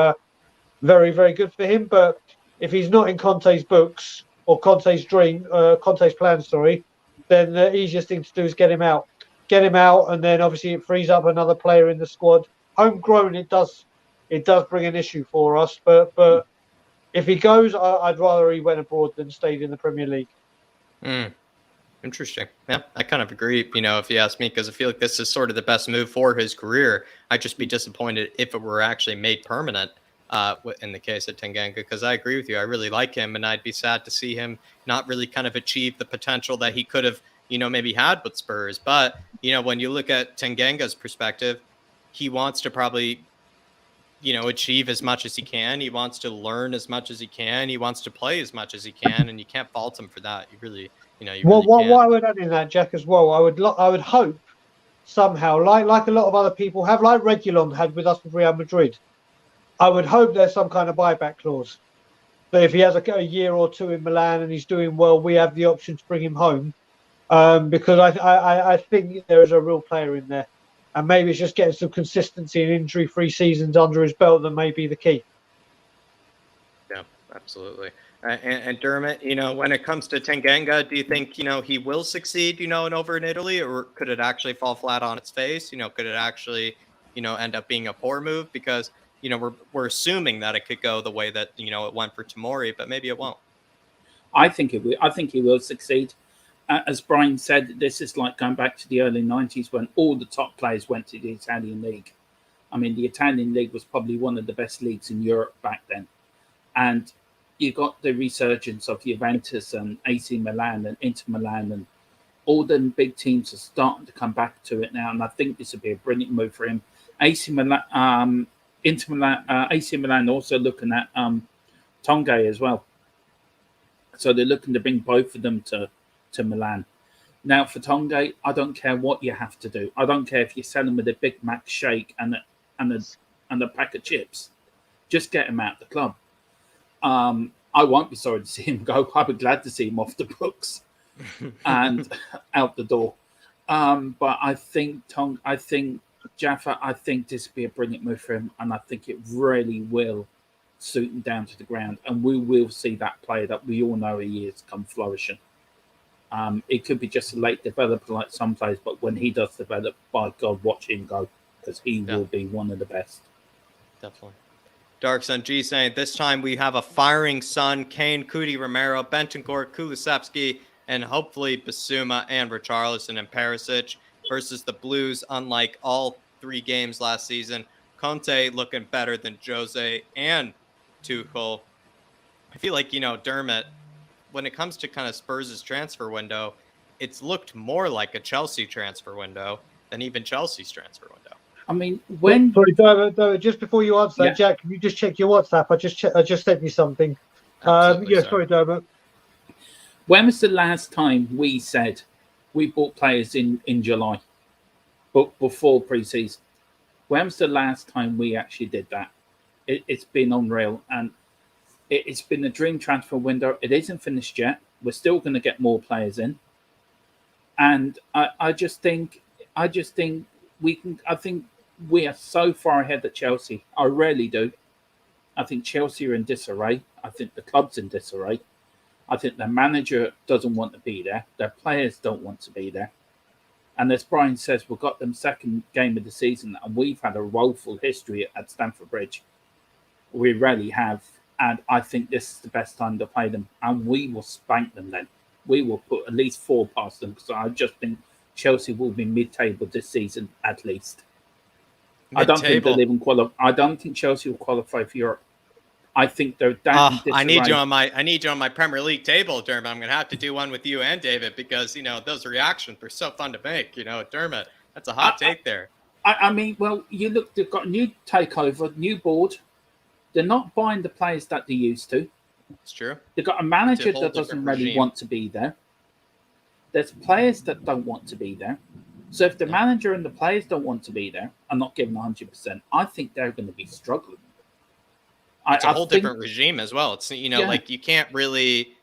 Speaker 2: very, very good for him. But if he's not in Conte's books or Conte's plan, sorry, then the easiest thing to do is get him out. Get him out, and then obviously it frees up another player in the squad. Homegrown, it does bring an issue for us. But if he goes, I'd rather he went abroad than stayed in the Premier League.
Speaker 1: Interesting. Yeah, I kind of agree, if you ask me, because I feel like this is sort of the best move for his career. I'd just be disappointed if it were actually made permanent in the case of Tanganga, because I agree with you. I really like him, and I'd be sad to see him not really kind of achieve the potential that he could have, maybe had with Spurs. But, when you look at Tanganga's perspective, he wants to probably achieve as much as he can. He wants to learn as much as he can. He wants to play as much as he can, and you can't fault him for that. You really,
Speaker 2: what I would add in that, Jack, as well, I would hope somehow, like a lot of other people have, like Reguilon had with us with Real Madrid. I would hope there's some kind of buyback clause. That if he has a year or two in Milan and he's doing well, we have the option to bring him home. Because I think there is a real player in there. And maybe it's just getting some consistency and injury-free seasons under his belt that may be the key.
Speaker 1: Yeah, absolutely. And Dermot, when it comes to Tanganga, do you think, he will succeed, and over in Italy, or could it actually fall flat on its face? Could it actually, end up being a poor move? Because, we're assuming that it could go the way that, it went for Tomori, but maybe it won't.
Speaker 4: I think it will. I think he will succeed. As Brian said, this is like going back to the early 90s when all the top players went to the Italian league. I mean, the Italian league was probably one of the best leagues in Europe back then. And you got the resurgence of Juventus and AC Milan and Inter Milan, and all the big teams are starting to come back to it now. And I think this would be a brilliant move for him. AC Milan, AC Milan also looking at Tonga as well. So they're looking to bring both of them to Milan. Now for Tonga, I don't care what you have to do. I don't care if you sell him with a Big Mac shake and a pack of chips. Just get him out of the club. I won't be sorry to see him go. I'd be glad to see him off the books and out the door. But I think Jaffa, I think this would be a brilliant move for him, and I think it really will suit him down to the ground, and we will see that player that we all know he is come flourishing. It could be just a late developer like some players, but when he does develop, by God, watch him go, because he will be one of the best.
Speaker 1: Definitely. Dark Sun G saying, this time we have a firing Son, Kane, Cudi, Romero, Bentancur, Kulusevski, and hopefully Basuma and Richarlison and Perisic versus the Blues, unlike all 3 games last season. Conte looking better than Jose and Tuchel. I feel like, Dermot, when it comes to kind of Spurs' transfer window, it's looked more like a Chelsea transfer window than even Chelsea's transfer window.
Speaker 4: I mean, when...
Speaker 2: Sorry, Dermot, just before you answer that, Jack, can you just check your WhatsApp? I just sent you something. Sorry, Dermot.
Speaker 4: When was the last time we said we bought players in July, but before pre-season? When was the last time we actually did that? It's been unreal, and it's been a dream transfer window. It isn't finished yet. We're still going to get more players in, and I just think we can. I think we are so far ahead of Chelsea. I really do. I think Chelsea are in disarray. I think the club's in disarray. I think the manager doesn't want to be there. Their players don't want to be there. And as Brian says, we've got them second game of the season, and we've had a woeful history at Stamford Bridge. We really have. And I think this is the best time to play them. And we will spank them then. We will put at least 4 past them, because I just think Chelsea will be mid-table this season at least. Mid-table. I don't think they'll even qualify. I don't think Chelsea will qualify for Europe. I think they're down.
Speaker 1: I need you on my Premier League table, Dermot. I'm going to have to do one with you and David, because those reactions are so fun to make. Dermot, that's a hot take there.
Speaker 4: I mean, well, you look. They've got a new takeover, new board. They're not buying the players that they used to.
Speaker 1: It's true.
Speaker 4: They've got a manager
Speaker 1: whole
Speaker 4: that doesn't
Speaker 1: different
Speaker 4: really
Speaker 1: regime.
Speaker 4: want to be there. There's players that don't want to be there. So if the manager and the players don't want to be there and not given 100%, I think they're going to be struggling.
Speaker 1: It's a whole different regime as well. It's, you know, like you can't really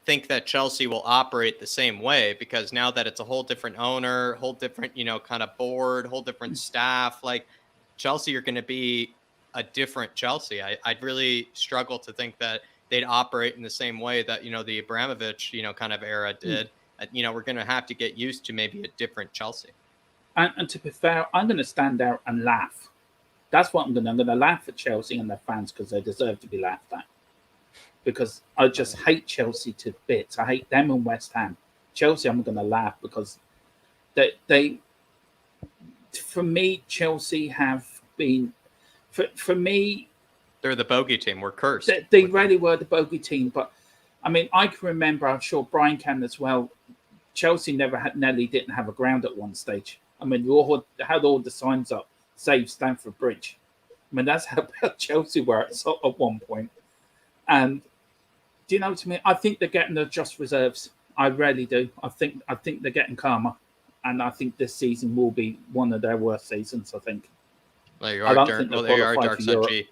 Speaker 1: think that Chelsea will operate the same way, because now that it's a whole different owner, whole different, you know, kind of board, whole different staff, like Chelsea are going to be a different Chelsea. I'd really struggle to think that they'd operate in the same way that, you know, the Abramovich, you know, kind of era did. You know, we're going to have to get used to maybe a different Chelsea.
Speaker 4: And to be fair, I'm going to stand out and laugh. That's what I'm going to laugh at Chelsea and their fans, because they deserve to be laughed at. Because I just hate Chelsea to bits. I hate them and West Ham. Chelsea, I'm going to laugh because they for me, Chelsea have been, for me,
Speaker 1: they're the bogey team. We're cursed.
Speaker 4: They really were the bogey team. But I mean, I can remember, I'm sure Brian can as well, Chelsea nearly didn't have a ground at one stage. I mean, you had all the signs up, save Stamford Bridge. I mean, that's how bad Chelsea were at one point. And do you know what I mean? I think they're getting the just reserves. I really do. I think they're getting calmer. And I think this season will be one of their worst seasons, I think.
Speaker 1: Well, you are, they are Dark Sun G.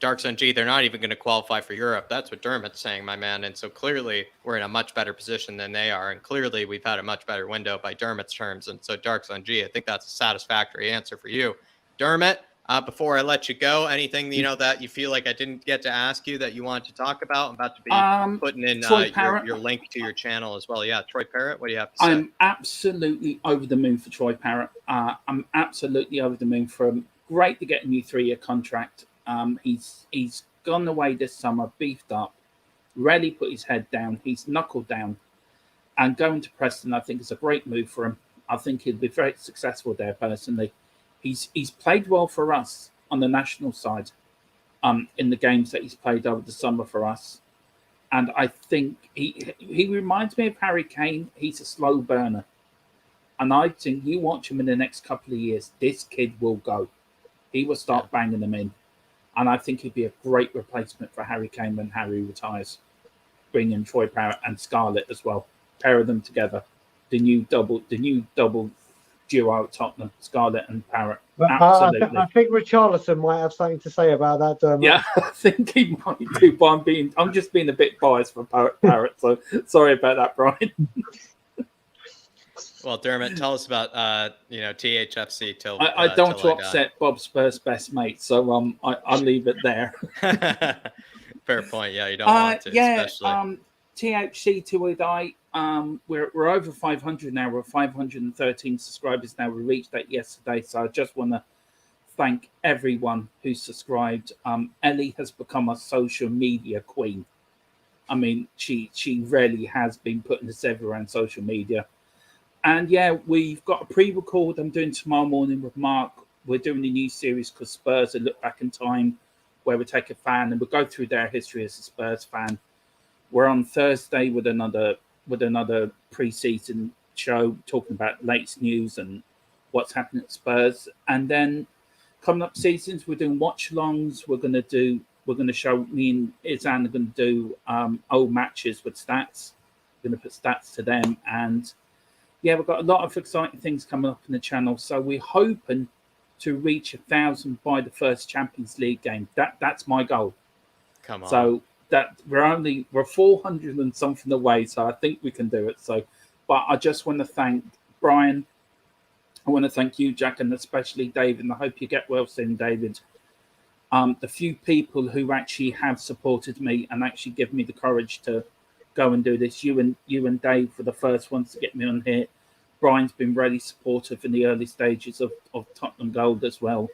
Speaker 1: Dark Sun G, they're not even going to qualify for Europe. That's what Dermot's saying, my man. And so clearly we're in a much better position than they are. And clearly we've had a much better window by Dermot's terms. And so Dark Sun G, I think that's a satisfactory answer for you. Dermot, before I let you go, anything, you know, that you feel like I didn't get to ask you that you wanted to talk about? I'm about to be putting in your link to your channel as well. Yeah, Troy Parrott, what do you have to say?
Speaker 4: I'm absolutely over the moon for Troy Parrott. I'm absolutely over the moon for him. Great to get a new 3-year contract. He's gone away this summer, beefed up, really put his head down. He's knuckled down, and going to Preston, I think, is a great move for him. I think he'll be very successful there personally. He's played well for us on the national side, in the games that he's played over the summer for us, and I think he reminds me of Harry Kane. He's a slow burner, and I think you watch him in the next couple of years, this kid will go. He will start banging them in. And I think he'd be a great replacement for Harry Kane when Harry retires. Bring in Troy Parrott and Scarlett as well. Pair them together. The new double duo at Tottenham, Scarlett and Parrott. Absolutely.
Speaker 2: I think Richarlison might have something to say about that. Dermot.
Speaker 4: Yeah, I think he might do. But I'm just being a bit biased for Parrott. So sorry about that, Brian.
Speaker 1: Well, Dermot, tell us about THFC till
Speaker 4: I don't want to upset Bob Spurs' best mate, so I'll leave it there.
Speaker 1: Fair point. Yeah, you don't want to.
Speaker 4: Yeah,
Speaker 1: especially.
Speaker 4: THC till we die. We're over 500 now. We're 513 subscribers now. We reached that yesterday, so I just want to thank everyone who subscribed. Ellie has become a social media queen. I mean, she really has been putting us everywhere on social media. And yeah, we've got a pre-record I'm doing tomorrow morning with Mark. We're doing a new series called Spurs, a look back in time, where we take a fan and we go through their history as a Spurs fan. We're on Thursday with another pre-season show talking about latest news and what's happening at Spurs. And then coming up seasons, we're doing watch-alongs. We're going to show, me and Izan are going to do old matches with stats. We're going to put stats to them. And yeah, we've got a lot of exciting things coming up in the channel. So we're hoping to reach 1,000 by the first Champions League game. That's my goal.
Speaker 1: Come on.
Speaker 4: So that we're 400 and something away. So I think we can do it. So, but I just want to thank Brian. I want to thank you, Jack, and especially David. And I hope you get well soon, David. The few people who actually have supported me and actually give me the courage to go and do this. You and Dave were the first ones to get me on here. Brian's been really supportive in the early stages of Tottenham Gold as well.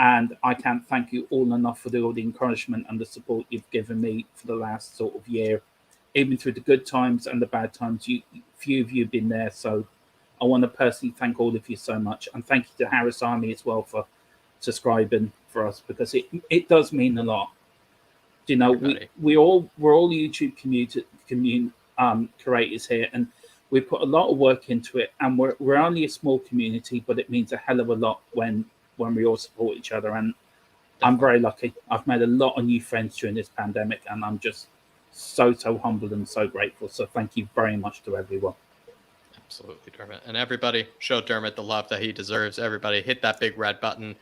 Speaker 4: And I can't thank you all enough for all the encouragement and the support you've given me for the last sort of year. Even through the good times and the bad times, few of you have been there. So I want to personally thank all of you so much. And thank you to Harris Army as well for subscribing for us, because it does mean a lot. You know, we're all YouTube community creators here, and we put a lot of work into it. And we're only a small community, but it means a hell of a lot when we all support each other. And I'm very lucky. I've made a lot of new friends during this pandemic, and I'm just so humbled and so grateful. So thank you very much to everyone.
Speaker 1: Absolutely, Dermot. And everybody, show Dermot the love that he deserves. Everybody, hit that big red button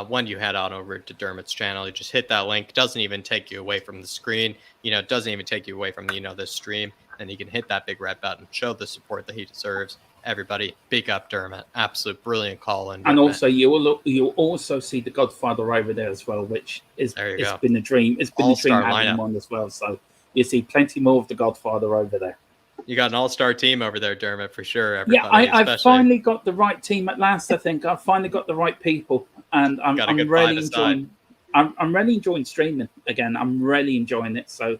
Speaker 1: when you head on over to Dermot's channel. You just hit that link. It doesn't even take you away from the screen. It doesn't even take you away from the stream. And you can hit that big red button. Show the support that he deserves. Everybody, big up Dermot. Absolute brilliant call in.
Speaker 4: And also, you'll also see the Godfather over there as well, which is been a dream. It's been a dream having him on as well. So you see plenty more of the Godfather over there.
Speaker 1: You got an all-star team over there, Dermot, for sure. Everybody,
Speaker 4: I've finally got the right team at last. I think I've finally got the right people, and I'm really enjoying. I'm really enjoying streaming again. I'm really enjoying it. So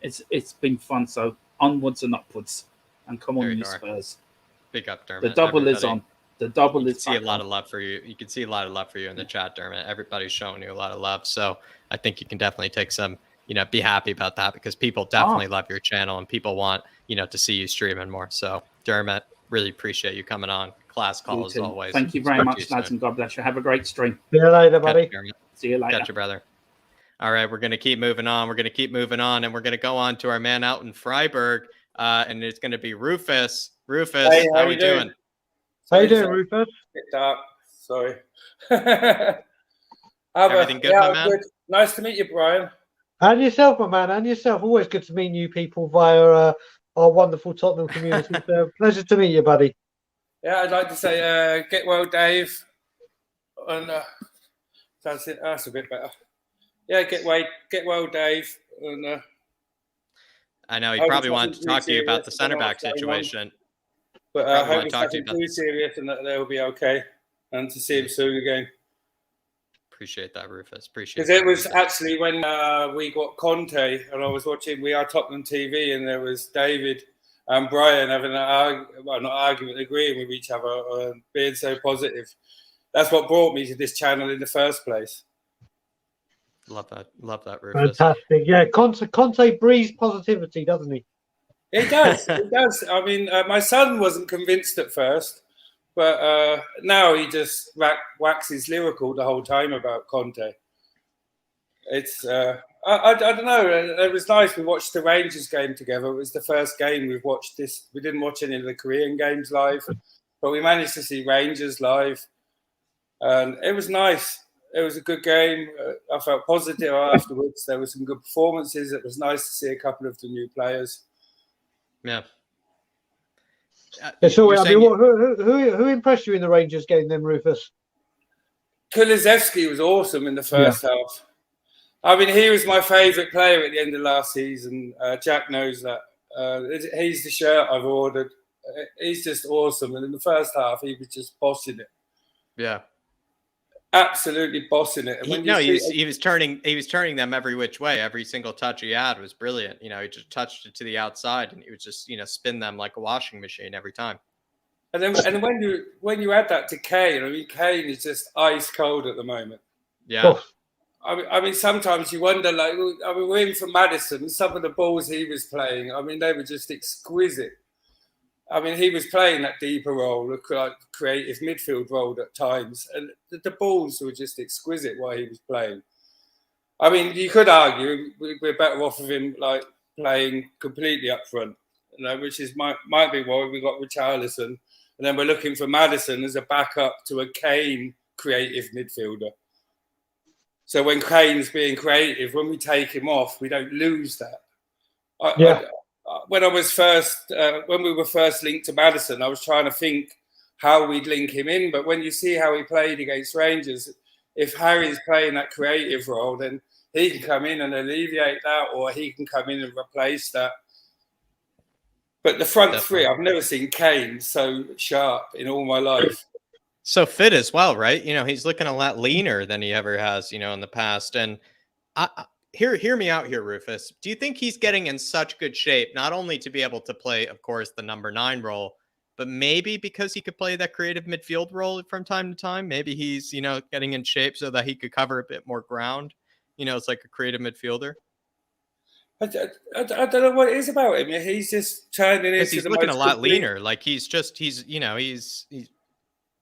Speaker 4: it's been fun. So onwards and upwards, and come on, you Spurs.
Speaker 1: Big up, Dermot.
Speaker 4: The double is on. The double is.
Speaker 1: See a lot of love for you. You can see a lot of love for you in the chat, Dermot. Everybody's showing you a lot of love. So I think you can definitely take some. Be happy about that, because people definitely love your channel and people want, to see you streaming more. So Dermot, really appreciate you coming on. Class call as always.
Speaker 4: Thank you very much, lads, and God bless you. Have a great stream.
Speaker 2: See you later, buddy.
Speaker 4: See you later.
Speaker 1: Catch you, brother. All right, we're going to keep moving on. And we're going to go on to our man out in Freiburg, and it's going to be Rufus. Rufus,
Speaker 5: hey,
Speaker 1: how are we doing?
Speaker 2: How you doing, Rufus?
Speaker 5: Bit dark. Sorry.
Speaker 1: Everything good, my man?
Speaker 5: Good. Nice to meet you, Brian.
Speaker 2: And yourself, my man, and yourself. Always good to meet new people via our wonderful Tottenham community. So pleasure to meet you, buddy.
Speaker 5: Yeah, I'd like to say get well, Dave. And that's it. That's a bit better. Yeah, get well, Dave. And
Speaker 1: I know he probably wanted to talk to you about the centre back situation.
Speaker 5: But I hope it's nothing too serious and that they'll be okay. And to see him soon again.
Speaker 1: Appreciate that, Rufus. Appreciate it.
Speaker 5: Because it was actually when we got Conte and I was watching We Are Tottenham TV, and there was David and Brian having not argument, agreeing with each other, being so positive. That's what brought me to this channel in the first place.
Speaker 1: Love that, Rufus.
Speaker 2: Fantastic. Yeah, Conte breathes positivity, doesn't he?
Speaker 5: It does. It does. I mean, my son wasn't convinced at first. But now he just waxes lyrical the whole time about Conte. It's I don't know. It was nice. We watched the Rangers game together. It was the first game we've watched this. We didn't watch any of the Korean games live, but we managed to see Rangers live, and it was nice. It was a good game. I felt positive afterwards. There were some good performances. It was nice to see a couple of the new players.
Speaker 1: Yeah.
Speaker 2: So, who impressed you in the Rangers game then, Rufus?
Speaker 5: Kulusevski was awesome in the first half. I mean, he was my favourite player at the end of last season. Jack knows that. He's the shirt I've ordered. He's just awesome. And in the first half, he was just bossing it.
Speaker 1: Yeah.
Speaker 5: Absolutely bossing it. And
Speaker 1: he was turning them every which way. Every single touch he had was brilliant. He just touched it to the outside, and he would just spin them like a washing machine every time.
Speaker 5: And then when you add that to Kane, I mean, Kane is just ice cold at the moment.
Speaker 1: Yeah.
Speaker 5: I mean, sometimes you wonder, we're in for Maddison. Some of the balls he was playing, I mean, they were just exquisite. I mean, he was playing that deeper role, like creative midfield role at times, and the balls were just exquisite while he was playing. I mean, you could argue we're better off of him playing completely up front, which is might be why we got Richarlison, and then we're looking for Maddison as a backup to a Kane creative midfielder. So when Kane's being creative, when we take him off, we don't lose that. When we were first linked to Maddison, I was trying to think how we'd link him in. But when you see how he played against Rangers, if Harry's playing that creative role, then he can come in and alleviate that, or he can come in and replace that. But the front three, I've never seen Kane so sharp in all my life.
Speaker 1: So fit as well, right? He's looking a lot leaner than he ever has, in the past. And hear me out here, Rufus. Do you think he's getting in such good shape, not only to be able to play, of course, the number 9 role, but maybe because he could play that creative midfield role from time to time? Maybe he's, getting in shape so that he could cover a bit more ground. It's like a creative midfielder.
Speaker 5: I don't know what it is about him. He's just turning into
Speaker 1: he's looking a lot leaner. Like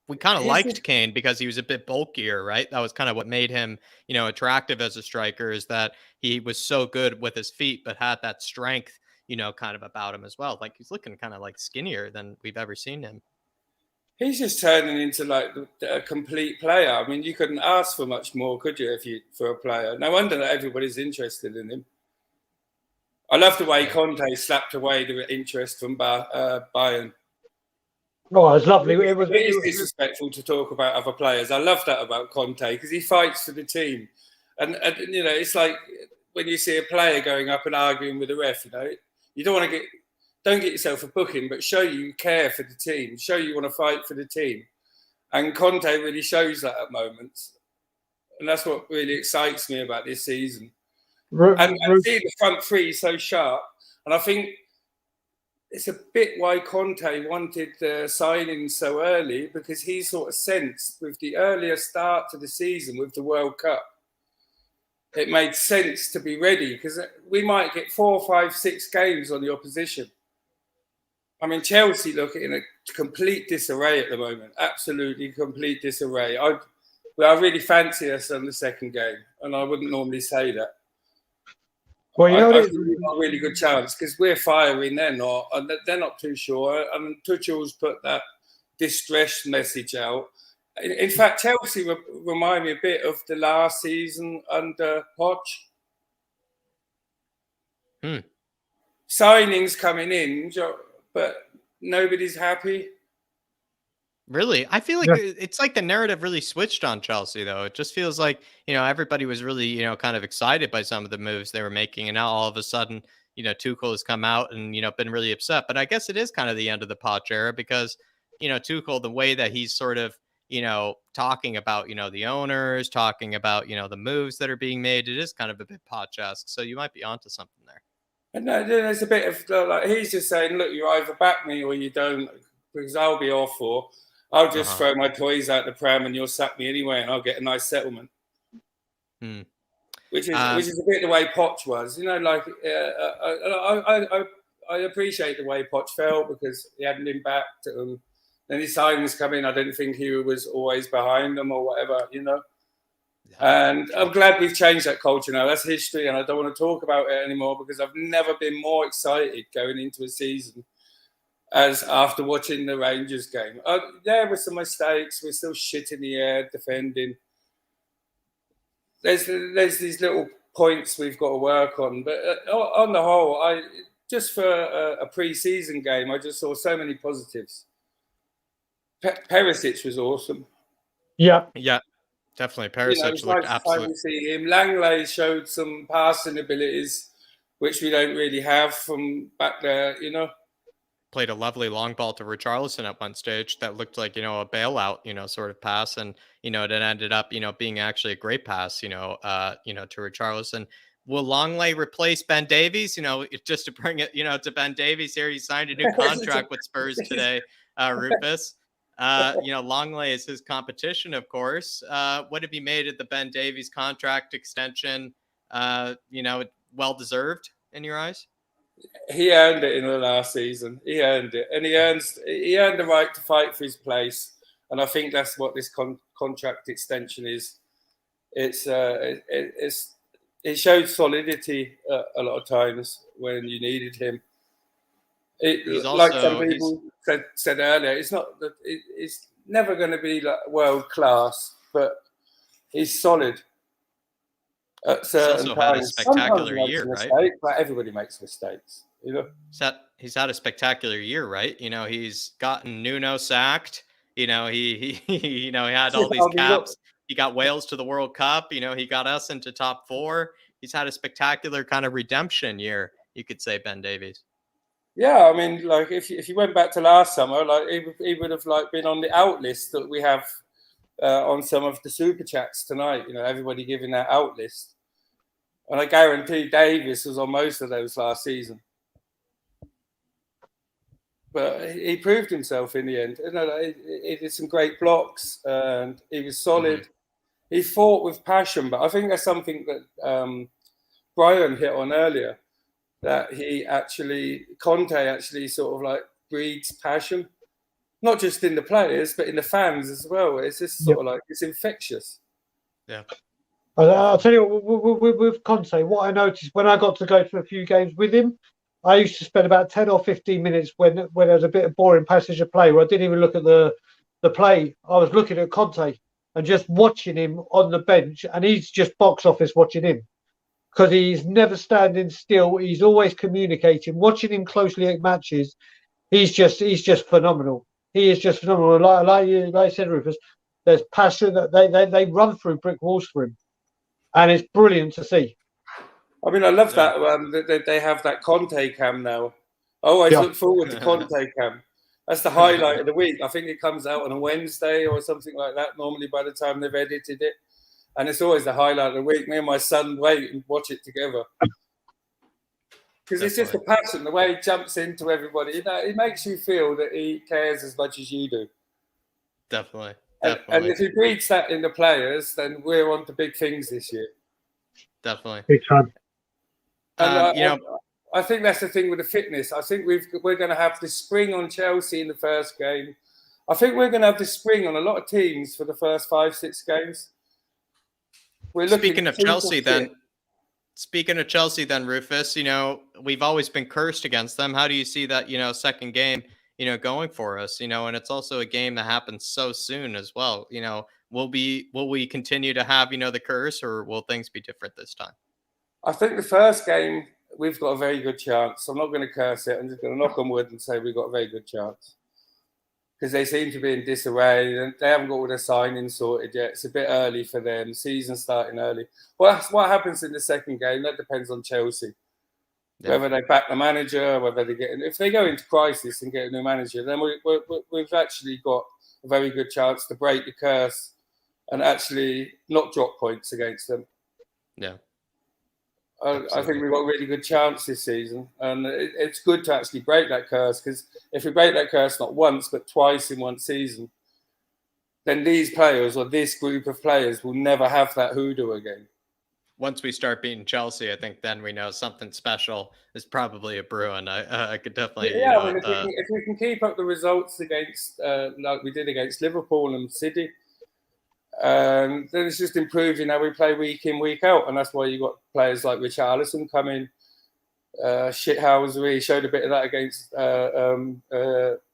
Speaker 1: we we kind of liked Kane because he was a bit bulkier, right? That was kind of what made him, attractive as a striker, is that he was so good with his feet, but had that strength, kind of about him as well. Like he's looking kind of like skinnier than we've ever seen him.
Speaker 5: He's just turning into like a complete player. I mean, you couldn't ask for much more, could you, for a player? No wonder that everybody's interested in him. I love the way Conte slapped away the interest from Bayern.
Speaker 2: Oh, it was lovely.
Speaker 5: It is disrespectful to talk about other players. I love that about Conte because he fights for the team. And it's like when you see a player going up and arguing with the ref, you don't get yourself a booking, but show you care for the team, show you want to fight for the team. And Conte really shows that at moments. And that's what really excites me about this season. And see the front three so sharp. And I think it's a bit why Conte wanted the signing so early, because he sort of sensed with the earlier start to the season with the World Cup, it made sense to be ready because we might get 4, 5, 6 games on the opposition. I mean, Chelsea look in a complete disarray at the moment, absolutely complete disarray. I really fancy us on the second game, and I wouldn't normally say that. Well, I think we've got a really good chance because we're firing, they're not, and they're not too sure. And Tuchel's put that distress message out. In fact, Chelsea remind me a bit of the last season under Poch. Signings coming in, but nobody's happy.
Speaker 1: Really? I feel like it's like the narrative really switched on Chelsea, though. It just feels like, everybody was really, kind of excited by some of the moves they were making. And now all of a sudden, Tuchel has come out and, been really upset. But I guess it is kind of the end of the Poch era because, Tuchel, the way that he's sort of, talking about, the owners, talking about, the moves that are being made, it is kind of a bit Poch-esque. So you might be onto something there.
Speaker 5: And there's a bit of like, he's just saying, look, you either back me or you don't, because I'll be off, or I'll just throw my toys out the pram and you'll sack me anyway and I'll get a nice settlement. Which is a bit the way Poch was. I appreciate the way Poch felt because he hadn't been backed. Then his signings come in. I didn't think he was always behind them or whatever, Yeah. And I'm glad we've changed that culture now. That's history and I don't want to talk about it anymore because I've never been more excited going into a season as after watching the Rangers game. There were some mistakes. We're still shit in the air defending. There's these little points we've got to work on. But on the whole, just for a pre-season game, I just saw so many positives. Perisic was awesome.
Speaker 1: Yeah, definitely. Perisic looked absolutely.
Speaker 5: To see him. Langley showed some passing abilities, which we don't really have from back there,
Speaker 1: Played a lovely long ball to Richarlison at one stage that looked like, a bailout, sort of pass. And, it ended up, being actually a great pass, to Richarlison. Will Longley replace Ben Davies? Just to bring it, to Ben Davies here, he signed a new contract with Spurs today, Rufus. Longley is his competition, of course. What have you made of the Ben Davies contract extension? Well-deserved in your eyes?
Speaker 5: He earned it in the last season. He earned it, and he earned the right to fight for his place. And I think that's what this contract extension is. It showed solidity a lot of times when you needed him. Like some people said earlier, it's not that it's never going to be like world class, but he's solid.
Speaker 1: He's also had a spectacular year, right?
Speaker 5: But everybody makes mistakes,
Speaker 1: He's had a spectacular year, right? He's gotten Nuno sacked. He had all these caps. He got Wales to the World Cup. He got us into top 4. He's had a spectacular kind of redemption year, you could say, Ben Davies.
Speaker 5: Yeah, I mean, like if you went back to last summer, like he would have like been on the out list that we have on some of the super chats tonight. Everybody giving that out list. And I guarantee Davies was on most of those last season. But he proved himself in the end. He did some great blocks and he was solid. He fought with passion, but I think that's something that Brian hit on earlier, that Conte actually sort of like breeds passion. not just in the players, but in the fans as well. It's just sort of like, it's infectious.
Speaker 1: Yeah.
Speaker 2: I'll tell you, with Conte, what I noticed when I got to go to a few games with him, I used to spend about 10 or 15 minutes when there was a bit of boring passage of play where I didn't even look at the play. I was looking at Conte and just watching him on the bench, and he's just box office watching him because he's never standing still. He's always communicating. Watching him closely at matches, he's just phenomenal. He is just phenomenal. Like you said, Rufus, there's passion that they run through brick walls for him, and it's brilliant to see.
Speaker 5: I mean, I love that they have that Conte cam now. I always look forward to Conte cam. That's the highlight of the week. I think it comes out on a Wednesday or something like that, normally by the time they've edited it. And it's always the highlight of the week. Me and my son wait and watch it together. Because it's just the passion, the way he jumps into everybody. You know, it makes you feel that he cares as much as you do.
Speaker 1: Definitely.
Speaker 5: And if he breeds that in the players, then we're on to big things this year.
Speaker 1: Definitely.
Speaker 2: Big time.
Speaker 5: And I think that's the thing with the fitness. I think we're going to have this spring on Chelsea in the first game. I think we're going to have this spring on a lot of teams for the first 5-6 games.
Speaker 1: Speaking of Chelsea, then, Rufus, you know, we've always been cursed against them. How do you see that, you know, second game, you know, going for us, you know, and it's also a game that happens so soon as well. You know, will we continue to have, you know, the curse, or will things be different this time?
Speaker 5: I think the first game, we've got a very good chance. I'm not going to curse it. I'm just going to knock on wood and say we've got a very good chance. Because they seem to be in disarray. And they haven't got all their signings sorted yet. It's a bit early for them. The season's starting early. Well, what happens in the second game, that depends on Chelsea. Yeah. Whether they back the manager, whether they if they go into crisis and get a new manager, then we've actually got a very good chance to break the curse and actually not drop points against them.
Speaker 1: Yeah.
Speaker 5: I think we've got a really good chance this season, and it's good to actually break that curse, because if we break that curse not once but twice in one season, then these players or this group of players will never have that hoodoo again.
Speaker 1: Once we start beating Chelsea, I think then we know something special is probably a brewing. I could definitely
Speaker 5: if we can keep up the results against like we did against Liverpool and City. Then it's just improving how we play week in, week out. And that's why you got players like Richarlison come in. Shithousery showed a bit of that against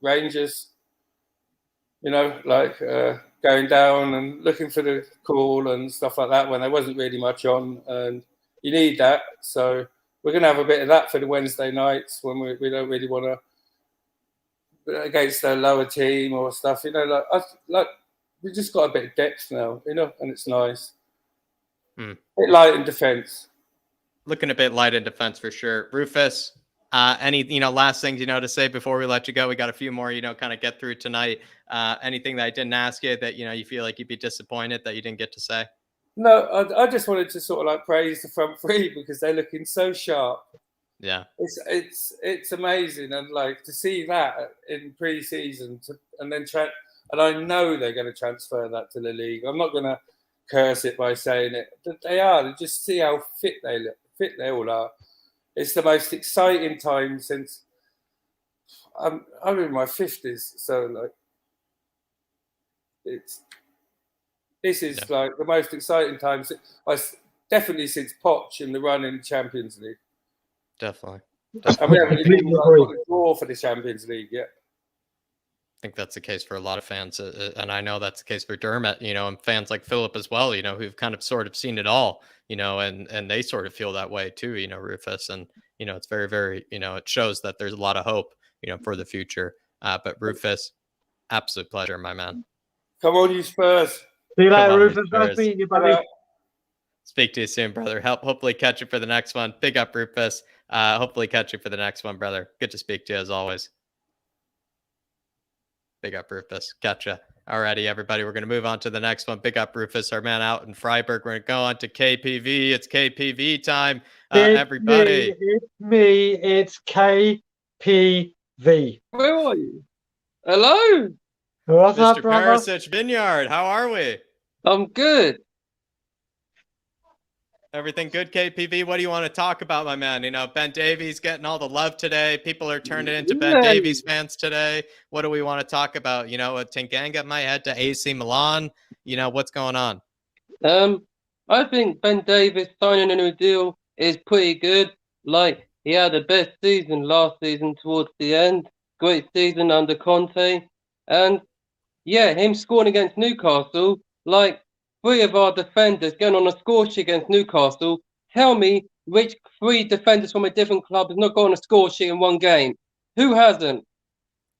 Speaker 5: Rangers. You know, like going down and looking for the call and stuff like that when there wasn't really much on. And you need that. So we're going to have a bit of that for the Wednesday nights when we don't really want to against a lower team or stuff. You know, like we just got a bit of depth now, you know, and it's nice. A bit light in defence.
Speaker 1: Looking a bit light in defence for sure. Rufus, any, you know, last things, you know, to say before we let you go? We got a few more, you know, kind of get through tonight. Anything that I didn't ask you that, you know, you feel like you'd be disappointed that you didn't get to say?
Speaker 5: No, I just wanted to sort of like praise the front three because they're looking so sharp.
Speaker 1: Yeah.
Speaker 5: It's amazing. And like to see that in pre-season and then and I know they're going to transfer that to the league. I'm not going to curse it by saying it. But they are. They just see how fit they look. Fit they all are. It's the most exciting time since I'm in my 50s. So like, this is like the most exciting time. Definitely since Poch in the run in the Champions League.
Speaker 1: Definitely.
Speaker 5: And we haven't even got a draw for the Champions League yet.
Speaker 1: I think that's the case for a lot of fans, and I know that's the case for Dermot, you know, and fans like Philip as well, you know, who've kind of sort of seen it all, you know, and they sort of feel that way too, you know, Rufus, and, you know, it's very, very, you know, it shows that there's a lot of hope, you know, for the future. But Rufus, absolute pleasure, my man.
Speaker 5: Come on, you Spurs.
Speaker 2: See you later, Rufus. Nice meeting you, buddy.
Speaker 1: Speak to you soon, brother. Hopefully catch you for the next one. Big up, Rufus. Hopefully catch you for the next one, brother. Good to speak to you as always. Big up, Rufus. Gotcha. Alrighty, everybody. We're going to move on to the next one. Big up, Rufus, our man out in Freiburg. We're going to go on to KPV. It's KPV time, everybody.
Speaker 2: It's KPV.
Speaker 6: Where are you? Hello?
Speaker 2: What's
Speaker 1: Mr.
Speaker 2: up, brother?
Speaker 1: Perisic Vineyard. How are we?
Speaker 6: I'm good.
Speaker 1: Everything good, KPV? What do you want to talk about, my man? You know, Ben Davies getting all the love today. People are turning into Ben Davies fans today. What do we want to talk about? You know, Tanganga might head to AC Milan. You know, what's going on?
Speaker 6: I think Ben Davies signing a new deal is pretty good. Like, he had the best season last season towards the end. Great season under Conte. And yeah, him scoring against Newcastle, like 3 of our defenders going on a score sheet against Newcastle. Tell me which 3 defenders from a different club has not got on a score sheet in one game? Who hasn't?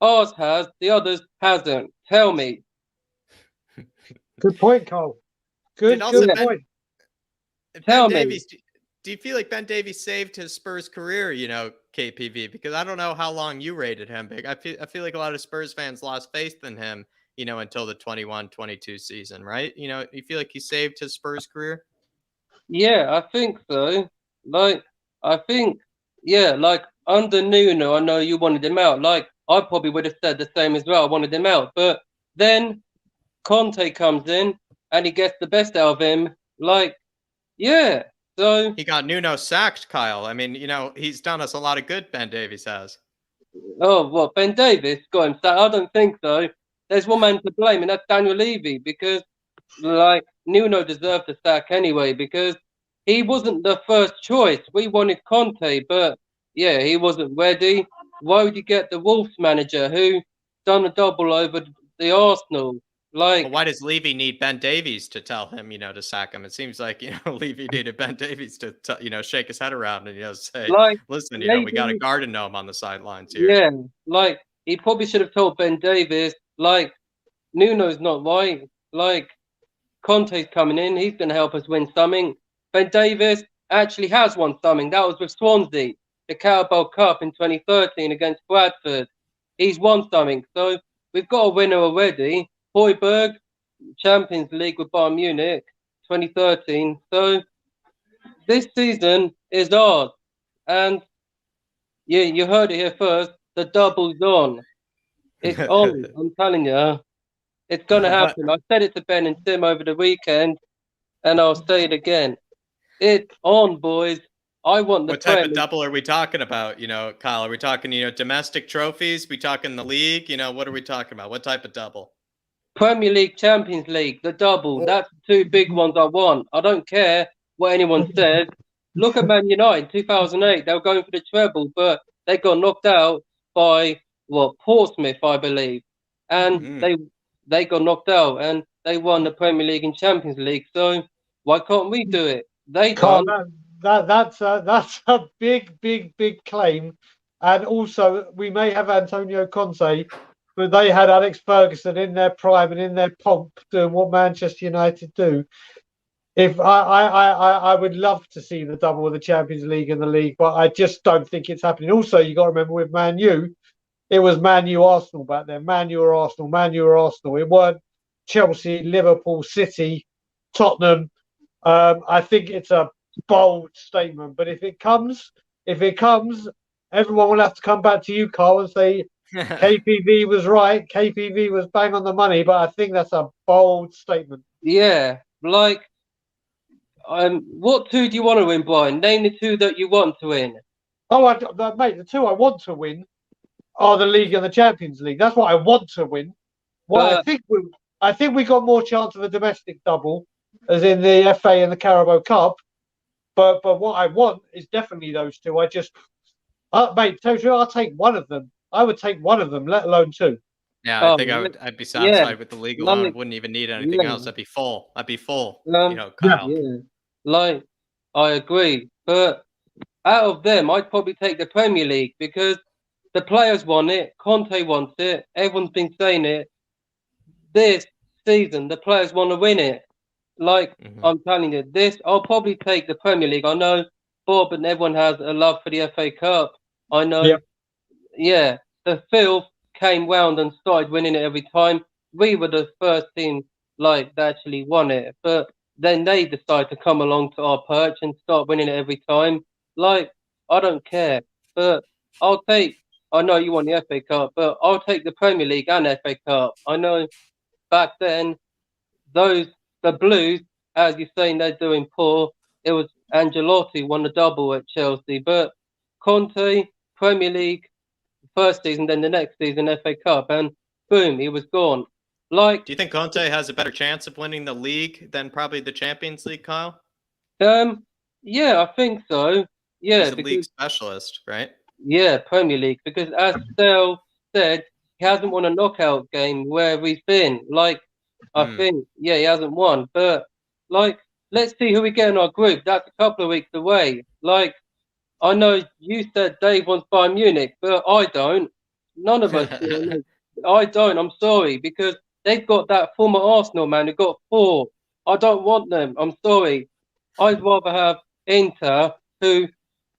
Speaker 6: Ours has, the others hasn't. Tell me.
Speaker 2: Good point, Carl. Good point.
Speaker 6: Tell
Speaker 1: Ben
Speaker 6: me.
Speaker 1: Davies, do you feel like Ben Davies saved his Spurs career, you know, KPV? Because I don't know how long you rated him, Big. I feel like a lot of Spurs fans lost faith in him, you know, until the 21-22 season, right? You know, you feel like he saved his Spurs career?
Speaker 6: Yeah, I think so. Like, I think, yeah, like under Nuno, I know you wanted him out. Like, I probably would have said the same as well. I wanted him out. But then Conte comes in and he gets the best out of him. Like, yeah. So
Speaker 1: he got Nuno sacked, Kyle. I mean, you know, he's done us a lot of good, Ben Davies has.
Speaker 6: Oh, what, Ben Davies got him sacked? I don't think so. There's one man to blame, and that's Daniel Levy, because like Nuno deserved the sack anyway, because he wasn't the first choice. We wanted Conte, but yeah, he wasn't ready. Why would you get the Wolves manager who done a double over the Arsenal? Like,
Speaker 1: well, why does Levy need Ben Davies to tell him, you know, to sack him? It seems like, you know, Levy needed Ben Davies to you know, shake his head around and, you know, say,
Speaker 6: like,
Speaker 1: listen, you know, we got a garden gnome on the sidelines here.
Speaker 6: Yeah, like he probably should have told Ben Davies, like, Nuno's not right. Like, Conte's coming in, he's going to help us win something. Ben Davies actually has won something. That was with Swansea, the Carabao Cup in 2013 against Bradford. He's won something. So we've got a winner already. Højbjerg, Champions League with Bayern Munich, 2013. So this season is ours. And yeah, you heard it here first. The double's on. It's on. I'm telling you. It's going to happen. I said it to Ben and Tim over the weekend, and I'll say it again. It's on, boys. I want the
Speaker 1: What type of double are we talking about, you know, Kyle? Are we talking, you know, domestic trophies? We talking the league? You know, what are we talking about? What type of double?
Speaker 6: Premier League, Champions League, the double. That's the 2 big ones I want. I don't care what anyone says. Look at Man United, 2008. They were going for the treble, but they got knocked out by, Portsmouth, I believe. And they got knocked out, and they won the Premier League and Champions League. So why can't we do it? They
Speaker 2: Carl,
Speaker 6: done.
Speaker 2: That's a big claim. And also, we may have Antonio Conte, but they had Alex Ferguson in their prime and in their pomp doing what Manchester United do. If I would love to see the double of the Champions League and the league, but I just don't think it's happening. Also, you got to remember with Man U, it was Man U Arsenal back then. Man U or Arsenal, Man U or Arsenal. It weren't Chelsea, Liverpool, City, Tottenham. I think it's a bold statement, but if it comes, everyone will have to come back to you, Carl, and say KPV was right. KPV was bang on the money, but I think that's a bold statement.
Speaker 6: Yeah, like, what 2 do you want to win, Brian? Name the 2 that you want to win.
Speaker 2: Oh, mate, the 2 I want to win are the league and the Champions League. That's what I want to win. Well, I think we got more chance of a domestic double, as in the FA and the Carabao Cup. But what I want is definitely those 2. Mate, I'll take one of them. I would take one of them, let alone 2.
Speaker 1: Yeah, I think I'd be satisfied with the league alone. I wouldn't even need anything else. I'd be full. You know, Kyle.
Speaker 6: Yeah, like, I agree. But out of them, I'd probably take the Premier League, because the players want it. Conte wants it. Everyone's been saying it. This season, the players want to win it. Like, I'm telling you, I'll probably take the Premier League. I know Bob and everyone has a love for the FA Cup. I know, the filth came round and started winning it every time. We were the first team, like, that actually won it. But then they decided to come along to our perch and start winning it every time. Like, I don't care. But I know you want the FA Cup, but I'll take the Premier League and FA Cup. I know back then, the Blues, as you're saying, they're doing poor. It was Ancelotti won a double at Chelsea. But Conte, Premier League, first season, then the next season, FA Cup, and boom, he was gone. Like,
Speaker 1: do you think Conte has a better chance of winning the league than probably the Champions League, Kyle?
Speaker 6: Yeah, I think so. Yeah,
Speaker 1: he's a league specialist, right?
Speaker 6: Yeah, Premier League, because as Stel said, he hasn't won a knockout game where he's been. Like, I think, yeah, he hasn't won. But, like, let's see who we get in our group. That's a couple of weeks away. Like, I know you said Dave wants Bayern Munich, but I don't. None of us do. I don't. I'm sorry, because they've got that former Arsenal man who got 4. I don't want them. I'm sorry. I'd rather have Inter, who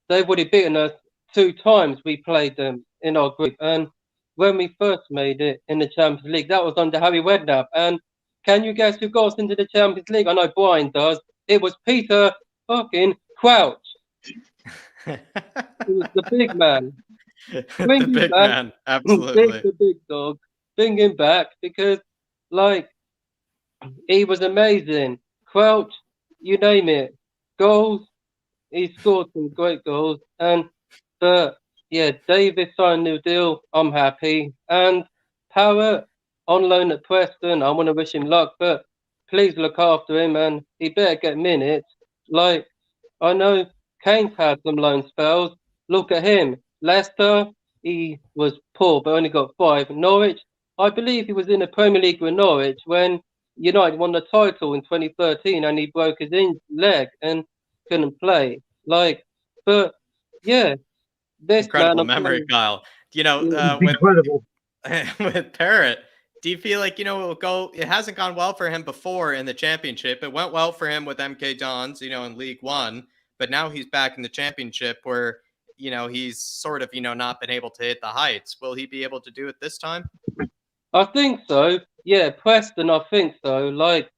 Speaker 6: they've already beaten us 2 times. We played them in our group, and when we first made it in the Champions League, that was under Harry Redknapp. And can you guess who got us into the Champions League? I know Brian does. It was Peter fucking Crouch. It was the big man.
Speaker 1: The big man, absolutely.
Speaker 6: The big dog. Bring him back, because, like, he was amazing. Crouch, you name it. Goals. He scored some great goals. But yeah, Davies signed a new deal. I'm happy. And Parrott on loan at Preston. I want to wish him luck, but please look after him, and he better get minutes. Like, I know Kane's had some loan spells. Look at him. Leicester, he was poor, but only got 5. Norwich, I believe he was in the Premier League with Norwich when United won the title in 2013, and he broke his leg and couldn't play. Like, but yeah, this
Speaker 1: incredible memory, Kyle. You know,
Speaker 2: incredible.
Speaker 1: With Parrott, do you feel like, it hasn't gone well for him before in the Championship? It went well for him with MK Dons, in League One, but now he's back in the Championship where, he's sort of, not been able to hit the heights. Will he be able to do it this time?
Speaker 6: I think so. Yeah, Preston, I think so. Like,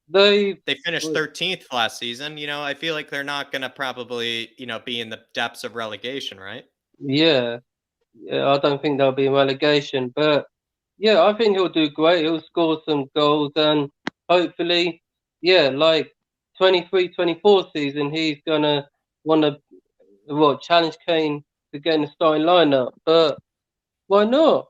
Speaker 6: they
Speaker 1: finished 13th last season. I feel like they're not going to probably, be in the depths of relegation, right?
Speaker 6: Yeah, I don't think they'll be in relegation. But, yeah, I think he'll do great. He'll score some goals, and hopefully, yeah, like 23-24 season, he's going to want to challenge Kane to get in the starting lineup. But why not?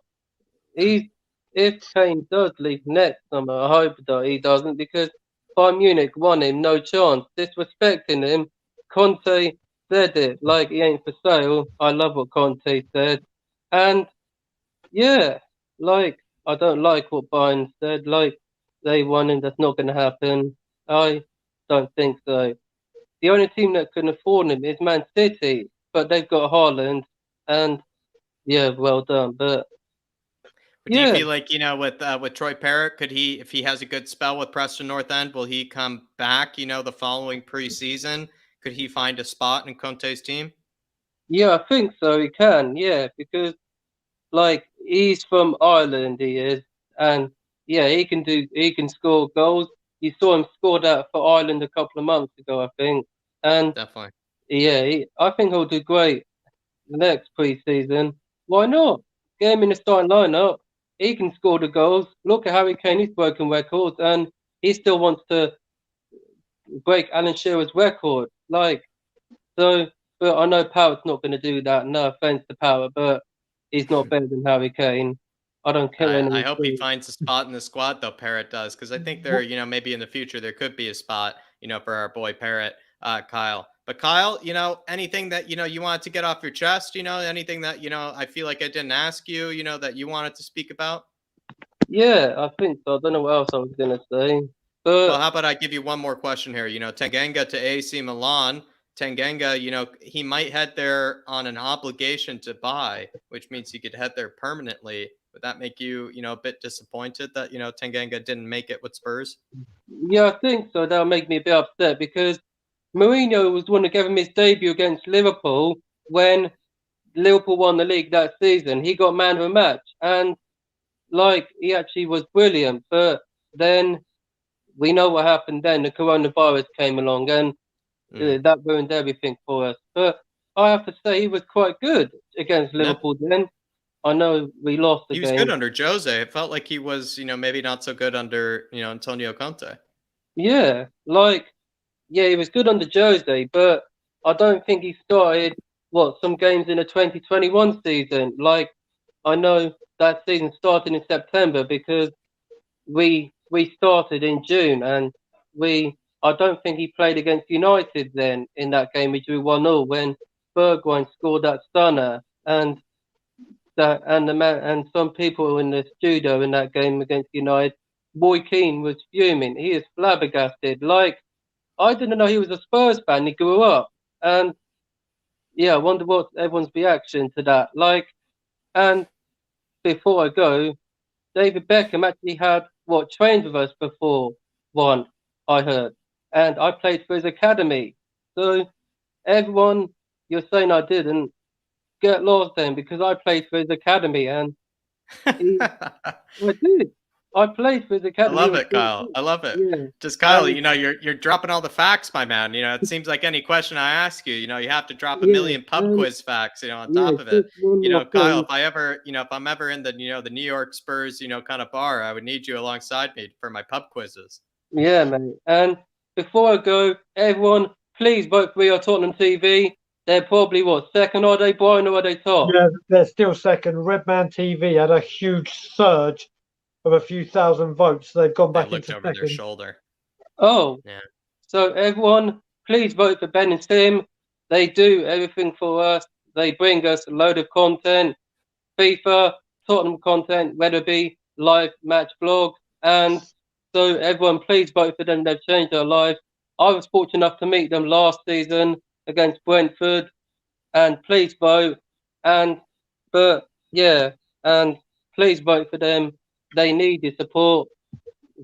Speaker 6: If Kane does leave next summer, I hope that he doesn't, because Bayern Munich won him, no chance. Disrespecting him. Conte said it, like he ain't for sale. I love what Conte said. And yeah, like, I don't like what Bayern said. Like, they won him, that's not going to happen. I don't think so. The only team that can afford him is Man City, but they've got Haaland, and yeah, well done. But
Speaker 1: do you feel like, with Troy Parrott, could he, if he has a good spell with Preston North End, will he come back, the following preseason? Could he find a spot in Conte's team?
Speaker 6: Yeah, I think so. He can, yeah, because, like, he's from Ireland, he is, and yeah, he can score goals. You saw him score that for Ireland a couple of months ago, I think. And
Speaker 1: definitely,
Speaker 6: yeah, I think he'll do great next preseason. Why not? Get him in the starting lineup. He can score the goals. Look at Harry Kane, he's broken records, and he still wants to break Alan Shearer's record. Like, so, but I know Parrott's not going to do that. No offense to Parrott, but he's not better than Harry Kane. I don't care.
Speaker 1: I hope he finds a spot in the squad, though. Parrott does, because I think there, maybe in the future there could be a spot, for our boy Parrott, Kyle. But Kyle, anything that you wanted to get off your chest, anything that I feel like I didn't ask you, that you wanted to speak about.
Speaker 6: Yeah, I think so. I don't know what else I was gonna say. But
Speaker 1: well, how about I give you one more question here? Tanganga to AC Milan. Tanganga, he might head there on an obligation to buy, which means he could head there permanently. Would that make you, a bit disappointed that, Tanganga didn't make it with Spurs?
Speaker 6: Yeah, I think so. That'll make me a bit upset, because Mourinho was the one who gave him his debut against Liverpool when Liverpool won the league that season. He got man of the match, and like, he actually was brilliant. But then we know what happened then. The coronavirus came along, and that ruined everything for us. But I have to say, he was quite good against Liverpool then. I know we lost the game.
Speaker 1: He was good under Jose. It felt like he was, maybe not so good under, Antonio Conte.
Speaker 6: Yeah, like, yeah, he was good under Jose, but I don't think he started some games in the 2021 season. Like, I know that season started in September because we started in June, and I don't think he played against United then in that game we drew 1-0 when Bergwijn scored that stunner, and some people in the studio in that game against United, Boy Keane was fuming. He is flabbergasted. Like, I didn't know he was a Spurs fan. He grew up, and yeah, I wonder what everyone's reaction to that. Like, and before I go, David Beckham actually had trained with us before one, I heard, and I played for his academy. So everyone, you're saying I didn't get lost then because I played for his academy, and I did. I played for his
Speaker 1: I
Speaker 6: academy.
Speaker 1: love it, Kyle. I love it.
Speaker 6: Yeah.
Speaker 1: Just Kyle, you're dropping all the facts, my man. It seems like any question I ask you, you have to drop a million pub quiz facts, on top of it. Kyle, if I'm ever in the, the New York Spurs, kind of bar, I would need you alongside me for my pub quizzes.
Speaker 6: Yeah, mate. And before I go, everyone, please vote for Tottenham TV. They're probably second, are they, Brian, or are they top?
Speaker 2: Yeah, they're still second. Redman TV had a huge surge of a few thousand votes. They've gone back into
Speaker 1: over
Speaker 2: second.
Speaker 1: their shoulder.
Speaker 6: Oh,
Speaker 1: yeah.
Speaker 6: So everyone, please vote for Ben and Sim. They do everything for us. They bring us a load of content, FIFA, Tottenham content, whether it be live match vlog. And so everyone, please vote for them. They've changed our lives. I was fortunate enough to meet them last season against Brentford, and please vote. And please vote for them. They need your support.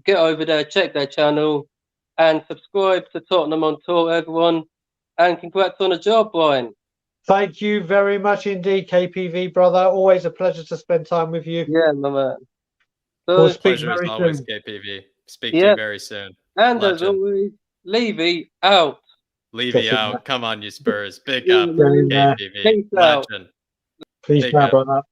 Speaker 6: Get over there, check their channel, and subscribe to Tottenham on Tour, everyone. And congrats on the job, Brian.
Speaker 2: Thank you very much indeed, KPV, brother. Always a pleasure to spend time with you.
Speaker 6: Yeah, my man. So,
Speaker 2: we'll speak
Speaker 1: pleasure
Speaker 2: very
Speaker 1: as always,
Speaker 2: soon.
Speaker 1: KPV. Speak to you very soon.
Speaker 6: And as always, Levy out.
Speaker 1: Levy out. Come on, you Spurs. Big
Speaker 6: Yeah,
Speaker 1: up,
Speaker 6: man.
Speaker 1: KPV.
Speaker 6: Peace
Speaker 1: Legend.
Speaker 6: out.
Speaker 2: Peace
Speaker 1: Big
Speaker 2: out,
Speaker 1: up.
Speaker 2: brother.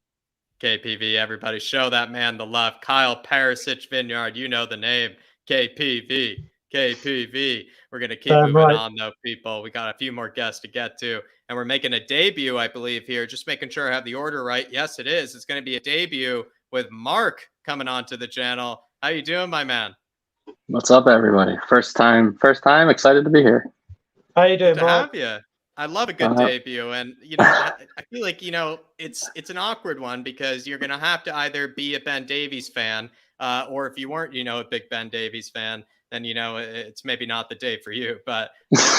Speaker 1: KPV, everybody, show that man the love. Kyle Perisic Vineyard, you know the name. KPV. We're going to keep moving on, though, people. We got a few more guests to get to, and we're making a debut, I believe, here. Just making sure I have the order right. Yes, it is. It's going to be a debut with Mark coming onto the channel. How you doing, my man?
Speaker 7: What's up, everybody? First time. Excited to be here.
Speaker 2: How you doing,
Speaker 1: Good to
Speaker 2: Mark?
Speaker 1: have you. I love a good debut, and I feel like it's an awkward one because you're gonna have to either be a Ben Davies fan, or if you weren't, a big Ben Davies fan, then it's maybe not the day for you. But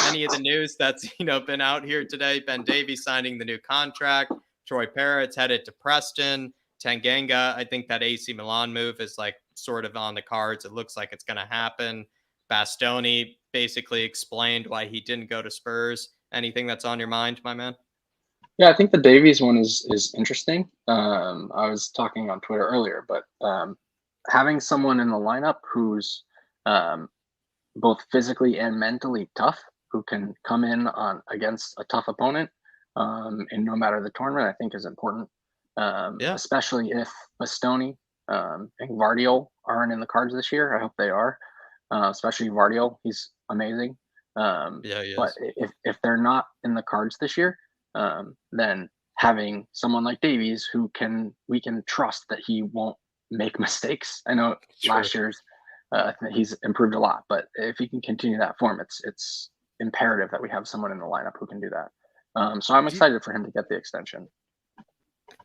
Speaker 1: any of the news that's been out here today, Ben Davies signing the new contract, Troy Parrott's headed to Preston, Tanganga, I think that AC Milan move is like sort of on the cards. It looks like it's gonna happen. Bastoni basically explained why he didn't go to Spurs. Anything that's on your mind, my man?
Speaker 7: Yeah, I think the Davies one is interesting. I was talking on Twitter earlier, but having someone in the lineup who's both physically and mentally tough, who can come in against a tough opponent, and no matter the tournament, I think is important. Especially if Bastoni and Vardiol aren't in the cards this year. I hope they are. Especially Vardiol, he's amazing. But if they're not in the cards this year, then having someone like Davies we can trust that he won't make mistakes. I know last year's he's improved a lot, but if he can continue that form, it's imperative that we have someone in the lineup who can do that. So I'm excited for him to get the extension.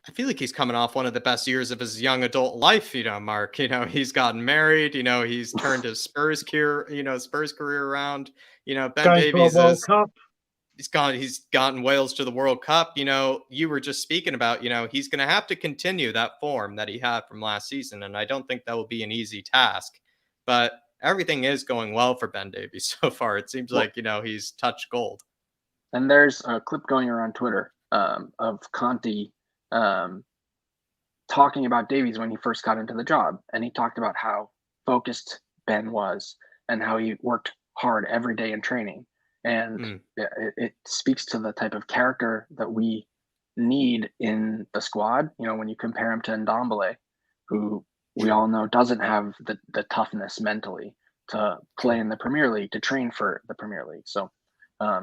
Speaker 1: I feel like he's coming off one of the best years of his young adult life, Mark. He's gotten married, he's turned his Spurs career around. Ben Davies he's gotten Wales to the World Cup. You were just speaking about, he's going to have to continue that form that he had from last season. And I don't think that will be an easy task, but everything is going well for Ben Davies so far. It seems like, he's touched gold.
Speaker 7: And there's a clip going around Twitter of Conte talking about Davies when he first got into the job, and he talked about how focused Ben was and how he worked hard every day in training, and it speaks to the type of character that we need in the squad. When you compare him to Ndombele, who we all know doesn't have the toughness mentally, to play in the Premier League, to train for the Premier League. So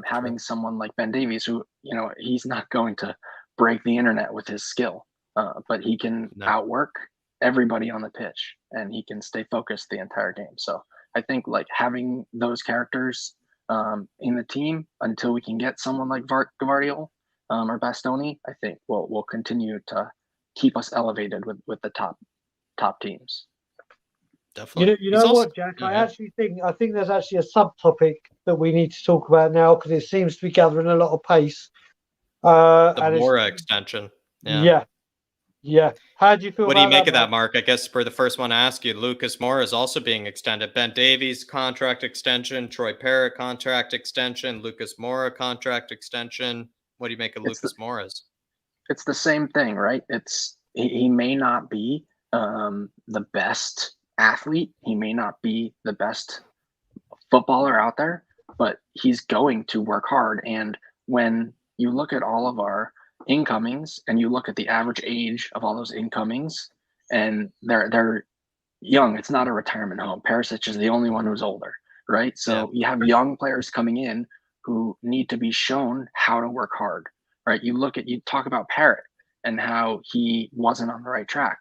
Speaker 7: having someone like Ben Davies, who, you know, he's not going to break the internet with his skill, but he can outwork everybody on the pitch, and he can stay focused the entire game. So I think like having those characters in the team until we can get someone like Gvardiol or Bastoni, I think will continue to keep us elevated with the top teams.
Speaker 1: Definitely.
Speaker 2: You know what, Jack? I think there's actually a subtopic that we need to talk about now, because it seems to be gathering a lot of pace.
Speaker 1: The Mora extension.
Speaker 2: Yeah. How do you feel?
Speaker 1: What do you make
Speaker 2: that,
Speaker 1: of that, Mark? I guess for the first one to ask you, Lucas Mora is also being extended. Ben Davies contract extension, Troy Parrott contract extension, Lucas Mora contract extension. What do you make of Lucas Mora's?
Speaker 7: It's the same thing, right? He may not be the best athlete. He may not be the best footballer out there, but he's going to work hard. And when you look at all of our incomings and you look at the average age of all those incomings, and they're young, it's not a retirement home. Perisic is the only one who's older, right? So you have young players coming in who need to be shown how to work hard, right? You talk about Parrott and how he wasn't on the right track.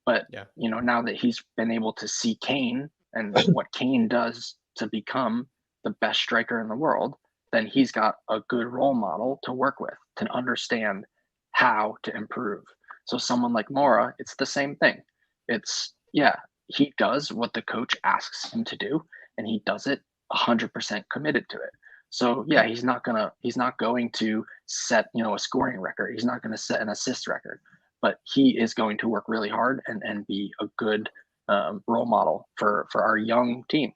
Speaker 7: But, you know, now that he's been able to see Kane and what Kane does to become the best striker in the world, then he's got a good role model to work with, to understand how to improve. So someone like Mora, it's the same thing. He does what the coach asks him to do, and he does it 100% committed to it. So he's not going to set, you know, a scoring record. He's not going to set an assist record. But he is going to work really hard and be a good role model for our young team.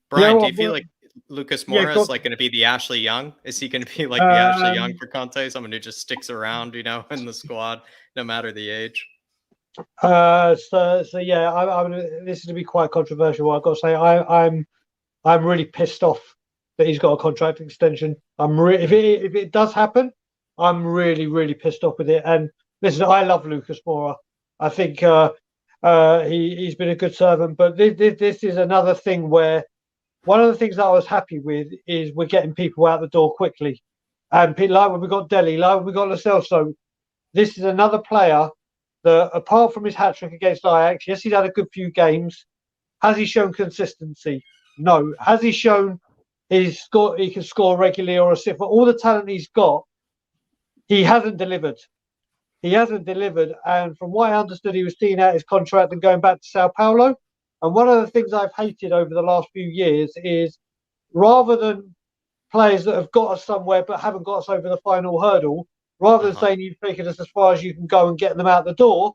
Speaker 1: Brian, do you feel like Lucas Mora is like going to be the Ashley Young? Is he going to be like the Ashley Young for Conte? Someone who just sticks around, you know, in the squad, no matter the age?
Speaker 2: This is going to be quite controversial. I've got to say, I'm really pissed off that he's got a contract extension. If it does happen, I'm really, really pissed off with it. And listen, I love Lucas Moura. I think he's been a good servant. But this is another thing where one of the things that I was happy with is we're getting people out the door quickly. And like when we got Dele, like when we got Lo Celso, this is another player that, apart from his hat-trick against Ajax, yes, he's had a good few games. Has he shown consistency? No. Has he shown he can score regularly or assist? For all the talent he's got, he hasn't delivered. And from what I understood, he was seeing out his contract and going back to Sao Paulo. And one of the things I've hated over the last few years is, rather than players that have got us somewhere but haven't got us over the final hurdle, rather than saying you've taken us as far as you can go and getting them out the door,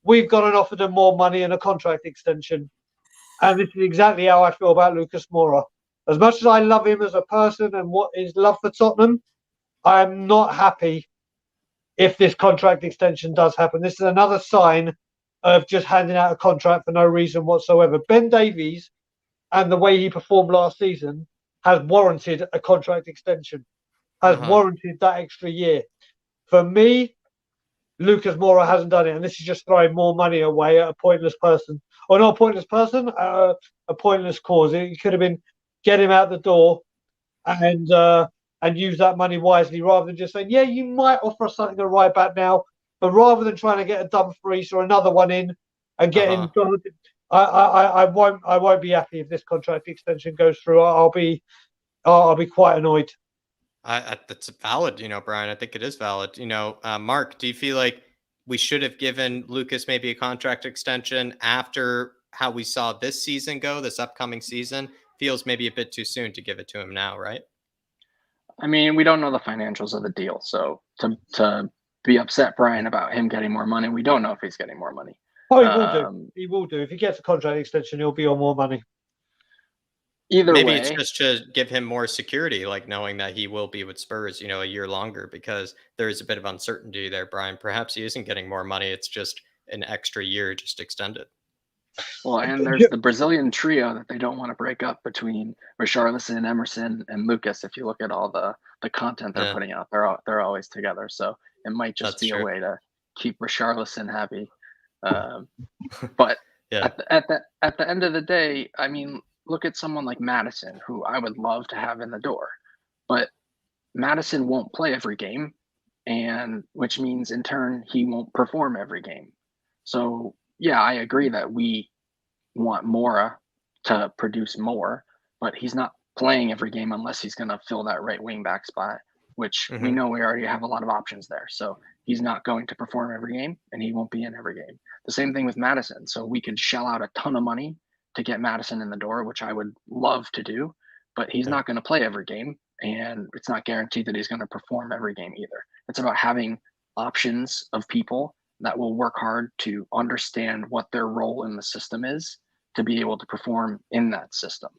Speaker 2: we've gone and offered them more money and a contract extension. And this is exactly how I feel about Lucas Moura. As much as I love him as a person and what his love for Tottenham, I am not happy if this contract extension does happen. This is another sign of just handing out a contract for no reason whatsoever. Ben Davies and the way he performed last season has warranted a contract extension, has warranted that extra year. For me, Lucas Moura hasn't done it, and this is just throwing more money away at a pointless person. Or not a pointless person, a pointless cause. It could have been get him out the door and use that money wisely, rather than just saying, yeah, you might offer us something right back now, but rather than trying to get a Dumfries or another one in and getting I won't be happy if this contract extension goes through. I'll be quite annoyed.
Speaker 1: That's valid, you know, Brian. I think it is valid. You know, Mark, do you feel like we should have given Lucas maybe a contract extension after how we saw this season go, this upcoming season? Feels maybe a bit too soon to give it to him now, right?
Speaker 7: I mean, we don't know the financials of the deal. So to be upset, Brian, about him getting more money, we don't know if he's getting more money.
Speaker 2: Oh, he will do. He will do. If he gets a contract extension, he'll be on more money.
Speaker 7: Either
Speaker 1: maybe
Speaker 7: way,
Speaker 1: it's just to give him more security, like knowing that he will be with Spurs, you know, a year longer, because there is a bit of uncertainty there, Brian. Perhaps he isn't getting more money. It's just an extra year just extended.
Speaker 7: Well, and there's the Brazilian trio that they don't want to break up between Richarlison, Emerson, and Lucas. If you look at all the content they're putting out, they're always together. So it might just be a way to keep Richarlison happy. But at at the end of the day, I mean, look at someone like Madison, who I would love to have in the door, but Madison won't play every game, and which means in turn he won't perform every game. So yeah, I agree that we want Mora to produce more, but he's not playing every game unless he's going to fill that right wing back spot, which we know we already have a lot of options there. So he's not going to perform every game, and he won't be in every game. The same thing with Madison. So we could shell out a ton of money to get Madison in the door, which I would love to do, but he's not going to play every game, and it's not guaranteed that he's going to perform every game either. It's about having options of people that will work hard to understand what their role in the system is to be able to perform in that system.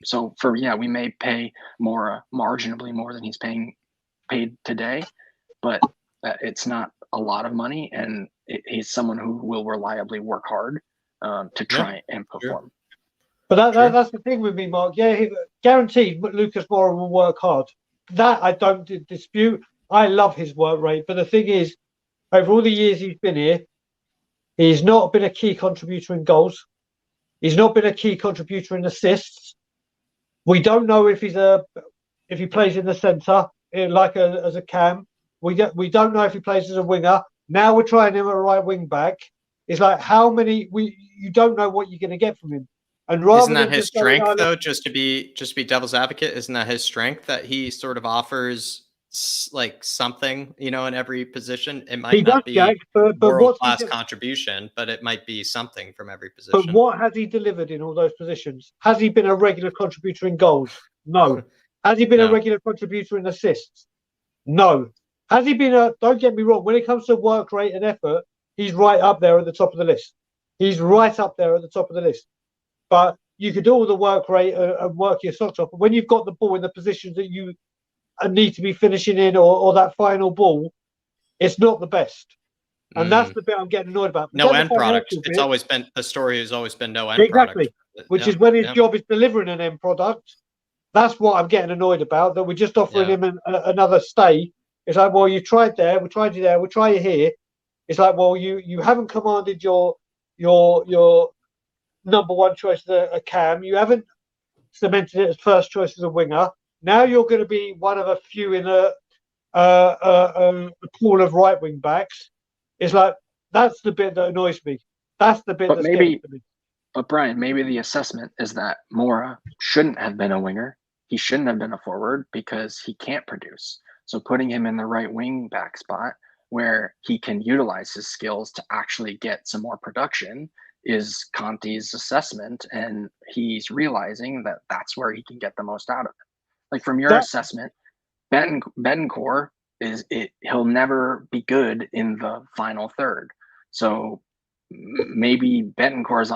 Speaker 7: So we may pay more, marginally more than he's paid today, but it's not a lot of money, and he's someone who will reliably work hard to try and perform.
Speaker 2: Sure. But that's the thing with me, Mark. Yeah, guaranteed Lucas Moura will work hard. That I don't dispute. I love his work rate. But the thing is, over all the years he's been here, he's not been a key contributor in goals. He's not been a key contributor in assists. We don't know if he plays in the centre, as a cam. We don't know if he plays as a winger. Now we're trying him at right wing back. It's like you don't know what you're going to get from him. And
Speaker 1: isn't that his strength, though? Just to be devil's advocate, isn't that his strength that he sort of offers like something, in every position? It might not be world-class contribution, but it might be something from every position.
Speaker 2: But what has he delivered in all those positions? Has he been a regular contributor in goals? No. Has he been a regular contributor in assists? No. Has he been don't get me wrong, when it comes to work rate and effort, he's right up there at the top of the list. He's right up there at the top of the list. But you could do all the work rate and work your socks off. But when you've got the ball in the positions that you need to be finishing in, or that final ball, it's not the best. And that's the bit I'm getting annoyed about.
Speaker 1: No end product. It's always been, the story has always been no end product.
Speaker 2: Which is when his job is delivering an end product. That's what I'm getting annoyed about, that we're just offering him another stay. It's like, well, you tried there, we tried you there, we'll try you here. It's like, well, you haven't commanded your number one choice as a cam. You haven't cemented it as first choice as a winger. Now you're going to be one of a few in a pool of right wing backs. It's like, that's the bit that annoys me. That's the bit that's getting to me.
Speaker 7: But Brian, maybe the assessment is that Mora shouldn't have been a winger. He shouldn't have been a forward because he can't produce. So putting him in the right wing back spot where he can utilize his skills to actually get some more production is Conte's assessment, and he's realizing that that's where he can get the most out of it. Like from your assessment, Betancourt he'll never be good in the final third. So maybe Betancourt is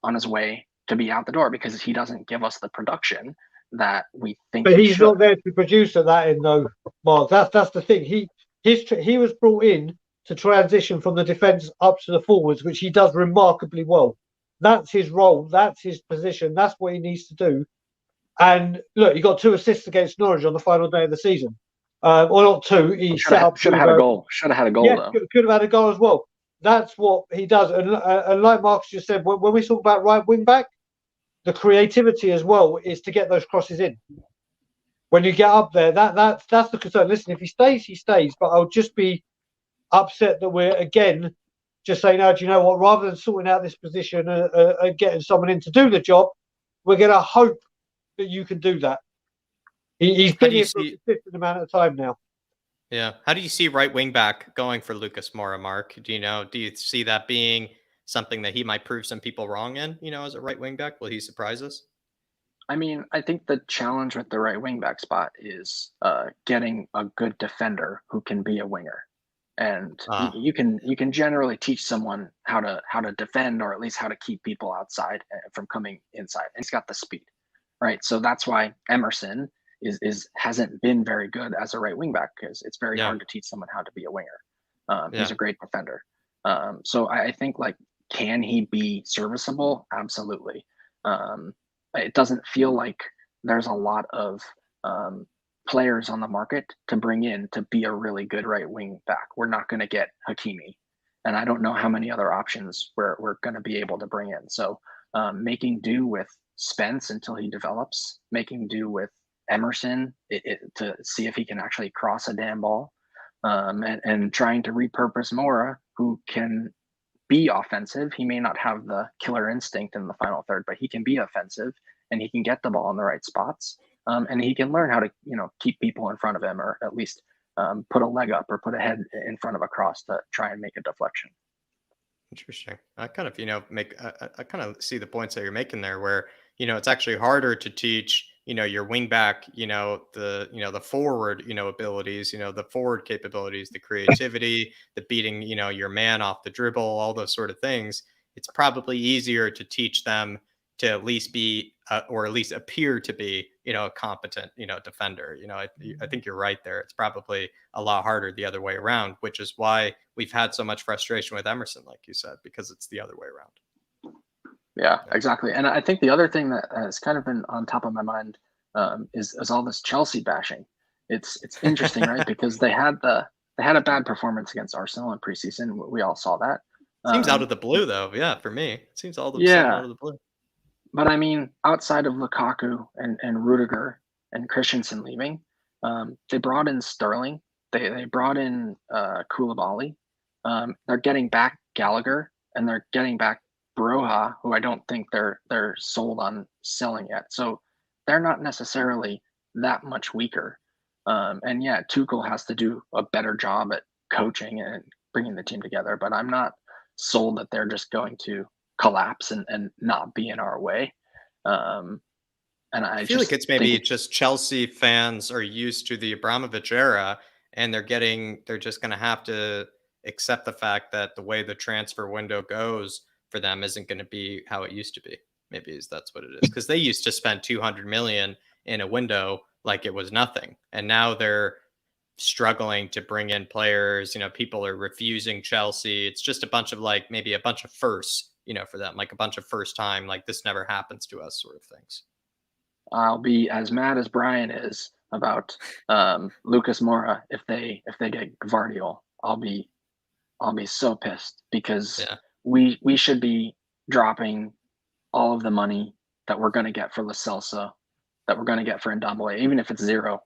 Speaker 7: on his way to be out the door because he doesn't give us the production that we think.
Speaker 2: But he's not there to produce at that end, though, Mark. That's the thing. He was brought in to transition from the defence up to the forwards, which he does remarkably well. That's his role. That's his position. That's what he needs to do. And look, he got 2 assists against Norwich on the final day of the season. Or not 2. He
Speaker 7: should have had a goal. Should have had a goal, though.
Speaker 2: Could have had a goal as well. That's what he does. And like Mark's just said, when we talk about right wing back, the creativity as well is to get those crosses in. When you get up there, that's the concern. Listen, if he stays, he stays. But I'll just be upset that we're again just saying, "Oh, do you know what? Rather than sorting out this position and getting someone in to do the job, we're going to hope that you can do that." He's been here for a consistent amount of time now.
Speaker 1: Yeah. How do you see right wing back going for Lucas Moura, Mark? Do you see that being something that he might prove some people wrong in, as a right wing back? Will he surprise us?
Speaker 7: I mean, I think the challenge with the right wing back spot is getting a good defender who can be a winger. And you can generally teach someone how to defend, or at least how to keep people outside from coming inside. And he's got the speed, right? So that's why Emerson hasn't been very good as a right wing back, because it's very hard to teach someone how to be a winger. He's a great defender. So I think, like, can he be serviceable? Absolutely. It doesn't feel like there's a lot of players on the market to bring in to be a really good right wing back. We're not going to get Hakimi, and I don't know how many other options we're going to be able to bring in. So making do with Spence until he develops, making do with Emerson to see if he can actually cross a damn ball, and trying to repurpose Mora, who can be offensive. He may not have the killer instinct in the final third, but he can be offensive and he can get the ball in the right spots. And he can learn how to, keep people in front of him, or at least put a leg up or put a head in front of a cross to try and make a deflection.
Speaker 1: Interesting. I kind of, I kind of see the points that you're making there, where, it's actually harder to teach, your wing back, the forward, abilities, the forward capabilities, the creativity, the beating, your man off the dribble, all those sort of things. It's probably easier to teach them to at least be, or at least appear to be, a competent, defender. I think you're right there. It's probably a lot harder the other way around, which is why we've had so much frustration with Emerson, like you said, because it's the other way around.
Speaker 7: Yeah, exactly. And I think the other thing that has kind of been on top of my mind is all this Chelsea bashing. It's interesting, right? Because they had a bad performance against Arsenal in preseason. We all saw that.
Speaker 1: Seems out of the blue, though. Yeah, for me, it seems all of a sudden out of the blue.
Speaker 7: But I mean, outside of Lukaku and Rudiger and Christensen leaving, they brought in Sterling. They brought in Koulibaly. They're getting back Gallagher, and they're getting back Broha, who I don't think they're sold on selling yet. So they're not necessarily that much weaker. And yeah, Tuchel has to do a better job at coaching and bringing the team together. But I'm not sold that they're just going to collapse and not be in our way. And I
Speaker 1: feel like it's maybe just Chelsea fans are used to the Abramovich era, and they're just going to have to accept the fact that the way the transfer window goes for them isn't going to be how it used to be. Maybe that's what it is, because they used to spend 200 million in a window like it was nothing, and now they're struggling to bring in players. People are refusing Chelsea. It's just a bunch of maybe a bunch of firsts, for them, like a bunch of first time, like this never happens to us sort of things.
Speaker 7: I'll be as mad as Brian is about Lucas Moura if they get Gvardiol. I'll be so pissed, because we should be dropping all of the money that we're going to get for Lo Celso, that we're going to get for Ndombele, even if it's zero.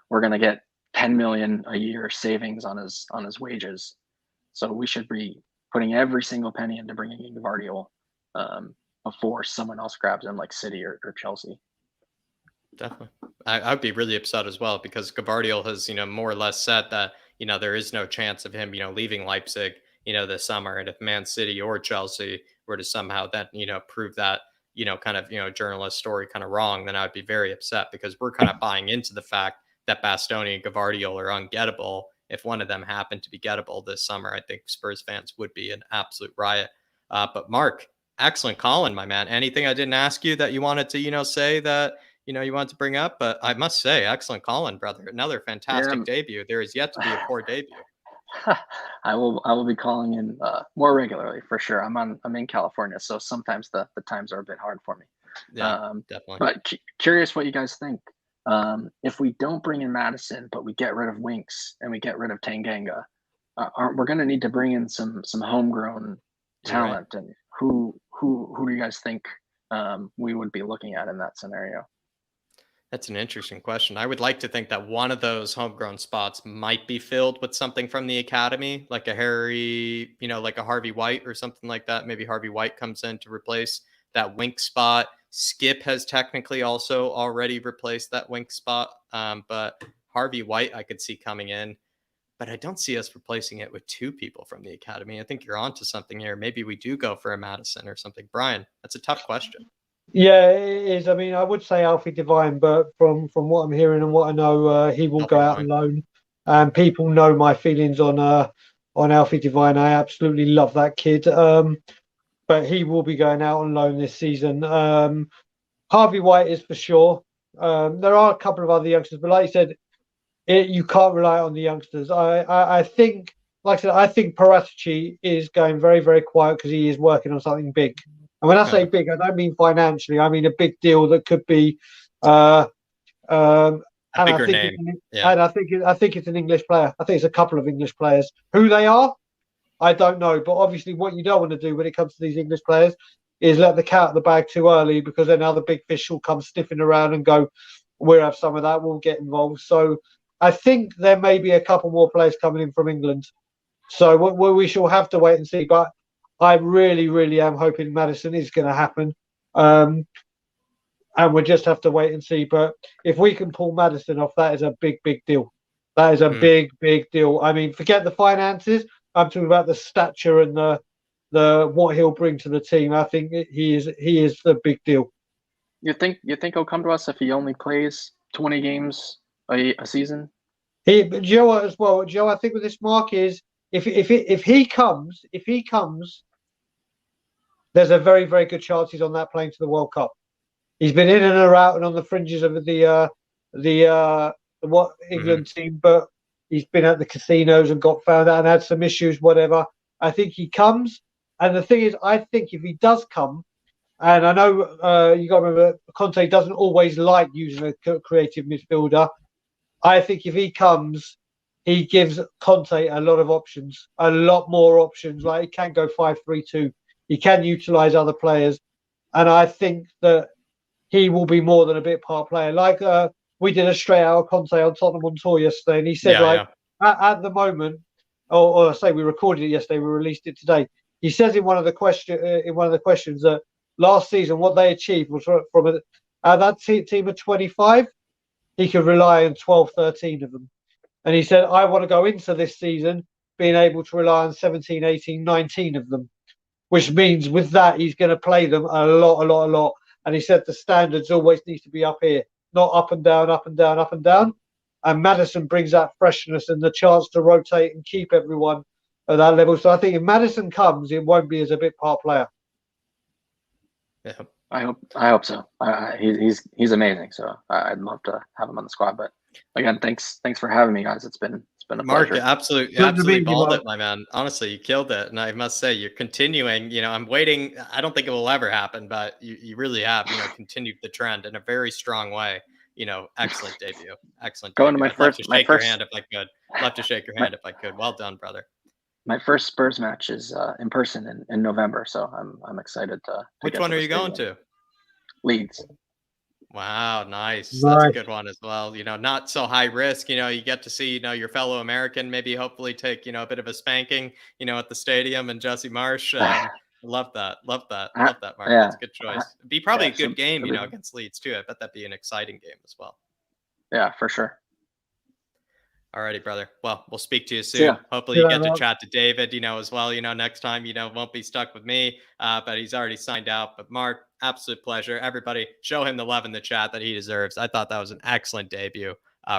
Speaker 7: We're going to get 10 million a year savings on his wages. So we should be putting every single penny into bringing in Gvardiol before someone else grabs him, like City or Chelsea.
Speaker 1: Definitely. I would be really upset as well, because Gvardiol has, more or less said that, there is no chance of him, leaving Leipzig, this summer. And if Man City or Chelsea were to somehow then, prove that, kind of, journalist story kind of wrong, then I would be very upset, because we're kind of buying into the fact that Bastoni and Gvardiol are ungettable. If one of them happened to be gettable this summer, I think Spurs fans would be an absolute riot. But Mark, excellent calling, my man. Anything I didn't ask you that you wanted to, say that, you wanted to bring up? But I must say, excellent calling, brother. Another fantastic debut. There is yet to be a poor debut.
Speaker 7: I will be calling in more regularly for sure. I'm in California, so sometimes the times are a bit hard for me.
Speaker 1: Yeah, definitely.
Speaker 7: But curious what you guys think. If we don't bring in Madison, but we get rid of Winks and we get rid of Tanganga, we're going to need to bring in some homegrown talent. Right. And who do you guys think we would be looking at in that scenario?
Speaker 1: That's an interesting question. I would like to think that one of those homegrown spots might be filled with something from the academy, like a Harry, like a Harvey White or something like that. Maybe Harvey White comes in to replace that Wink spot. Skip has technically also already replaced that Wink spot. But Harvey White, I could see coming in, but I don't see us replacing it with two people from the academy. I think you're onto something here. Maybe we do go for a Madison or something. Brian, that's a tough question.
Speaker 2: Yeah, it is. I mean, I would say Alfie Devine, but from what I'm hearing and what I know, he will go out on loan. And people know my feelings on Alfie Devine. I absolutely love that kid. But he will be going out on loan this season. Harvey White is for sure. There are a couple of other youngsters, but like you said, you can't rely on the youngsters. I think, like I said, I think Parrott is going very, very quiet because he is working on something big. And when I say big, I don't mean financially. I mean a big deal that could be a bigger name. And I think it's an English player. I think it's a couple of English players. Who they are, I don't know. But obviously, what you don't want to do when it comes to these English players is let the cat out of the bag too early, because then other big fish will come sniffing around and go, we'll have some of that, we'll get involved. So I think there may be a couple more players coming in from England. So we shall have to wait and see. But I really, really am hoping Maddison is going to happen. And we'll just have to wait and see. But if we can pull Maddison off, that is a big, big deal. That is a big, big deal. I mean, forget the finances. I'm talking about the stature and the what he'll bring to the team. I think he is the big deal.
Speaker 7: You think he'll come to us if he only plays 20 games a season?
Speaker 2: But you know what, as well, Joe, I think with this mark is if he comes, there's a very, very good chance he's on that plane to the World Cup. He's been in and out and on the fringes of the England team, but he's been at the casinos and got found out and had some issues, whatever. I think he comes, and the thing is, I think if he does come, and I know you got to remember, Conte doesn't always like using a creative midfielder. I think if he comes, he gives Conte a lot of options, a lot more options. Like, he can go 5-3-2. He can utilise other players. And I think that he will be more than a bit part player. Like we did a straight out of Conte on Tottenham on tour yesterday, and he said, at the moment, or I say we recorded it yesterday, we released it today. He says in one of the questions that last season what they achieved was from that team of 25, he could rely on 12, 13 of them. And he said, I want to go into this season being able to rely on 17, 18, 19 of them, which means with that, he's going to play them a lot. And he said the standards always need to be up here, not up and down, up and down, up and down. And Maddison brings that freshness and the chance to rotate and keep everyone at that level. So I think if Maddison comes, it won't be as a bit part player.
Speaker 7: Yeah. I hope so. He's amazing. So I'd love to have him on the squad. But again, thanks for having me, guys. It's been a
Speaker 1: Mark,
Speaker 7: pleasure.
Speaker 1: absolutely balled it, my man. Honestly, you killed it, and I must say, you're continuing. I'm waiting. I don't think it will ever happen, but you really have, continued the trend in a very strong way. Excellent debut. Excellent.
Speaker 7: Going
Speaker 1: debut.
Speaker 7: to my first.
Speaker 1: Shake your hand if I could. Love to shake your hand if I could. Well done, brother.
Speaker 7: My first Spurs match is in person in November, so I'm excited to.
Speaker 1: Which one are you going to?
Speaker 7: Leeds.
Speaker 1: Wow, nice. That's a good one as well. Not so high risk. You get to see, your fellow American maybe hopefully take, a bit of a spanking, at the stadium, and Jesse Marsh. Love that, Mark. Yeah. That's a good choice. It'd be probably a good game, against Leeds too. I bet that'd be an exciting game as well.
Speaker 7: Yeah, for sure.
Speaker 1: Alrighty, brother. Well, we'll speak to you soon. Hopefully you get to chat to David, as well, next time, won't be stuck with me, but he's already signed out. But Mark, absolute pleasure. Everybody show him the love in the chat that he deserves. I thought that was an excellent debut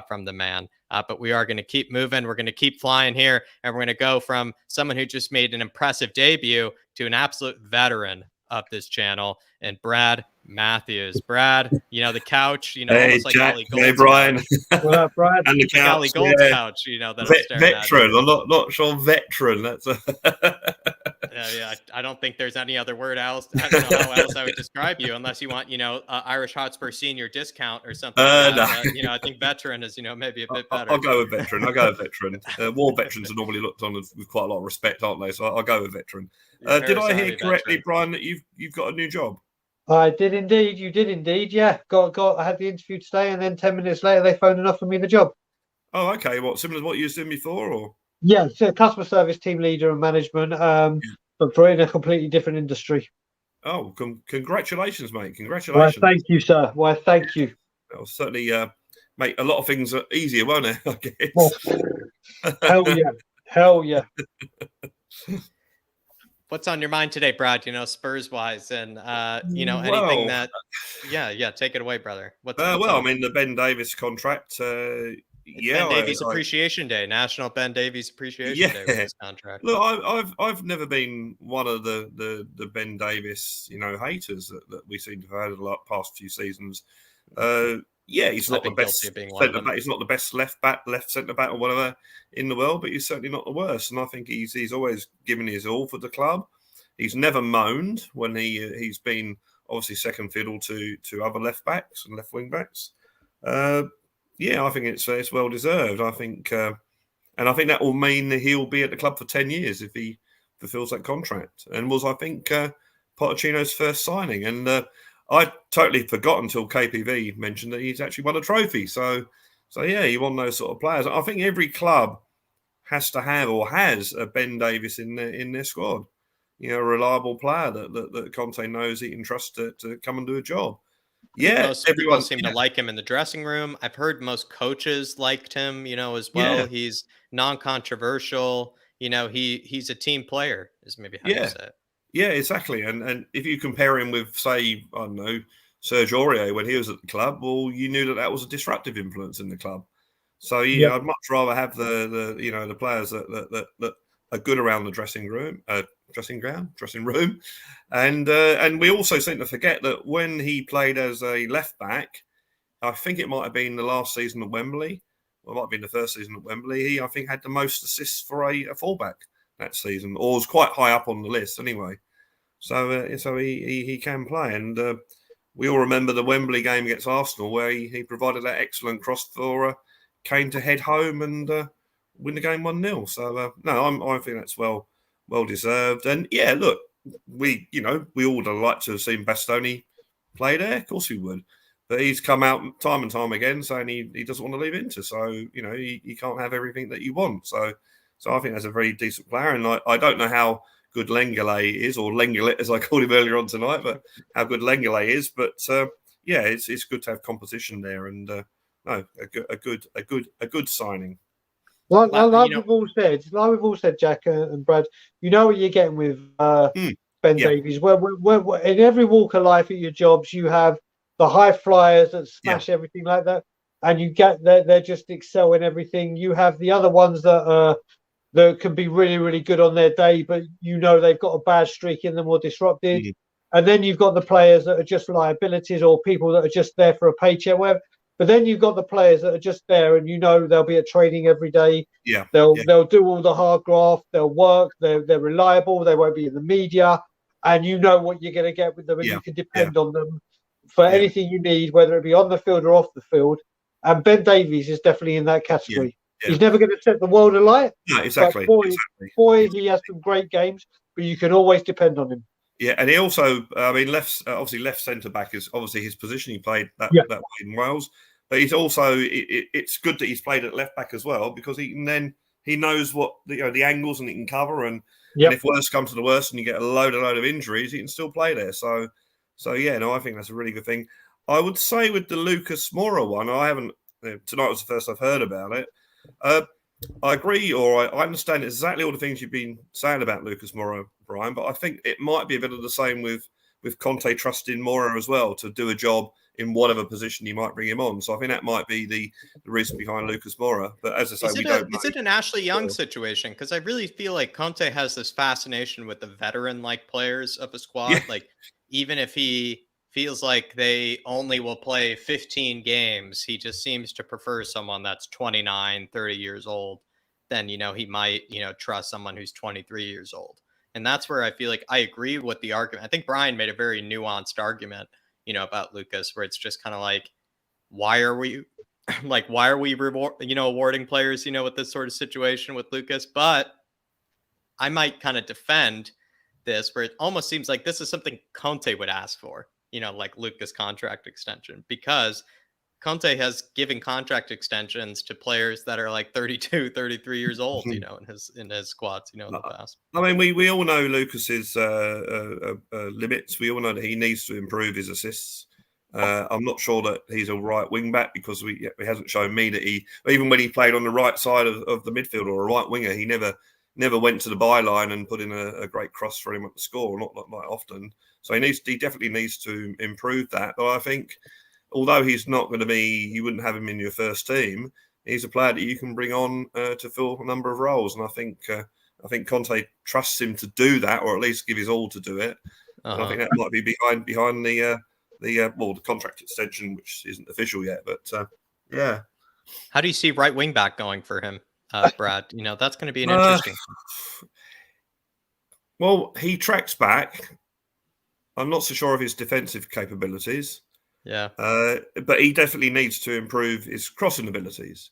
Speaker 1: from the man. But we are going to keep moving. We're going to keep flying here, and we're going to go from someone who just made an impressive debut to an absolute veteran of this channel, and Brad Matthews. Brad, the couch,
Speaker 8: hey,
Speaker 1: almost like
Speaker 8: Jack,
Speaker 1: Ollie Gold's
Speaker 8: hey, Brian.
Speaker 2: What up, Brad?
Speaker 8: And the couch,
Speaker 1: Ollie Gold's couch, that
Speaker 8: veteran. I'm not sure veteran. That's
Speaker 1: I don't think there's any other word else. I don't know how else I would describe you, unless you want, IrishHotspur senior discount or something. Like that.
Speaker 8: No.
Speaker 1: I think veteran is, maybe a bit better.
Speaker 8: I'll go with veteran. War veterans are normally looked on with quite a lot of respect, aren't they? So I'll go with veteran. Did I hear correctly, veteran, Brian, that you've got a new job?
Speaker 2: I did indeed. You did indeed. Yeah. I had the interview today, and then 10 minutes later they phoned and offered me the job.
Speaker 8: Oh, okay. What, similar to what you were doing before, or?
Speaker 2: Yeah, so customer service team leader and management, but for in a completely different industry.
Speaker 8: Oh, congratulations, mate! Congratulations.
Speaker 2: Why, thank you, sir. Why, thank you.
Speaker 8: That'll certainly make a lot of things easier, won't it? I guess.
Speaker 2: Hell yeah.
Speaker 1: What's on your mind today, Brad? Spurs wise, and anything that. Yeah. Take it away, brother.
Speaker 8: I mean, the Ben Davies contract. Ben
Speaker 1: Davies Appreciation Day, National Ben Davies Appreciation Day with this contract.
Speaker 8: Look, I've never been one of the Ben Davies, haters that we seem to have had the past few seasons. He's not the best centre back. He's not the best left centre back or whatever in the world, but he's certainly not the worst. And I think he's always given his all for the club. He's never moaned when he's been obviously second fiddle to other left backs and left wing backs. I think it's well deserved. I think, and I think that will mean that he'll be at the club for 10 years if he fulfills that contract. And was, I think, Pochettino's first signing. And I totally forgot until KPV mentioned that he's actually won a trophy. So yeah, you want those sort of players. I think every club has to have or has a Ben Davies in their squad. A reliable player that Conte knows he can trust to come and do a job. Yeah,
Speaker 1: most people seem to like him in the dressing room. I've heard most coaches liked him, as well. Yeah. He's non-controversial. He's a team player, is maybe how you say it.
Speaker 8: Yeah, exactly. And if you compare him with, say, I don't know, Serge Aurier when he was at the club, well, you knew that was a disruptive influence in the club. So I'd much rather have the players that are good around the dressing room, and we also seem to forget that when he played as a left back, I think it might have been the last season at Wembley, or it might have been the first season at Wembley. He, I think, had the most assists for a fullback that season, or was quite high up on the list anyway. So he can play, and we all remember the Wembley game against Arsenal where he provided that excellent cross for Kane to head home and win the game 1-0. So I think that's well deserved. And yeah, look, we all would have liked to have seen Bastoni play there. Of course we would, but he's come out time and time again saying he doesn't want to leave Inter. So he can't have everything that you want. So I think that's a very decent player, and I don't know how good Lenglet is, or Lenglet as I called him earlier on tonight, but how good Lenglet is. But yeah, it's good to have competition there, and a good signing.
Speaker 2: Like we've all said, Jack and Brad, you know what you're getting with Ben Davies. Where in every walk of life at your jobs, you have the high flyers that smash everything like that, and you get they just excel in everything. You have the other ones that can be really, really good on their day, but they've got a bad streak in them or disrupted. And then you've got the players that are just liabilities or people that are just there for a paycheck, whatever. But then you've got the players that are just there, and they'll be at training every day.
Speaker 8: Yeah,
Speaker 2: they'll do all the hard graft. They'll work. They're reliable. They won't be in the media, and you know what you're going to get with them, and you can depend on them for anything you need, whether it be on the field or off the field. And Ben Davies is definitely in that category. Yeah. He's never going to set the world alight.
Speaker 8: No, exactly.
Speaker 2: Boy, he has some great games, but you can always depend on him.
Speaker 8: Yeah, and he also, left centre back is obviously his position. He played that way in Wales. But he's also, it's good that he's played at left back as well, because he knows what the angles and he can cover, and if worst comes to the worst and you get a load of injuries, he can still play there. So yeah, I think that's a really good thing. I would say with the Lucas Moura one, I haven't. Tonight was the first I've heard about it. I agree, or I understand exactly all the things you've been saying about Lucas Moura, Brian. But I think it might be a bit of the same with Conte trusting Moura as well to do a job in whatever position you might bring him on. So I think that might be the reason behind Lucas Moura. But as I say, we don't know.
Speaker 1: Is it an Ashley Young situation? Because I really feel like Conte has this fascination with the veteran-like players of a squad. Yeah. Like, even if he feels like they only will play 15 games, he just seems to prefer someone that's 29, 30 years old. Then, he might, trust someone who's 23 years old. And that's where I feel like I agree with the argument. I think Brian made a very nuanced argument, about Lucas, where it's just kind of like, why are we awarding players, with this sort of situation with Lucas? But I might kind of defend this, where it almost seems like this is something Conte would ask for, like Lucas contract extension, because Conte has given contract extensions to players that are like 32, 33 years old, in his squads, in the past.
Speaker 8: I mean, we all know Lucas's limits. We all know that he needs to improve his assists. I'm not sure that he's a right wing back, because he hasn't shown me that even when he played on the right side of the midfield or a right winger, he never went to the byline and put in a great cross for him at the score, not often. So he definitely needs to improve that. But I think, although he's not going to be, you wouldn't have him in your first team, he's a player that you can bring on to fill a number of roles. And I think Conte trusts him to do that, or at least give his all to do it. And I think that might be behind the contract extension, which isn't official yet. But yeah.
Speaker 1: How do you see right wing back going for him, Brad? That's going to be an interesting.
Speaker 8: Well, he tracks back. I'm not so sure of his defensive capabilities.
Speaker 1: Yeah,
Speaker 8: but he definitely needs to improve his crossing abilities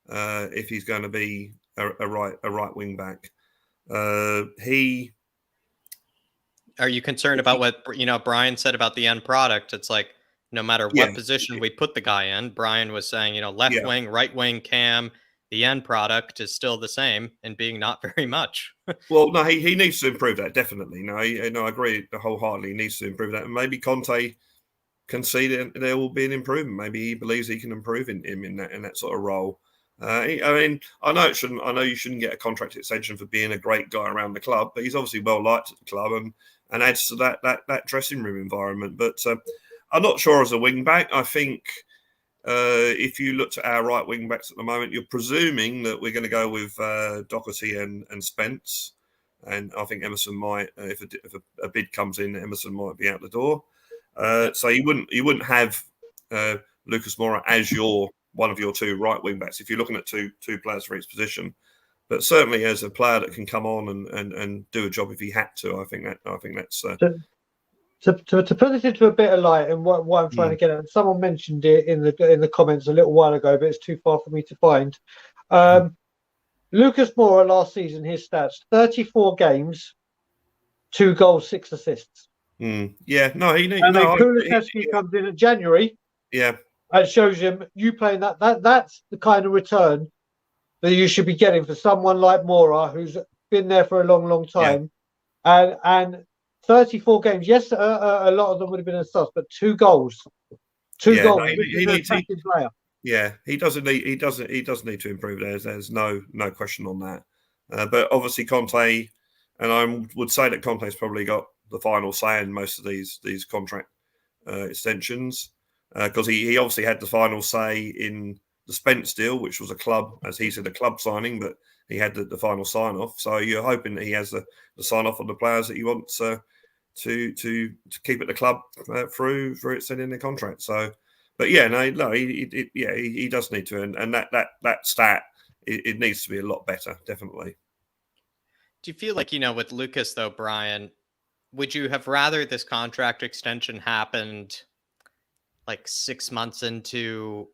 Speaker 8: if he's going to be a right wing back.
Speaker 1: Are you concerned about what Brian said about the end product? It's like no matter what position we put the guy in, Brian was saying, left wing, right wing, cam, the end product is still the same and being not very much.
Speaker 8: Well, no, he needs to improve that, definitely. No, I agree wholeheartedly. He needs to improve that. And maybe Conte can see that there will be an improvement. Maybe he believes he can improve him in that sort of role. I mean, I know you shouldn't get a contract extension for being a great guy around the club, but he's obviously well liked at the club and adds to that dressing room environment. But I'm not sure as a wing back. I think if you looked at our right wing backs at the moment, you're presuming that we're going to go with Doherty and Spence, and I think Emerson might, if a bid comes in, Emerson might be out the door. So you wouldn't have Lucas Moura as one of your two right wing backs if you're looking at two players for each position. But certainly as a player that can come on and do a job if he had to, I think that's.
Speaker 2: To put this into a bit of light, and what I'm trying to get at, someone mentioned it in the comments a little while ago, but it's too far for me to find. Lucas Moura last season, his stats: 34 games, 2 goals, 6 assists.
Speaker 8: Yeah, no, he needs.
Speaker 2: And then Kulusevski comes in in January.
Speaker 8: Yeah,
Speaker 2: and shows him you playing that's the kind of return that you should be getting for someone like Moura, who's been there for a long time, and 34 games. Yes, a lot of them would have been a sus, but 2 goals. 2 goals.
Speaker 8: No,
Speaker 2: he needs player.
Speaker 8: Yeah, he does need to improve. There's no question on that. But obviously Conte, and I would say that Conte's probably got the final say in most of these contract extensions, because he obviously had the final say in the Spence deal, which was a club, as he said, a club signing, but he had the final sign off. So you're hoping that he has the sign off on the players that he wants to keep at the club through extending their contract. So, but he does need to, and that stat it needs to be a lot better, definitely.
Speaker 1: Do you feel like, with Lucas though, Brian, would you have rather this contract extension happened like 6 months into,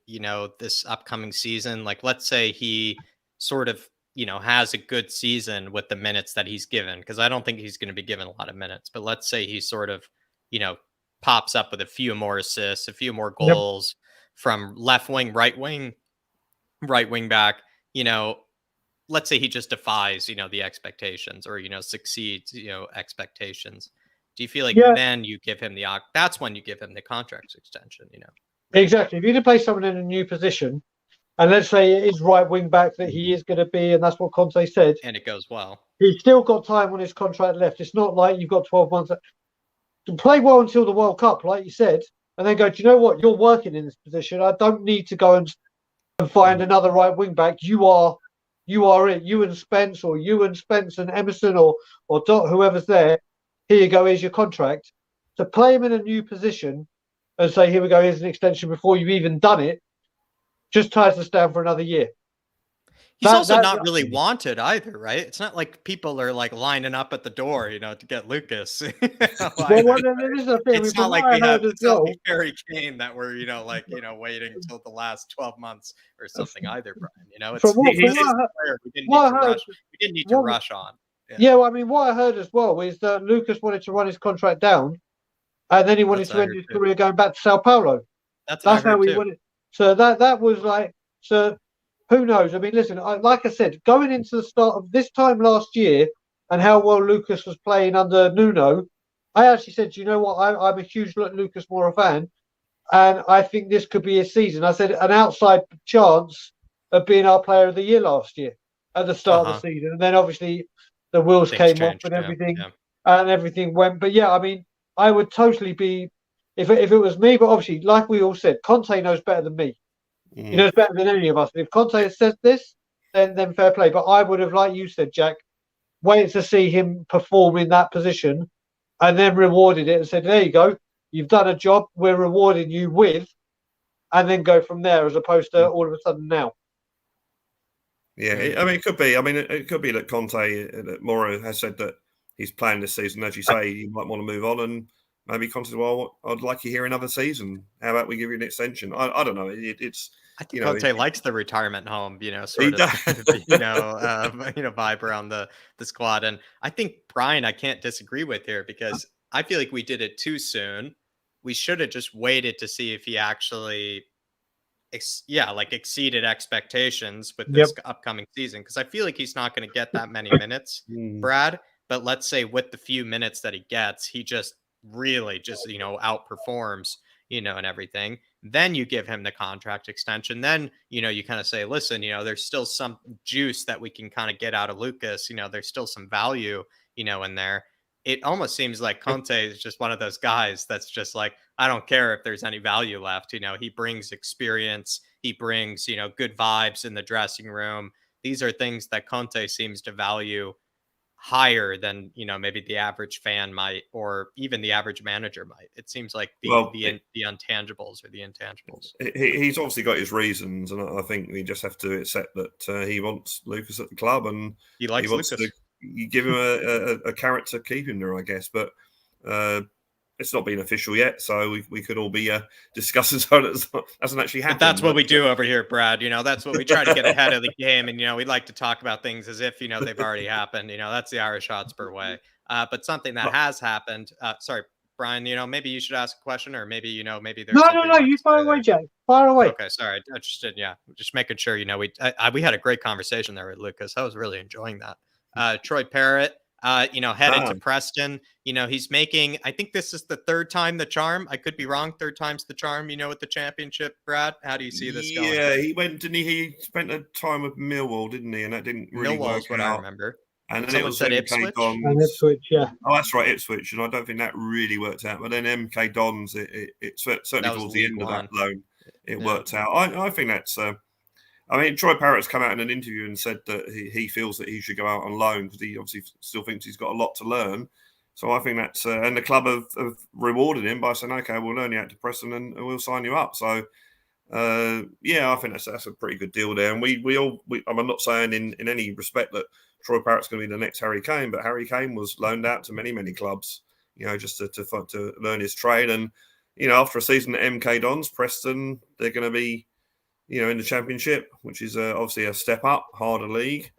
Speaker 1: this upcoming season? Like, let's say he sort of, has a good season with the minutes that he's given, because I don't think he's going to be given a lot of minutes, but let's say he sort of, pops up with a few more assists, a few more goals from left wing, right wing back, let's say he just defies, the expectations, or, succeeds, expectations. Do you feel like then you give him that's when you give him the contract extension,
Speaker 2: Exactly. If you play someone in a new position, and let's say it is right wing back that he is going to be, and that's what Conte said,
Speaker 1: and it goes well,
Speaker 2: he's still got time on his contract left. It's not like you've got 12 months to play well until the World Cup, like you said, and then go, do you know what? You're working in this position. I don't need to go and find another right wing back. You are it. You and Spence, or you and Spence and Emerson, or Dot, whoever's there. Here you go. Here's your contract. To play him in a new position and say, here we go. Here's an extension before you've even done it, just ties us down for another year.
Speaker 1: He's also not really wanted either, right? It's not like people are like lining up at the door, to get Lucas.
Speaker 2: It's
Speaker 1: not like we have Harry Kane that we're, waiting until the last 12 months or something either, Brian. We didn't need to rush on.
Speaker 2: Yeah, well, I mean, what I heard as well is that Lucas wanted to run his contract down, and then he wanted to end his career going back to Sao Paulo.
Speaker 1: That's
Speaker 2: how he wanted. So that was like, so who knows? I mean, listen, like I said, going into the start of this time last year and how well Lucas was playing under Nuno, I actually said, you know what, I'm a huge Lucas Moura fan, and I think this could be his season. I said an outside chance of being our player of the year last year at the start of the season. And then obviously the wheels came off and everything, and everything went. But yeah, I mean, I would totally be, if it was me, but obviously, like we all said, Conte knows better than me. He knows better than any of us. And if Conte has said this, then fair play. But I would have, like you said, Jack, waited to see him perform in that position and then rewarded it and said, there you go, you've done a job, we're rewarding you with, and then go from there, as opposed to all of a sudden now.
Speaker 8: Yeah, I mean, it could be. I mean, it could be that Conte, that Moura has said that he's playing this season. As you say, he might want to move on, and maybe Conte, well, I'd like you here another season. How about we give you an extension? I don't know. It's
Speaker 1: I think Conte likes the retirement home, sort of, vibe around the squad. And I think, Brian, I can't disagree with here, because I feel like we did it too soon. We should have just waited to see if he actually, exceeded expectations with this upcoming season. Because I feel like he's not going to get that many minutes, Brad. But let's say with the few minutes that he gets, he just really just, outperforms, and everything. Then you give him the contract extension. Then, you kind of say, listen, there's still some juice that we can kind of get out of Lucas. There's still some value, in there. It almost seems like Conte is just one of those guys that's just like, I don't care if there's any value left. He brings experience. He brings, good vibes in the dressing room. These are things that Conte seems to value higher than, maybe the average fan might, or even the average manager might. It seems like the untangibles or the intangibles.
Speaker 8: He's obviously got his reasons, and I think we just have to accept that he wants Lucas at the club, and
Speaker 1: he likes Lucas.
Speaker 8: You give him a carrot to keep him there, I guess, but it's not been official yet, so we could all be discussing something that hasn't actually happened.
Speaker 1: But that's what we do over here, Brad. That's what we try to get ahead of the game, and we like to talk about things as if they've already happened. That's the Irish Hotspur way. But something that has happened. Sorry, Brian. Maybe you should ask a question, or maybe maybe there's
Speaker 2: no. You fire away, Jay. Fire away.
Speaker 1: Okay, sorry. I just just making sure. We had a great conversation there with Lucas. I was really enjoying that. Troy Parrott, headed to Preston. He's making, I think this is the third time the charm. I could be wrong. Third time's the charm, with the championship, Brad. How do you see this going?
Speaker 8: Yeah, he went, didn't he? He spent a time with Millwall, didn't he? And that didn't really work
Speaker 1: what
Speaker 8: out.
Speaker 1: I remember.
Speaker 8: And then
Speaker 1: someone
Speaker 8: it was
Speaker 1: said
Speaker 8: MK
Speaker 1: Ipswich?
Speaker 8: Dons.
Speaker 2: And Ipswich, yeah.
Speaker 8: Oh, that's right, Ipswich. And I don't think that really worked out. But then MK Dons, it certainly towards the end of that loan, it worked out. I think that's... Troy Parrott's come out in an interview and said that he feels that he should go out on loan because he obviously still thinks he's got a lot to learn. So I think that's and the club have rewarded him by saying, okay, we'll loan you out to Preston and we'll sign you up. So I think that's a pretty good deal there. And I'm not saying in any respect that Troy Parrott's going to be the next Harry Kane, but Harry Kane was loaned out to many clubs, just to learn his trade. And after a season at MK Dons, Preston, they're going to be in the Championship, which is obviously a step up, harder league.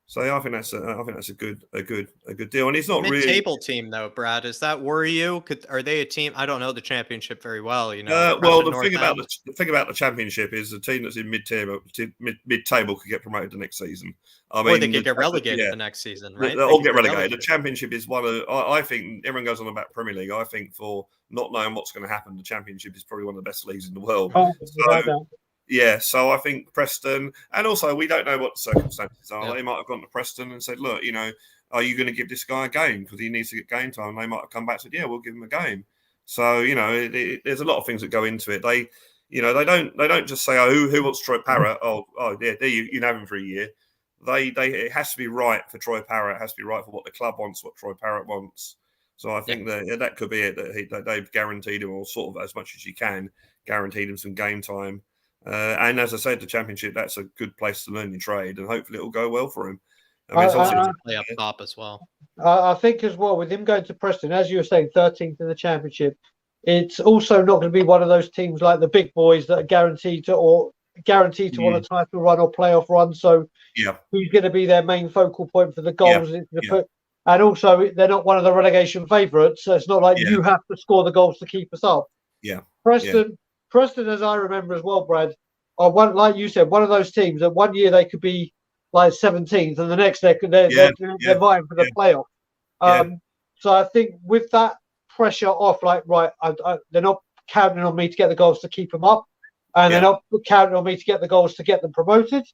Speaker 8: So I think that's a good deal. And it's not really
Speaker 1: mid-table team though, Brad. Does that worry you? Are they a team? I don't know the Championship very well.
Speaker 8: The thing about the Championship is the team that's in mid-table could get promoted the next season.
Speaker 1: Or they could get relegated the next season, right?
Speaker 8: They'll get relegated. The Championship is one of. I think everyone goes on about Premier League. I think for not knowing what's going to happen, the Championship is probably one of the best leagues in the world. So I think Preston, and also we don't know what the circumstances are. Yeah. They might have gone to Preston and said, look, are you going to give this guy a game? Because he needs to get game time. And they might have come back and said, yeah, we'll give him a game. So, there's a lot of things that go into it. They don't just say, oh, who wants Troy Parrott? Oh, yeah, you can have him for a year. It has to be right for Troy Parrott. It has to be right for what the club wants, what Troy Parrott wants. So I think that could be it, that they've guaranteed him, or sort of as much as you can, guaranteed him some game time. And as I said, the Championship, that's a good place to learn your trade, and hopefully it'll go well for him.
Speaker 1: It's also play up top as well.
Speaker 2: I think as well, with him going to Preston, as you were saying, 13th in the Championship, it's also not going to be one of those teams like the big boys that are guaranteed to want a title run or playoff run. So who's going to be their main focal point for the goals? And also, they're not one of the relegation favourites, so it's not like you have to score the goals to keep us up.
Speaker 8: Yeah.
Speaker 2: Preston, as I remember as well, Brad, are one, like you said, one of those teams that one year they could be like 17th, and the next they're vying for the playoff. So I think with that pressure off, they're not counting on me to get the goals to keep them up, and they're not counting on me to get the goals to get them promoted.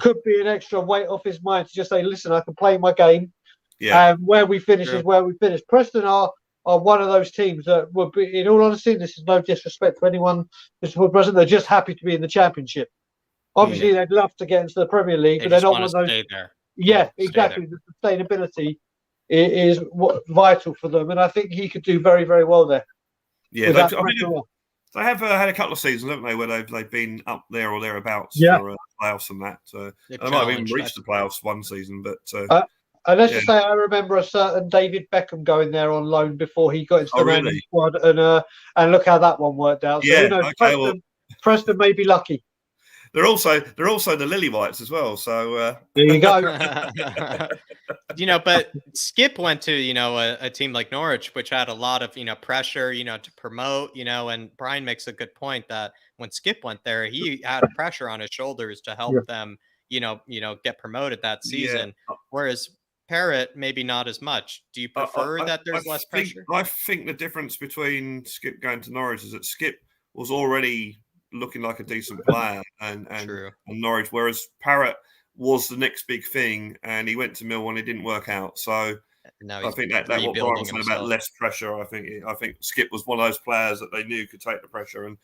Speaker 2: Could be an extra weight off his mind to just say, listen, I can play my game, and where we finish is where we finish. Preston are one of those teams that would be, in all honesty, this is no disrespect to anyone who's present, they're just happy to be in the Championship. Obviously, they'd love to get into the Premier League, but they're not one of those. Yeah, exactly. The sustainability is vital for them, and I think he could do very, very well there.
Speaker 8: Yeah, they have had a couple of seasons, haven't they, where they've been up there or thereabouts for playoffs and that. So they might have even reached the playoffs one season, but.
Speaker 2: And let's just say I remember a certain David Beckham going there on loan before he got into the Rangers squad, and look how that one worked out. So who knows, Preston may be lucky.
Speaker 8: they're also the Lily Whites as well. So
Speaker 2: there you go.
Speaker 1: But Skip went to a team like Norwich, which had a lot of pressure to promote. And Brian makes a good point that when Skip went there, he had pressure on his shoulders to help them get promoted that season. Whereas Parrott, maybe not as much. Do you prefer that there's less pressure?
Speaker 8: I think the difference between Skip going to Norwich is that Skip was already looking like a decent player and Norwich, whereas Parrott was the next big thing, and he went to Mill and it didn't work out. So I think that what Brian was saying about less pressure. I think Skip was one of those players that they knew could take the pressure, and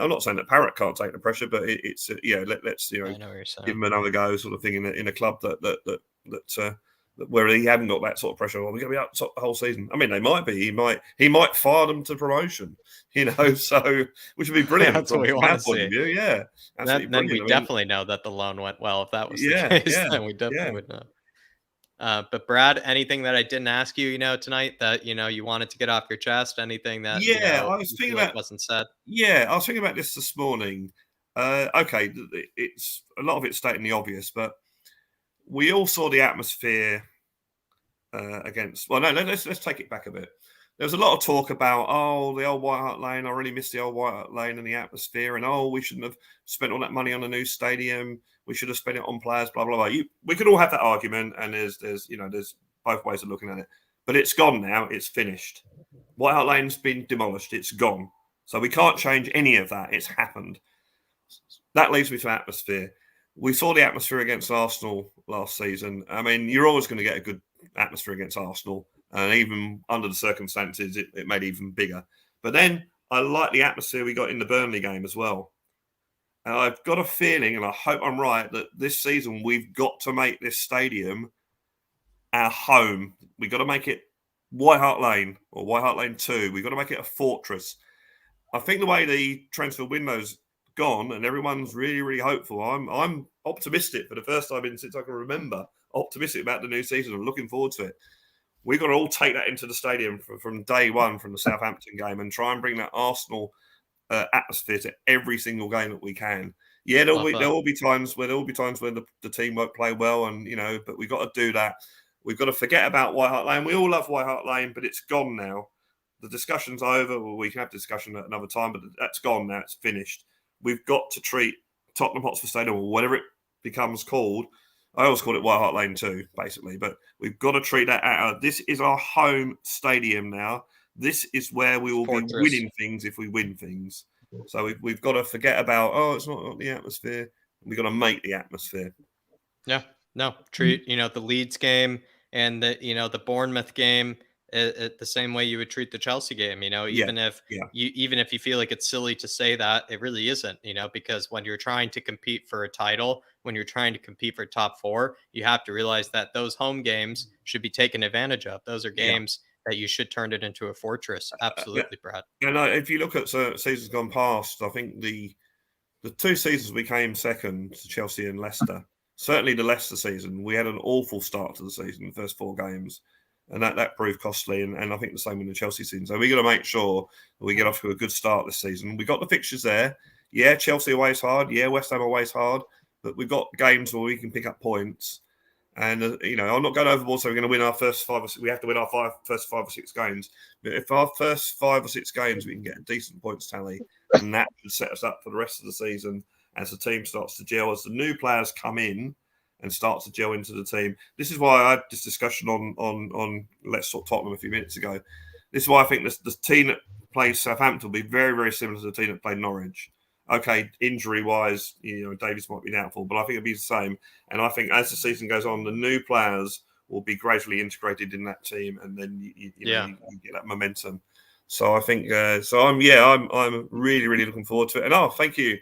Speaker 8: I'm not saying that Parrott can't take the pressure, but it's let's give him another go, sort of thing in a club that where he hadn't got that sort of pressure. Well, we're going to be up top the whole season. I mean, they might be. He might fire them to promotion. So which would be brilliant.
Speaker 1: That's what we want to see.
Speaker 8: Yeah,
Speaker 1: then we definitely know that the loan went well. If that was the case, then we definitely would know. But Brad, anything that I didn't ask you, tonight that you wanted to get off your chest? Anything that
Speaker 8: I was thinking about
Speaker 1: wasn't said?
Speaker 8: Yeah, I was thinking about this morning. Okay, it's a lot of it's stating the obvious, but we all saw the atmosphere against. Well, no, let's take it back a bit. There was a lot of talk about the old White Hart Lane. I really miss the old White Hart Lane and the atmosphere. And we shouldn't have spent all that money on a new stadium. We should have spent it on players. Blah blah blah. We could all have that argument, and there's both ways of looking at it. But it's gone now. It's finished. White Hart Lane's been demolished. It's gone. So we can't change any of that. It's happened. That leaves me to atmosphere. We saw the atmosphere against Arsenal last season. I mean, you're always going to get a good atmosphere against Arsenal. And even under the circumstances, it made it even bigger. But then I like the atmosphere we got in the Burnley game as well. And I've got a feeling, and I hope I'm right, that this season we've got to make this stadium our home. We've got to make it White Hart Lane or White Hart Lane 2. We've got to make it a fortress. I think the way the transfer window's gone and everyone's really, really hopeful. I'm optimistic for the first time since I can remember, optimistic about the new season. I'm looking forward to it. We've got to all take that into the stadium from day one, from the Southampton game, and try and bring that Arsenal atmosphere to every single game that we can. Yeah, there will be times where the team won't play well, and but we've got to do that. We've got to forget about White Hart Lane. We all love White Hart Lane, but it's gone now. The discussion's over. Well, we can have discussion at another time, but that's gone now. It's finished. We've got to treat Tottenham Hotspur Stadium, or whatever it becomes called. I always call it White Hart Lane 2, basically. But we've got to treat that this is our home stadium now. This is where we will be winning things if we win things. So we've got to forget about, it's not the atmosphere. We've got to make the atmosphere.
Speaker 1: Yeah. No, treat, the Leeds game and the Bournemouth game the same way you would treat the Chelsea game, even if you feel like it's silly to say that, it really isn't, because when you're trying to compete for a title, when you're trying to compete for top 4, you have to realize that those home games should be taken advantage of. Those are games that you should turn it into a fortress. Absolutely, Brad.
Speaker 8: And if you look at seasons gone past, I think the 2 seasons we came second to Chelsea and Leicester, certainly the Leicester season, we had an awful start to the season, the first 4 games. And that proved costly, and I think the same in the Chelsea season. So we got to make sure that we get off to a good start this season. We got the fixtures there. Yeah, Chelsea away is hard. Yeah, West Ham away is hard. But we've got games where we can pick up points. And, I'm not going overboard, so we're going to win our first 5 or 6. We have to win our first 5 or 6 games. But if our first 5 or 6 games, we can get a decent points tally, and that should set us up for the rest of the season as the team starts to gel, as the new players come in and start to gel into the team. This is why I had this discussion on Let's Talk Tottenham a few minutes ago. This is why I think the team that plays Southampton will be very, very similar to the team that played Norwich. Okay, injury-wise, Davies might be doubtful, but I think it'll be the same. And I think as the season goes on, the new players will be gradually integrated in that team, and then you get that momentum. So I think I'm really, really looking forward to it. And thank you.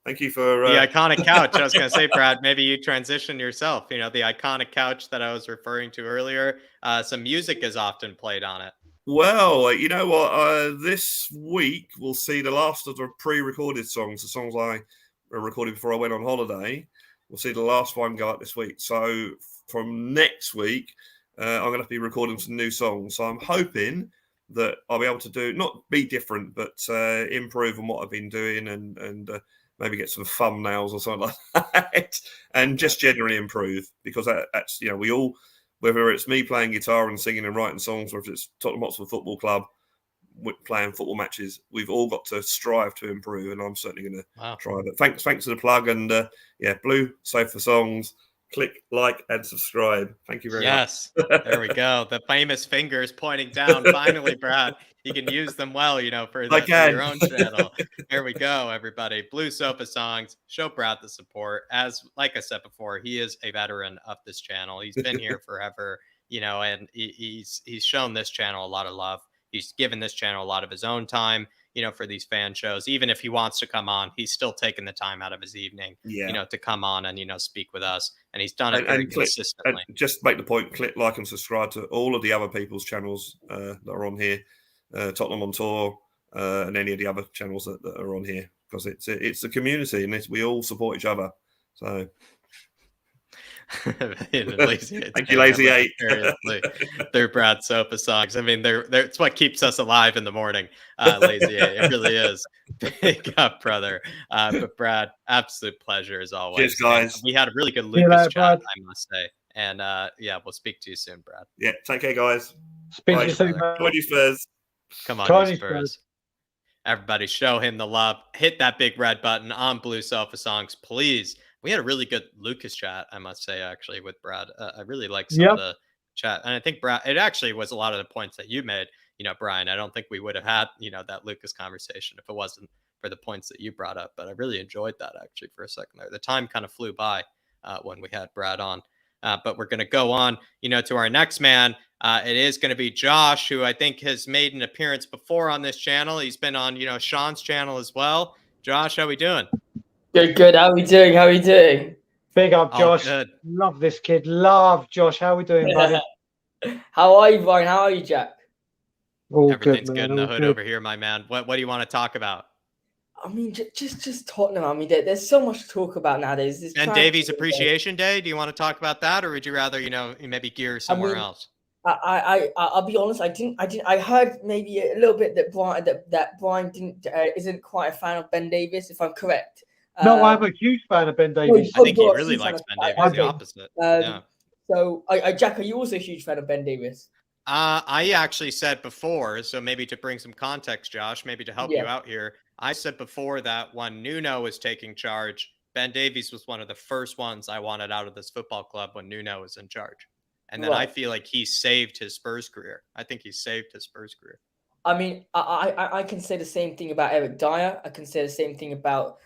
Speaker 8: Thank you for
Speaker 1: the iconic couch. I was going to say, Brad, maybe you transition yourself. The iconic couch that I was referring to earlier. Some music is often played on it.
Speaker 8: Well, you know what? This week we'll see the last of the pre-recorded songs, the songs I recorded before I went on holiday. We'll see the last one go up this week. So from next week, I'm going to be recording some new songs. So I'm hoping that I'll be able to not be different, but improve on what I've been doing and maybe get some thumbnails or something like that, and just generally improve, because that's, you know, we all, whether it's me playing guitar and singing and writing songs, or if it's Tottenham Hotspur Football Club playing football matches, we've all got to strive to improve, and I'm certainly going to try that. Thanks for the plug, and Blue Sofa Songs. Click like and subscribe. Thank you very much.
Speaker 1: Yes, there we go. The famous fingers pointing down. Finally, Brad, you can use them well, you know, for your own channel. There we go, everybody. Blue Sofa Songs. Show Brad the support. Like I said before, he is a veteran of this channel. He's been here forever, you know, and he's shown this channel a lot of love. He's given this channel a lot of his own time, you know, for these fan shows. Even if he wants to come on, he's still taking the time out of his evening, you know, to come on and, you know, speak with us. And he's done it very consistently.
Speaker 8: And just make the point, click like and subscribe to all of the other people's channels that are on here, Tottenham on Tour, and any of the other channels that are on here, because it's a community, and we all support each other. So. Thank you, Lazy 8.
Speaker 1: They're Brad Sofa Songs. I mean, it's what keeps us alive in the morning. Lazy 8, it really is. Big up, brother. But Brad, absolute pleasure as always.
Speaker 8: Cheers, guys.
Speaker 1: We had a really good Lucas chat, I must say. And we'll speak to you soon, Brad.
Speaker 8: Yeah, take care, guys.
Speaker 2: Speak to you soon, Brad.
Speaker 8: Come on, you Spurs.
Speaker 1: Come on, you Spurs. Everybody, show him the love. Hit that big red button on Blue Sofa Songs, please. We had a really good Lucas chat, I must say, actually, with Brad. I really like some of the chat. And I think, Brad, it actually was a lot of the points that you made, you know, Brian. I don't think we would have had, you know, that Lucas conversation if it wasn't for the points that you brought up. But I really enjoyed that, actually, for a second there. The time kind of flew by when we had Brad on. But we're going to go on, you know, to our next man. It is going to be Josh, who I think has made an appearance before on this channel. He's been on, you know, Sean's channel as well. Josh, how we doing?
Speaker 9: Good. How are we doing?
Speaker 2: Big up, Josh. Love this kid. Love Josh. How are we doing, buddy?
Speaker 9: How are you, Brian? How are you, Jack?
Speaker 1: Everything's good in the hood over here, my man. What do you want to talk about?
Speaker 9: I mean, just Tottenham. I mean, there's so much to talk about nowadays.
Speaker 1: And Davies Appreciation Day. Do you want to talk about that, or would you rather, you know, maybe gear somewhere else?
Speaker 9: I'll be honest. I heard maybe a little bit that Brian isn't quite a fan of Ben Davies, if I'm correct.
Speaker 2: No, I'm a huge fan of Ben Davies.
Speaker 1: I think he really likes Ben Davies. The opposite.
Speaker 9: So, Jack, are you also a huge fan of Ben Davies?
Speaker 1: I actually said before, so maybe to bring some context, Josh, maybe to help you out here, I said before that when Nuno was taking charge, Ben Davies was one of the first ones I wanted out of this football club when Nuno was in charge. And then I feel like he saved his Spurs career. I think he saved his Spurs career.
Speaker 9: I mean, I can say the same thing about Eric Dyer. I can say the same thing about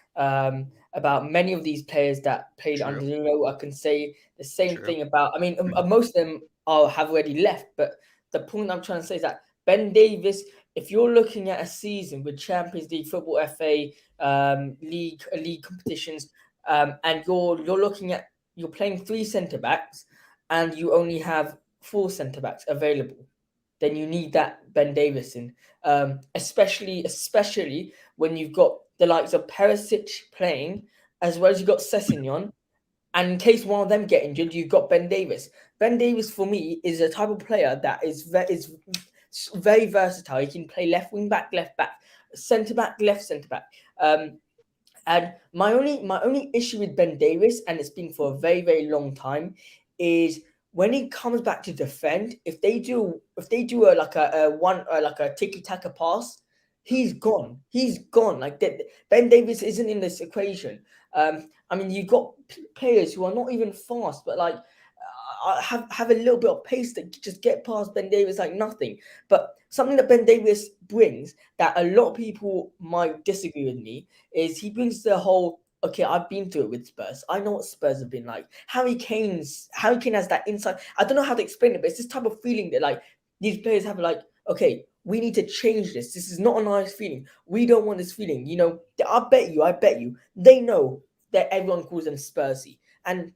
Speaker 9: many of these players that played under Nuno. I can say the same thing about. I mean, most of them have already left. But the point I'm trying to say is that Ben Davies, if you're looking at a season with Champions League, Football FA, league competitions, and you're playing 3 centre backs, and you only have 4 centre backs available, then you need that Ben Davies in, especially when you've got the likes of Perisic playing, as well as you've got Sessegnon, and in case one of them get injured, you've got Ben Davies. Ben Davies, for me, is a type of player that is very versatile. He can play left wing back, left back, centre back, left centre back. And my only issue with Ben Davies, and it's been for a very, very long time, is when he comes back to defend, if they do a tiki-taka pass, he's gone. Like Ben Davies isn't in this equation. I mean, you've got players who are not even fast, but like have a little bit of pace that just get past Ben Davies like nothing. But something that Ben Davies brings that a lot of people might disagree with me is he brings the whole, okay, I've been through it with Spurs. I know what Spurs have been like. Harry Kane has that insight. I don't know how to explain it, but it's this type of feeling that like these players have like, okay, we need to change this. This is not a nice feeling. We don't want this feeling. You know, I bet you, they know that everyone calls them Spursy. And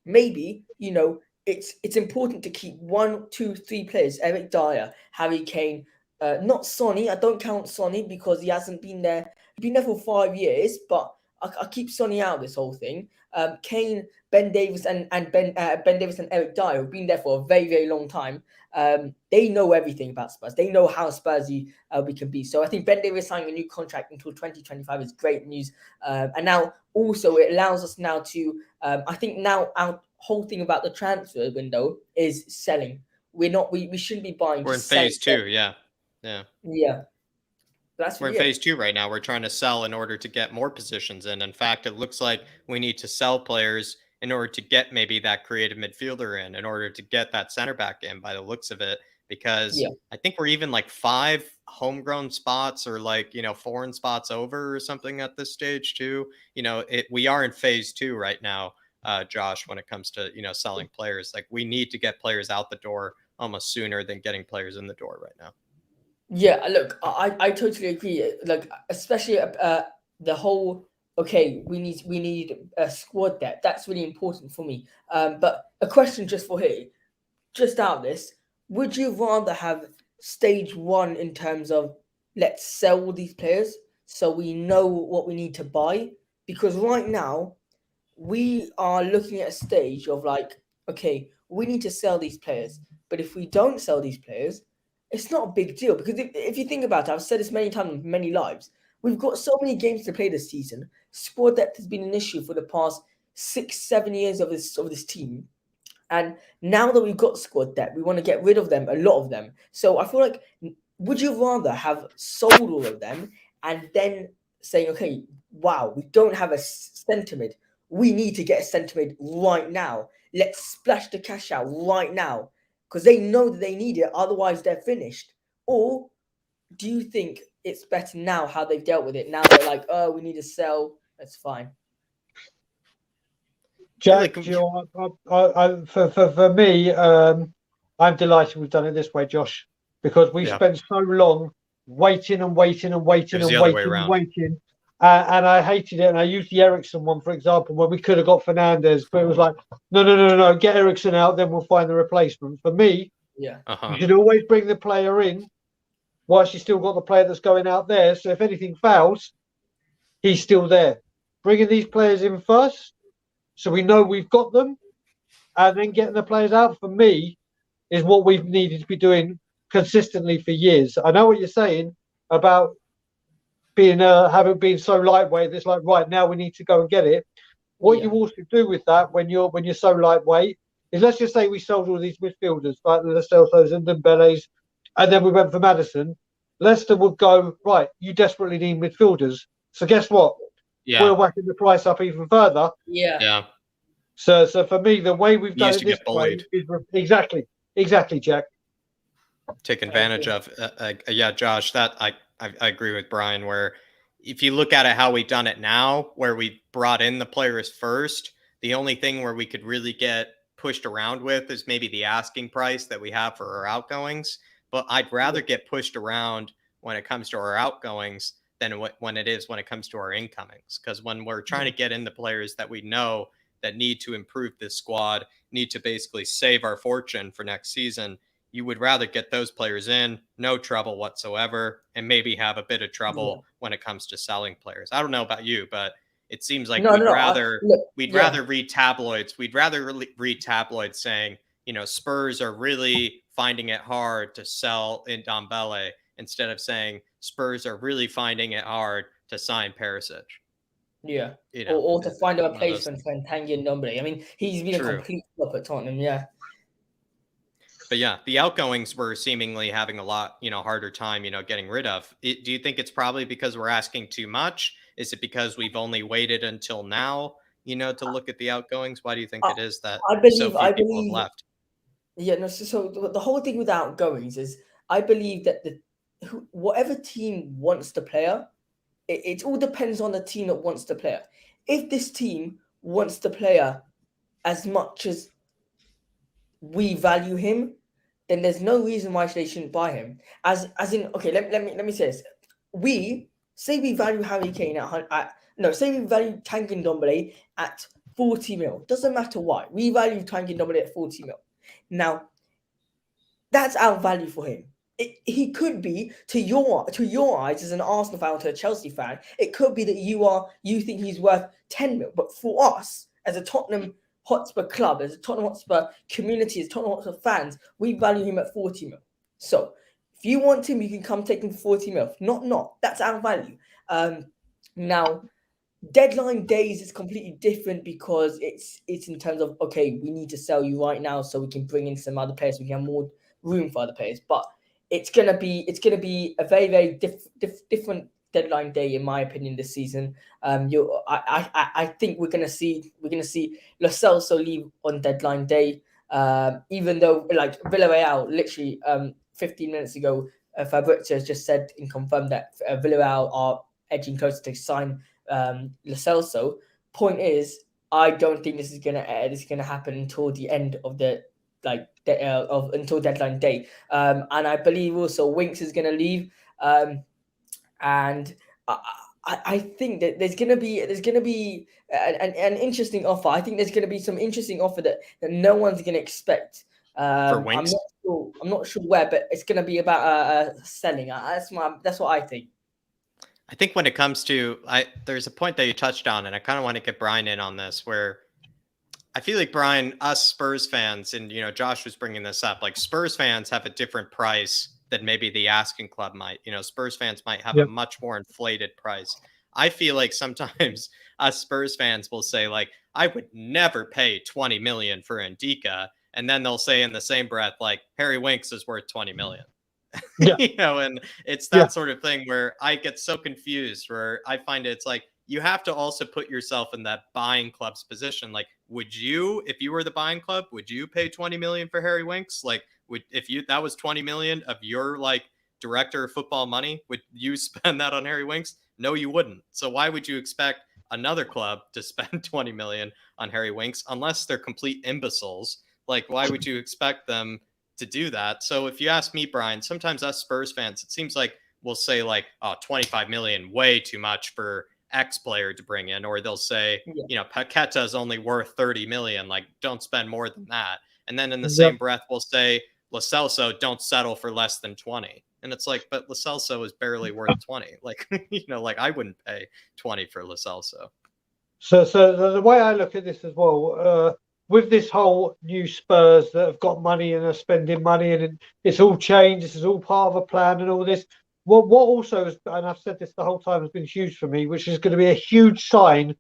Speaker 9: maybe, you know, it's important to keep 1, 2, 3 players, Eric Dyer, Harry Kane, not Sonny. I don't count Sonny because he hasn't been there. He's been there for 5 years, but I keep Sonny out of this whole thing. Kane, Ben Davies, and Ben Davies and Eric Dyer have been there for a very, very long time. They know everything about Spurs. They know how Spursy we can be. So I think Ben Davies signing a new contract until 2025 is great news. And now also it allows us now to, I think now our whole thing about the transfer window is selling. We shouldn't be buying.
Speaker 1: We're in phase 2, yeah. We're in phase 2 right now. We're trying to sell in order to get more positions in. In fact, it looks like we need to sell players in order to get maybe that creative midfielder in order to get that center back in by the looks of it. Because I think we're even like 5 homegrown spots or like, foreign spots over or something at this stage too. We are in phase 2 right now, Josh, when it comes to, selling players. Like we need to get players out the door almost sooner than getting players in the door right now.
Speaker 9: Yeah, look, I totally agree. Like, especially the whole, we need a squad depth. That's really important for me. But a question just for here, just out of this, would you rather have stage 1 in terms of let's sell all these players so we know what we need to buy? Because right now we are looking at a stage of like, we need to sell these players. But if we don't sell these players, it's not a big deal, because if you think about it, I've said this many times, many lives, we've got so many games to play this season. Squad depth has been an issue for the past 6-7 years of this team. And now that we've got squad depth, we want to get rid of them, a lot of them. So I feel like, would you rather have sold all of them and then saying, wow, we don't have a centre mid. We need to get a centre mid right now. Let's splash the cash out right now, because they know that they need it, otherwise they're finished? Or do you think it's better now how they've dealt with it? Now they're like, oh, we need to sell. That's fine.
Speaker 2: Jack, for me, I'm delighted we've done it this way, Josh, because we spent so long waiting. And I hated it. And I used the Ericsson one, for example, when we could have got Fernandes, but it was like, no, get Ericsson out, then we'll find the replacement. For me, you should always bring the player in whilst you still got the player that's going out there. So if anything fails, he's still there. Bringing these players in first, so we know we've got them, and then getting the players out, for me, is what we've needed to be doing consistently for years. I know what you're saying about having been so lightweight. It's like, right now we need to go and get it. What you also do with that when you're so lightweight is, let's just say we sold all these midfielders, like the Celsos and Dembélés, and then we went for Maddison. Leicester would go, right, you desperately need midfielders. So guess what? We're whacking the price up even further. So for me, the way we've done it this way is exactly, Jack.
Speaker 1: Take advantage of. Josh, that I agree with Brian, where if you look at it how we've done it now, where we brought in the players first, the only thing where we could really get pushed around with is maybe the asking price that we have for our outgoings. But I'd rather get pushed around when it comes to our outgoings than when it comes to our incomings. Because when we're trying to get in the players that we know that need to improve this squad, need to basically save our fortune for next season, you would rather get those players in, no trouble whatsoever, and maybe have a bit of trouble when it comes to selling players. I don't know about you, but it seems like we'd rather read tabloids. We'd rather read tabloids saying, Spurs are really finding it hard to sell in Dembele, instead of saying Spurs are really finding it hard to sign Perisic.
Speaker 9: Yeah. Or to find a replacement for Tanganga and Dembele. I mean, he's been a complete flop at Tottenham,
Speaker 1: But the outgoings were seemingly having a lot, harder time, getting rid of. Do you think it's probably because we're asking too much? Is it because we've only waited until now, to look at the outgoings? Why do you think it is that so few people have left?
Speaker 9: Yeah, no. So the whole thing with outgoings is, I believe that whatever team wants the player, it all depends on the team that wants the player. If this team wants the player as much as we value him, then there's no reason why they shouldn't buy him. As in, let me say this. We value Harry Kane say we value Tanganga Ndombele at 40 mil. Doesn't matter why. We value Tanganga Ndombele at 40 mil. Now, that's our value for him. he could be to your eyes as an Arsenal fan or to a Chelsea fan. It could be that you think he's worth 10 mil, but for us as a Tottenham Hotspur club, as a Tottenham Hotspur community, as Tottenham Hotspur fans, we value him at 40 mil. So if you want him, you can come take him for 40 mil. Not that's our value. Now, deadline days is completely different because it's in terms of, okay, we need to sell you right now so we can bring in some other players, so we can have more room for other players. But it's gonna be a very, very different deadline day, in my opinion, this season. I think we're gonna see Lo Celso leave on deadline day. Even though, like, Villarreal, literally 15 minutes ago, Fabrizio has just said and confirmed that Villarreal are edging closer to sign Lo Celso. Point is, I don't think this is gonna happen until the end of the until deadline day. And I believe also Winks is gonna leave. And I think that there's gonna be an interesting offer. I think there's gonna be some interesting offer that no one's gonna expect.
Speaker 1: For Winks?
Speaker 9: I'm not sure where, but it's gonna be about selling. That's what I think.
Speaker 1: I think when it comes to, there's a point that you touched on, and I kind of want to get Brian in on this, where I feel like, Brian, us Spurs fans, and Josh was bringing this up, like, Spurs fans have a different price than maybe the asking club might. Spurs fans might have a much more inflated price. I feel like sometimes us Spurs fans will say, like, I would never pay 20 million for Ndika, and then they'll say in the same breath, like, Harry Winks is worth 20 million. And it's that sort of thing where I get so confused, where I find it's like, you have to also put yourself in that buying club's position. Like, would you, if you were the buying club, would you pay 20 million for Harry Winks? Like, that was 20 million of your, like, director of football money, would you spend that on Harry Winks? No, you wouldn't. So why would you expect another club to spend 20 million on Harry Winks unless they're complete imbeciles? Like, why would you expect them to do that? So if you ask me, Brian, sometimes us Spurs fans, it seems like we'll say, like, oh, 25 million, way too much for X player to bring in, or they'll say, Paqueta is only worth 30 million, like, don't spend more than that. And then in the same breath, we'll say, Lo Celso, don't settle for less than 20. And it's like, but Lo Celso is barely worth 20. Like, like, I wouldn't pay 20 for Lo Celso.
Speaker 2: So the way I look at this as well, with this whole new Spurs that have got money and are spending money, and it's all changed, this is all part of a plan and all this. What also is, and I've said this the whole time, has been huge for me, which is going to be a huge sign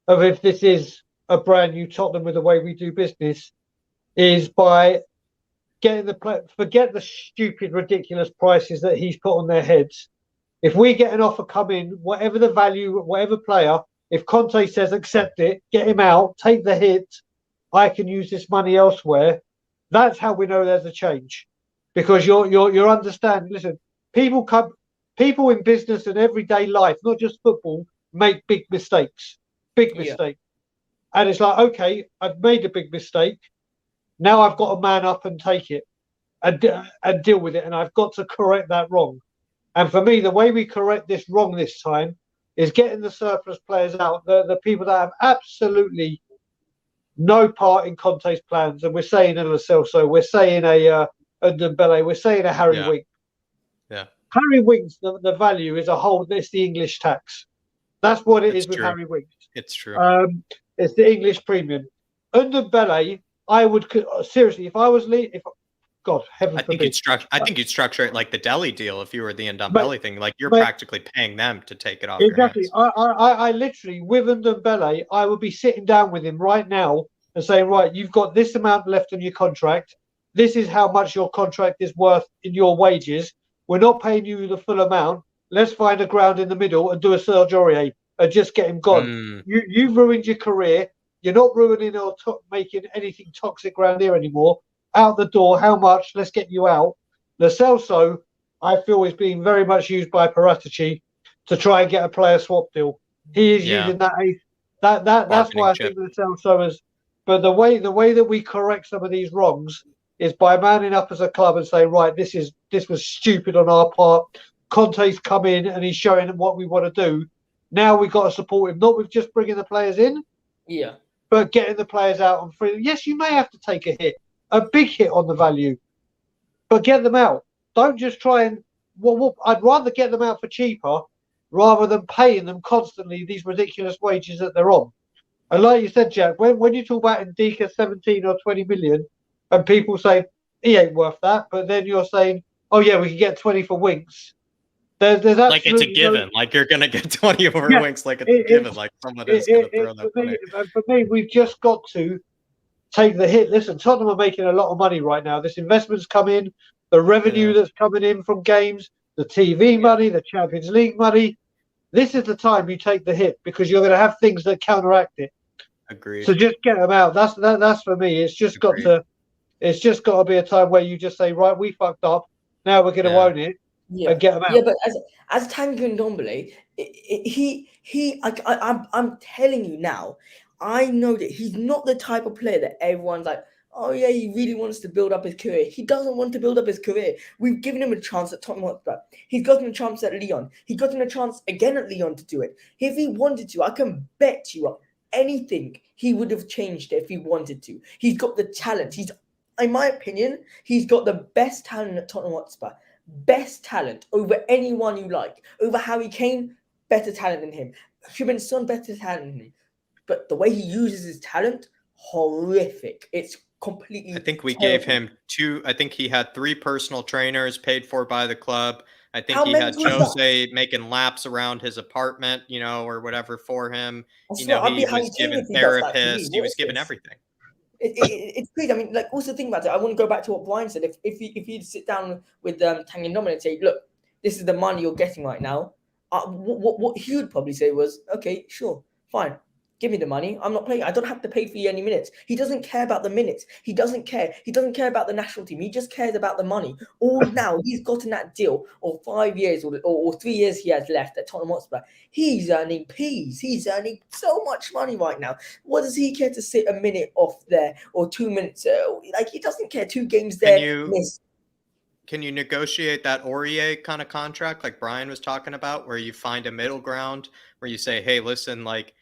Speaker 2: of if this is a brand new Tottenham with the way we do business, is by getting forget the stupid, ridiculous prices that he's put on their heads. If we get an offer coming, whatever the value, whatever player, if Conte says accept it, get him out, take the hit, I can use this money elsewhere. That's how we know there's a change, because you're understanding. Listen, people in business and everyday life, not just football, make big mistakes, and it's like, okay, I've made a big mistake. Now I've got to man up and take it and deal with it, and I've got to correct that wrong. And for me, the way we correct this wrong this time is getting the surplus players out, the people that have absolutely no part in Conte's plans. And we're saying a Lo Celso, we're saying a Ndombele, we're saying a Harry Winks.
Speaker 1: Yeah.
Speaker 2: Harry Winks, the value is it's the English tax. That's what it is with Harry Winks.
Speaker 1: It's true.
Speaker 2: It's the English premium. Ndombele, I would seriously, if I was God, heaven forbid.
Speaker 1: I think you'd structure it like the Delhi deal if you were the Ndombele thing. Like, you're practically paying them to take it off.
Speaker 2: Exactly.
Speaker 1: Your hands.
Speaker 2: I literally, with Ndombele, I would be sitting down with him right now and saying, right, you've got this amount left on your contract. This is how much your contract is worth in your wages. We're not paying you the full amount. Let's find a ground in the middle and do a Serge Aurier and just get him gone. You've ruined your career. You're not ruining or making anything toxic around here anymore. Out the door, how much? Let's get you out. Lo Celso, I feel, is being very much used by Paratici to try and get a player swap deal. He is using that. That's why I think Lo Celso is. But the way that we correct some of these wrongs is by manning up as a club and saying, right, this was stupid on our part. Conte's come in and he's showing them what we want to do. Now we've got to support him, not with just bringing the players in, but getting the players out on free. Yes, you may have to take a hit. A big hit on the value, but get them out. don't just try and. Well, I'd rather get them out for cheaper rather than paying them constantly these ridiculous wages that they're on. And like you said, Jack, when you talk about Ndika 17 or 20 million, and people say he ain't worth that, but then you're saying, oh yeah, we can get 20 for Winks. There's absolutely
Speaker 1: like it's a given. Like you're gonna get 20 over Winks, like it's a given. Like someone is gonna throw that money.
Speaker 2: For me, we've just got to take the hit. Listen, Tottenham are making a lot of money right now. This investment's come in, the revenue that's coming in from games, the TV money, the Champions League money. This is the time you take the hit because you're going to have things that counteract it.
Speaker 1: Agreed.
Speaker 2: So just get them out. That's for me. It's just got to be a time where you just say, right, we fucked up. Now we're going to own it and get them out.
Speaker 9: Yeah, but as Tanganga Ndombele, I'm telling you now, I know that he's not the type of player that everyone's like, oh yeah, he really wants to build up his career. He doesn't want to build up his career. We've given him a chance at Tottenham Hotspur. He's gotten a chance at Lyon. He's gotten a chance again at Lyon to do it. If he wanted to, I can bet you anything he would have changed it if he wanted to. He's got the talent. In my opinion, he's got the best talent at Tottenham Hotspur. Best talent over anyone you like. Over Harry Kane, better talent than him. Heung-min Son, better talent than him. But the way he uses his talent, horrific. It's completely
Speaker 1: I think we
Speaker 9: terrible.
Speaker 1: gave him I think he had 3 personal trainers paid for by the club. I think he had Jose making laps around his apartment, or whatever for him. He was given therapists. He was given everything.
Speaker 9: It's crazy. I mean, like, also think about it. I want to go back to what Brian said. If you'd sit down with Tanganga Ndombele and say, look, this is the money you're getting right now, what he would probably say was, okay, sure, fine. Give me the money. I'm not playing. I don't have to pay for you any minutes. He doesn't care about the minutes. He doesn't care. He doesn't care about the national team. He just cares about the money. All now, he's gotten that deal, or 5 years or 3 years he has left at Tottenham Hotspur. He's earning peas. He's earning so much money right now. What does he care to sit a minute off there or 2 minutes? Like, he doesn't care. 2 games there.
Speaker 1: Can you negotiate that Aurier kind of contract like Brian was talking about, where you find a middle ground, where you say, hey, listen, like,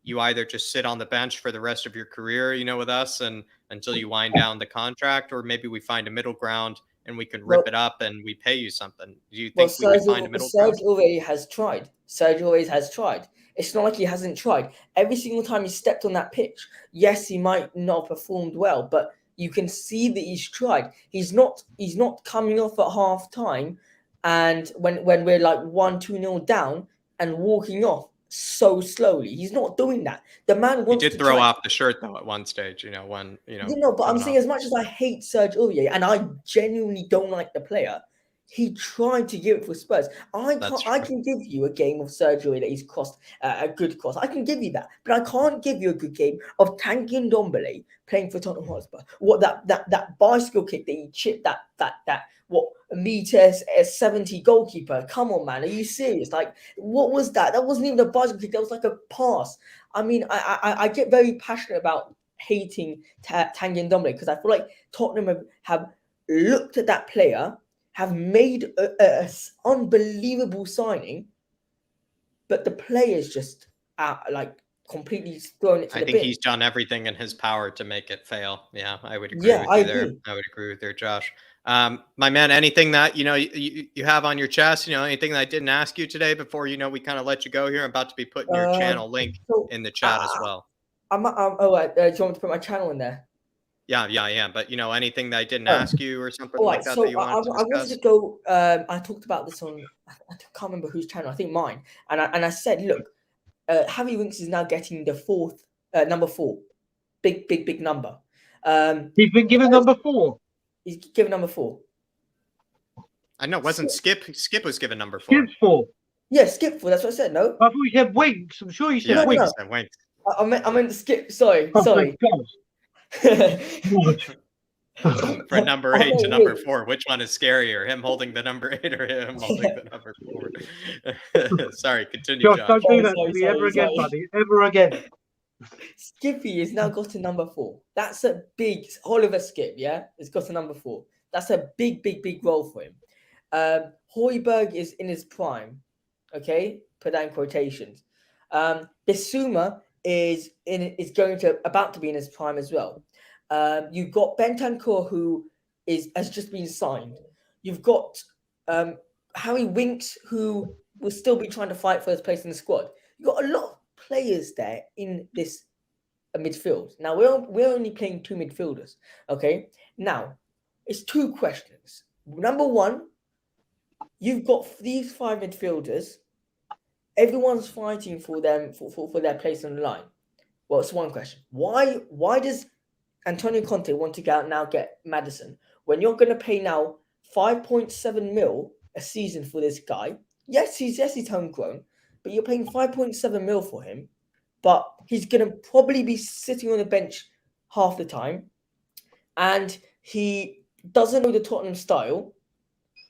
Speaker 1: you either just sit on the bench for the rest of your career, with us and until you wind down the contract, or maybe we find a middle ground and we can rip it up and we pay you something. Do you think we can find a middle ground?
Speaker 9: Serge already has tried. Serge always has tried. It's not like he hasn't tried. Every single time he stepped on that pitch, yes, he might not have performed well, but you can see that he's tried. He's not coming off at half time and when we're like 1-2-0 down and walking off so slowly. He's not doing that. The man wants to
Speaker 1: He did throw off the shirt though at one stage, when
Speaker 9: but I'm saying, as much as I hate Serge Aurier and I genuinely don't like the player, he tried to give it for Spurs. I can give you a game of Serge Aurier that he's crossed a good cross. I can give you that, but I can't give you a good game of Tanganga Ndombele playing for Tottenham Hotspur. What that bicycle kick that he chipped that what meters 70 goalkeeper? Come on, man, are you serious? Like, what was that? That wasn't even a bicycle kick. That was like a pass. I mean, I get very passionate about hating Tanganga Ndombele because I feel like Tottenham have looked at that player, have made a unbelievable signing, but the player's just like completely thrown it to the bin.
Speaker 1: I think he's done everything in his power to make it fail. Yeah, I would agree with you there. I would agree with you, Josh. My man, anything that you have on your chest, anything that I didn't ask you today before we kind of let you go here? I'm about to be putting your channel link in the chat as well.
Speaker 9: Do you want me to put my channel in there?
Speaker 1: Yeah. But anything that I didn't ask you or something like that that you wanted to discuss?
Speaker 9: I wanted to go. I talked about this on, I can't remember whose channel. I think mine. And I said, look, Harry Winks is now getting the number 4, big number.
Speaker 2: He's been given number 4.
Speaker 9: He's given number 4.
Speaker 1: I know. Wasn't Skip was given number 4?
Speaker 2: Skip's 4.
Speaker 9: Yeah, Skip 4. That's what I said. No,
Speaker 2: I thought you said Winks. I'm sure you said Winks.
Speaker 1: No. Winks.
Speaker 9: I meant Skip. Sorry.
Speaker 1: For number 8 to number 4, which one is scarier? Him holding the number 8 or him holding the number 4? Sorry, continue, Josh.
Speaker 2: Don't do that to me ever again, buddy. Ever again.
Speaker 9: Skippy has now got a number 4. That's a big Oliver Skip, yeah? It's got a number 4. That's a big role for him. Højbjerg is in his prime. Okay? Put that in quotations. Bissouma is about to be in his prime as well. You've got Bentancur, who has just been signed. You've got Harry Winks, who will still be trying to fight for his place in the squad. You've got a lot of players there in this midfield. Now, we're only playing 2 midfielders, okay? Now, it's 2 questions. Number one, you've got these 5 midfielders. Everyone's fighting for them for their place on the line. Well, it's one question. Why does Antonio Conte want to get Maddison when you're going to pay now 5.7 mil a season for this guy? Yes, he's homegrown, but you're paying 5.7 mil for him. But he's going to probably be sitting on the bench half the time, and he doesn't know the Tottenham style,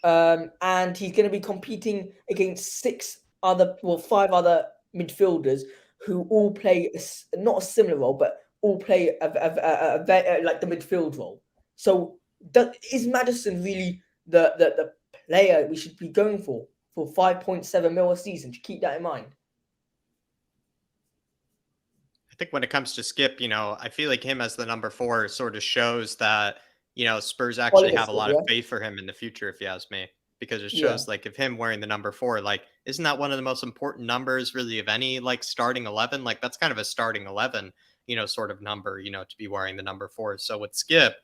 Speaker 9: and he's going to be competing against 5 other midfielders who all play not a similar role, but all play like the midfield role. So, is Maddison really the player we should be going for 5.7 mil a season? To keep that in mind.
Speaker 1: I think when it comes to Skip, I feel like him as the number 4 sort of shows that, Spurs actually have a lot of faith for him in the future, if you ask me, because it shows like if him wearing the number 4, like, isn't that one of the most important numbers really of any like starting 11? Like that's kind of a starting 11, sort of number, to be wearing the number 4. So with Skip,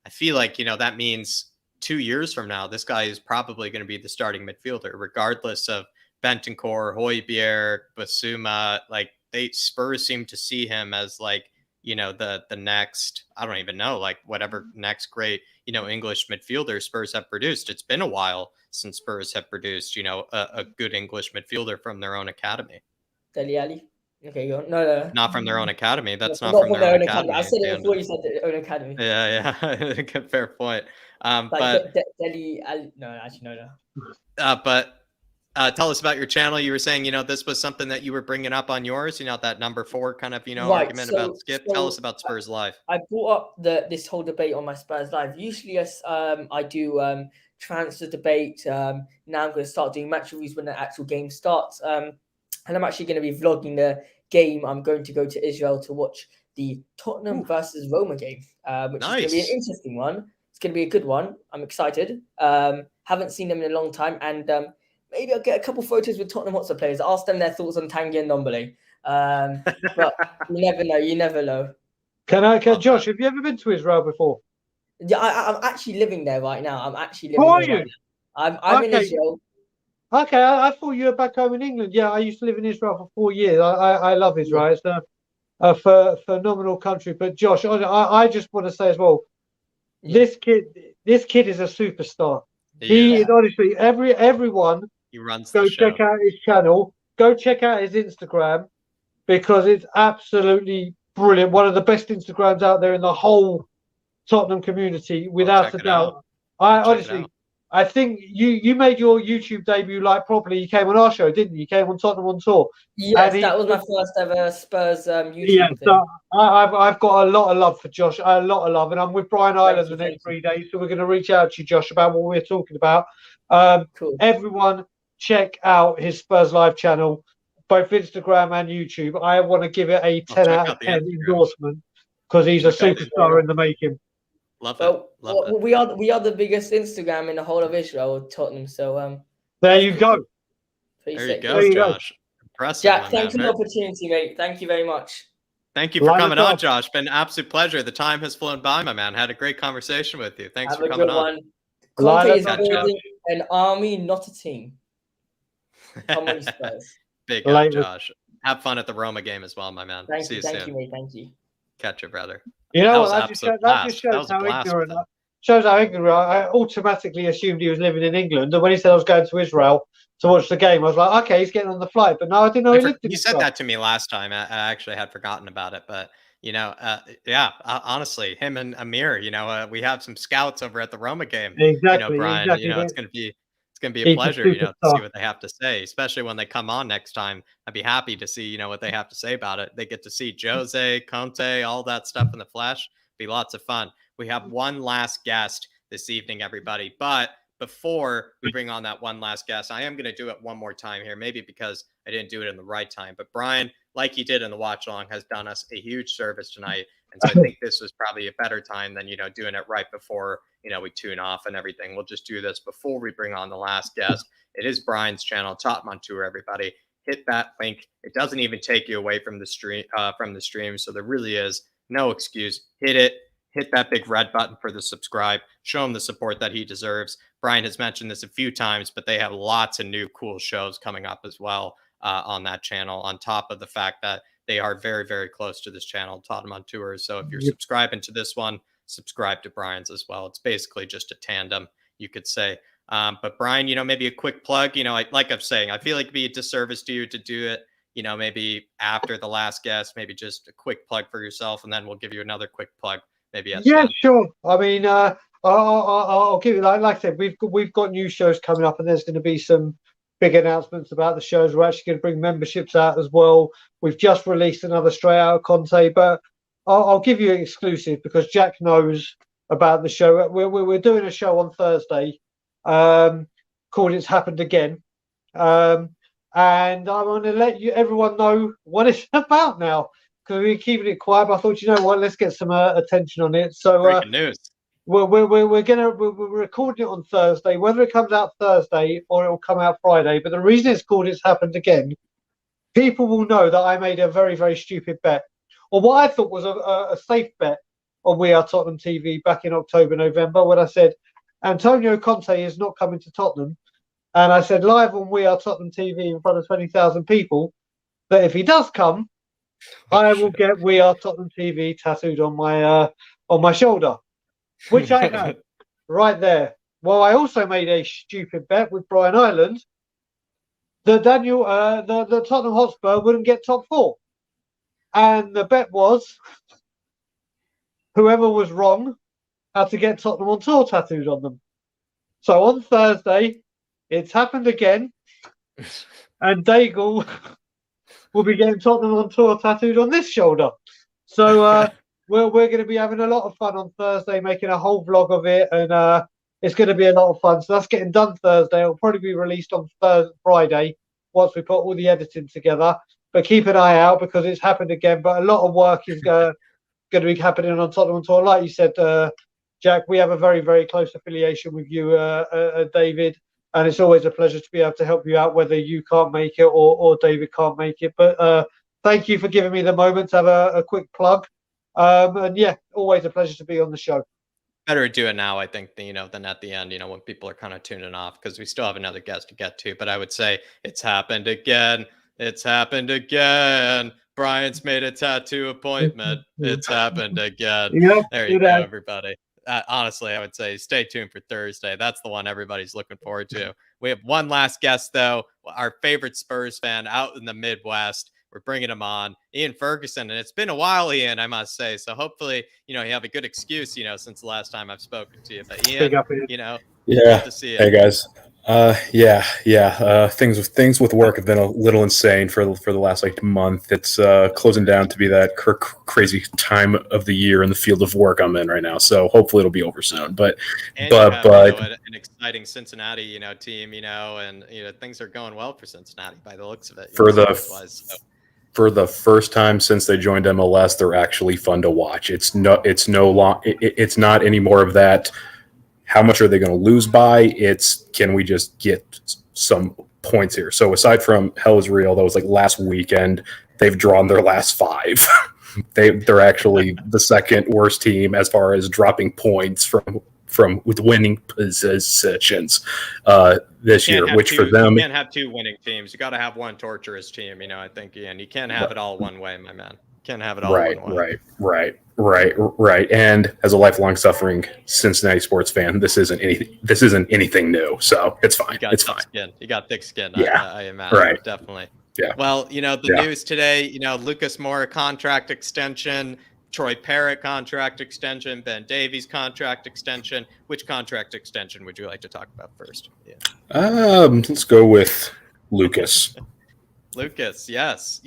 Speaker 1: I feel like, that means 2 years from now, this guy is probably going to be the starting midfielder, regardless of Bentancur, Højbjerg, Basuma. Like Spurs seem to see him as like, the next, I don't even know, like whatever next great, English midfielder Spurs have produced. It's been a while since Spurs have produced, a good English midfielder from their own academy.
Speaker 9: Dele Alli? Okay, no.
Speaker 1: Not from their own academy. That's not from their own academy.
Speaker 9: I said it before you said their own academy.
Speaker 1: Yeah. Fair point.
Speaker 9: But Dele Alli, no, actually, no.
Speaker 1: But tell us about your channel. You were saying, this was something that you were bringing up on yours, that number 4 kind of, argument about Skip. Tell us about Spurs Live.
Speaker 9: I brought up this whole debate on my Spurs Live. Usually, I do transfer debate. Now I'm going to start doing match reviews when the actual game starts. And I'm actually going to be vlogging the game. I'm going to go to Israel to watch the Tottenham versus Roma game, which is going to be an interesting one. It's going to be a good one. I'm excited. Haven't seen them in a long time, and maybe I'll get a couple photos with Tottenham Hotspur players. Ask them their thoughts on Tanganga and Ndombele. But you never know.
Speaker 2: Josh, have you ever been to Israel before?
Speaker 9: Yeah, I'm actually living there right now. I'm actually living
Speaker 2: Who are
Speaker 9: there
Speaker 2: you?
Speaker 9: right now. I'm in Israel.
Speaker 2: Okay, I thought you were back home in England. Yeah, I used to live in Israel for 4 years. I love Israel. It's a phenomenal country. But Josh, I just want to say as well, this kid is a superstar. He is honestly everyone.
Speaker 1: He runs.
Speaker 2: Go check out his channel. Go check out his Instagram because it's absolutely brilliant. One of the best Instagrams out there in the whole Tottenham community, without a doubt. I think you made your YouTube debut like properly. You came on our show, didn't you? You came on Tottenham on Tour.
Speaker 9: Yes, that was my first ever Spurs YouTube.
Speaker 2: Yeah, so I've got a lot of love for Josh, a lot of love, and I'm with Brian Ireland the next 3 days, so we're going to reach out to you, Josh, about what we're talking about.
Speaker 9: Cool.
Speaker 2: Everyone, check out his Spurs Live channel, both Instagram and YouTube. I want to give it a 10 out of 10 endorsement because he's a superstar in the making.
Speaker 1: Love it.
Speaker 9: We are the biggest Instagram in the whole of Israel, Tottenham. So
Speaker 2: there you go.
Speaker 1: There you go, Josh. Impressive.
Speaker 9: Jack, thanks for the opportunity, mate. Thank you very much.
Speaker 1: Thank you for coming on, Josh. Been an absolute pleasure. The time has flown by, my man. Had a great conversation with you. Thanks for coming on.
Speaker 9: Conte is building an army, not a team. Come on, Spurs.
Speaker 1: Big up, Josh. Have fun at the Roma game as well, my man.
Speaker 9: Thank
Speaker 1: you
Speaker 9: soon.
Speaker 1: Thank
Speaker 9: you, mate. Thank you.
Speaker 1: Catch you, brother.
Speaker 2: You know what? That just shows how ignorant. I automatically assumed he was living in England, and when he said I was going to Israel to watch the game, I was like, okay, he's getting on the flight. But no, I didn't know he lived in
Speaker 1: Israel. You said that to me last time. I actually had forgotten about it, but honestly, him and Amir, we have some scouts over at the Roma game.
Speaker 2: Exactly,
Speaker 1: Brian.
Speaker 2: Exactly.
Speaker 1: It's gonna be a pleasure, to see what they have to say, especially when they come on next time. I'd be happy to see, what they have to say about it. They get to see Jose, Conte, all that stuff in the flesh. Be lots of fun. We have one last guest this evening, everybody. But before we bring on that one last guest, I am going to do it one more time here, maybe because I didn't do it in the right time. But Brian, like he did in the watch along, has done us a huge service tonight And so I think this was probably a better time than, doing it right before, we tune off and everything. We'll just do this before we bring on the last guest. It is Brian's channel, Tottenham on Tour, everybody. Hit that link. It doesn't even take you away from the stream. So there really is no excuse. Hit it. Hit that big red button for the subscribe. Show him the support that he deserves. Brian has mentioned this a few times, but they have lots of new cool shows coming up as well on that channel, on top of the fact that they are very, very close to this channel, Tottenham on Tour. So if you're subscribing to this one, subscribe to Brian's as well. It's basically just a tandem, you could say. But Brian, maybe a quick plug, like I'm saying, I feel like it'd be a disservice to you to do it, maybe after the last guest, maybe just a quick plug for yourself, and then we'll give you another quick plug. Maybe
Speaker 2: sure. I mean, I'll give you like I said, we've got new shows coming up, and there's going to be some big announcements about the shows. We're actually going to bring memberships out as well. We've just released another Straight Out Conte, but I'll give you an exclusive because Jack knows about the show. We're doing a show on Thursday called "It's Happened Again," and I want to let everyone know what it's about now. Because we're keeping it quiet, but I thought, let's get some attention on it. So,
Speaker 1: breaking news.
Speaker 2: We're recording it on Thursday. Whether it comes out Thursday or it will come out Friday, but the reason it's called "It's Happened Again," people will know that I made a very, very stupid bet, or what I thought was a safe bet on We Are Tottenham TV back in October, November, when I said Antonio Conte is not coming to Tottenham, and I said live on We Are Tottenham TV in front of 20,000 people that if he does come, I will get We Are Tottenham TV tattooed on my shoulder, which I have right there. Well, I also made a stupid bet with Brian Ireland that the Tottenham Hotspur wouldn't get top 4, and the bet was whoever was wrong had to get Tottenham on Tour tattooed on them. So on Thursday, it's happened again, and Daigle will be getting Tottenham on Tour tattooed on this shoulder. So we're going to be having a lot of fun on Thursday, making a whole vlog of it, and it's going to be a lot of fun. So that's getting done Thursday. It'll probably be released on Friday once we put all the editing together. But keep an eye out because it's happened again. But a lot of work is going to be happening on Tottenham on Tour. Like you said, Jack, we have a very, very close affiliation with you, David. And it's always a pleasure to be able to help you out, whether you can't make it or David can't make it. But thank you for giving me the moment to have a quick plug. And yeah, always a pleasure to be on the show.
Speaker 1: Better do it now, I think, than at the end, when people are kind of tuning off, because we still have another guest to get to. But I would say it's happened again. It's happened again. Brian's made a tattoo appointment. It's happened again. There you go, everybody. Honestly, I would say stay tuned for Thursday. That's the one everybody's looking forward to. We have one last guest, though, our favorite Spurs fan out in the Midwest. We're bringing him on, Ian Ferguson. And it's been a while, Ian, I must say. So hopefully, you have a good excuse, since the last time I've spoken to you. But Ian, good to see you.
Speaker 10: Hey, guys. Things with work have been a little insane for the last month. It's closing down to be that crazy time of the year in the field of work I'm in right now. So hopefully it'll be over soon. But
Speaker 1: an exciting Cincinnati team, and things are going well for Cincinnati by the looks of it.
Speaker 10: For the first time since they joined MLS, they're actually fun to watch. It's not any more of that. How much are they going to lose by? It's can we just get some points here? So aside from Hell is Real, that was last weekend, they've drawn their last 5. They're actually the second worst team as far as dropping points from with winning positions this year. Which for them,
Speaker 1: you can't have 2 winning teams. You got to have one torturous team. I think, Ian, you can't have it all one way, my man. Can't have it all one way. Right. And as a lifelong suffering Cincinnati sports fan, this isn't anything new. So it's fine. It's fine. You got thick skin.
Speaker 10: Yeah.
Speaker 1: I imagine.
Speaker 10: Right.
Speaker 1: Definitely.
Speaker 10: Yeah.
Speaker 1: Well, the news today, Lucas Moura contract extension, Troy Parrott contract extension, Ben Davies contract extension. Which contract extension would you like to talk about first? Yeah.
Speaker 10: Let's go with Lucas.
Speaker 1: Lucas, yes,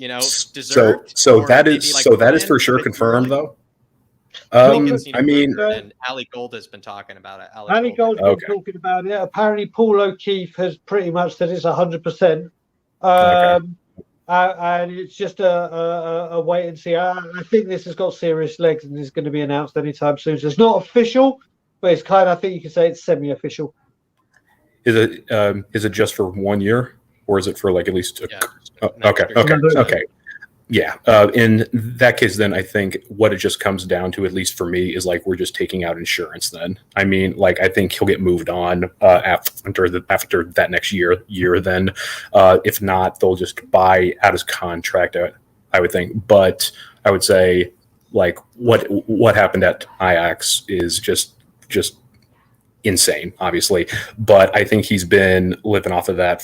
Speaker 1: deserved.
Speaker 10: So that is for sure confirmed, though.
Speaker 1: I mean, and Ali Gold has been talking about it.
Speaker 2: Ali Gold's been talking about it. Apparently, Paul O'Keefe has pretty much said it's 100%. and it's just a wait and see. I think this has got serious legs and is going to be announced anytime soon. So it's not official, but it's kind of, I think you can say it's semi-official.
Speaker 10: Is it just for 1 year, or is it for like at least? Okay. Yeah. In that case, then I think what it just comes down to, at least for me, is like we're just taking out insurance. Then I mean, like I think he'll get moved on after that next year. Then, if not, they'll just buy out his contract. I would think, but I would say like what happened at Ajax is just insane, obviously. But I think he's been living off of that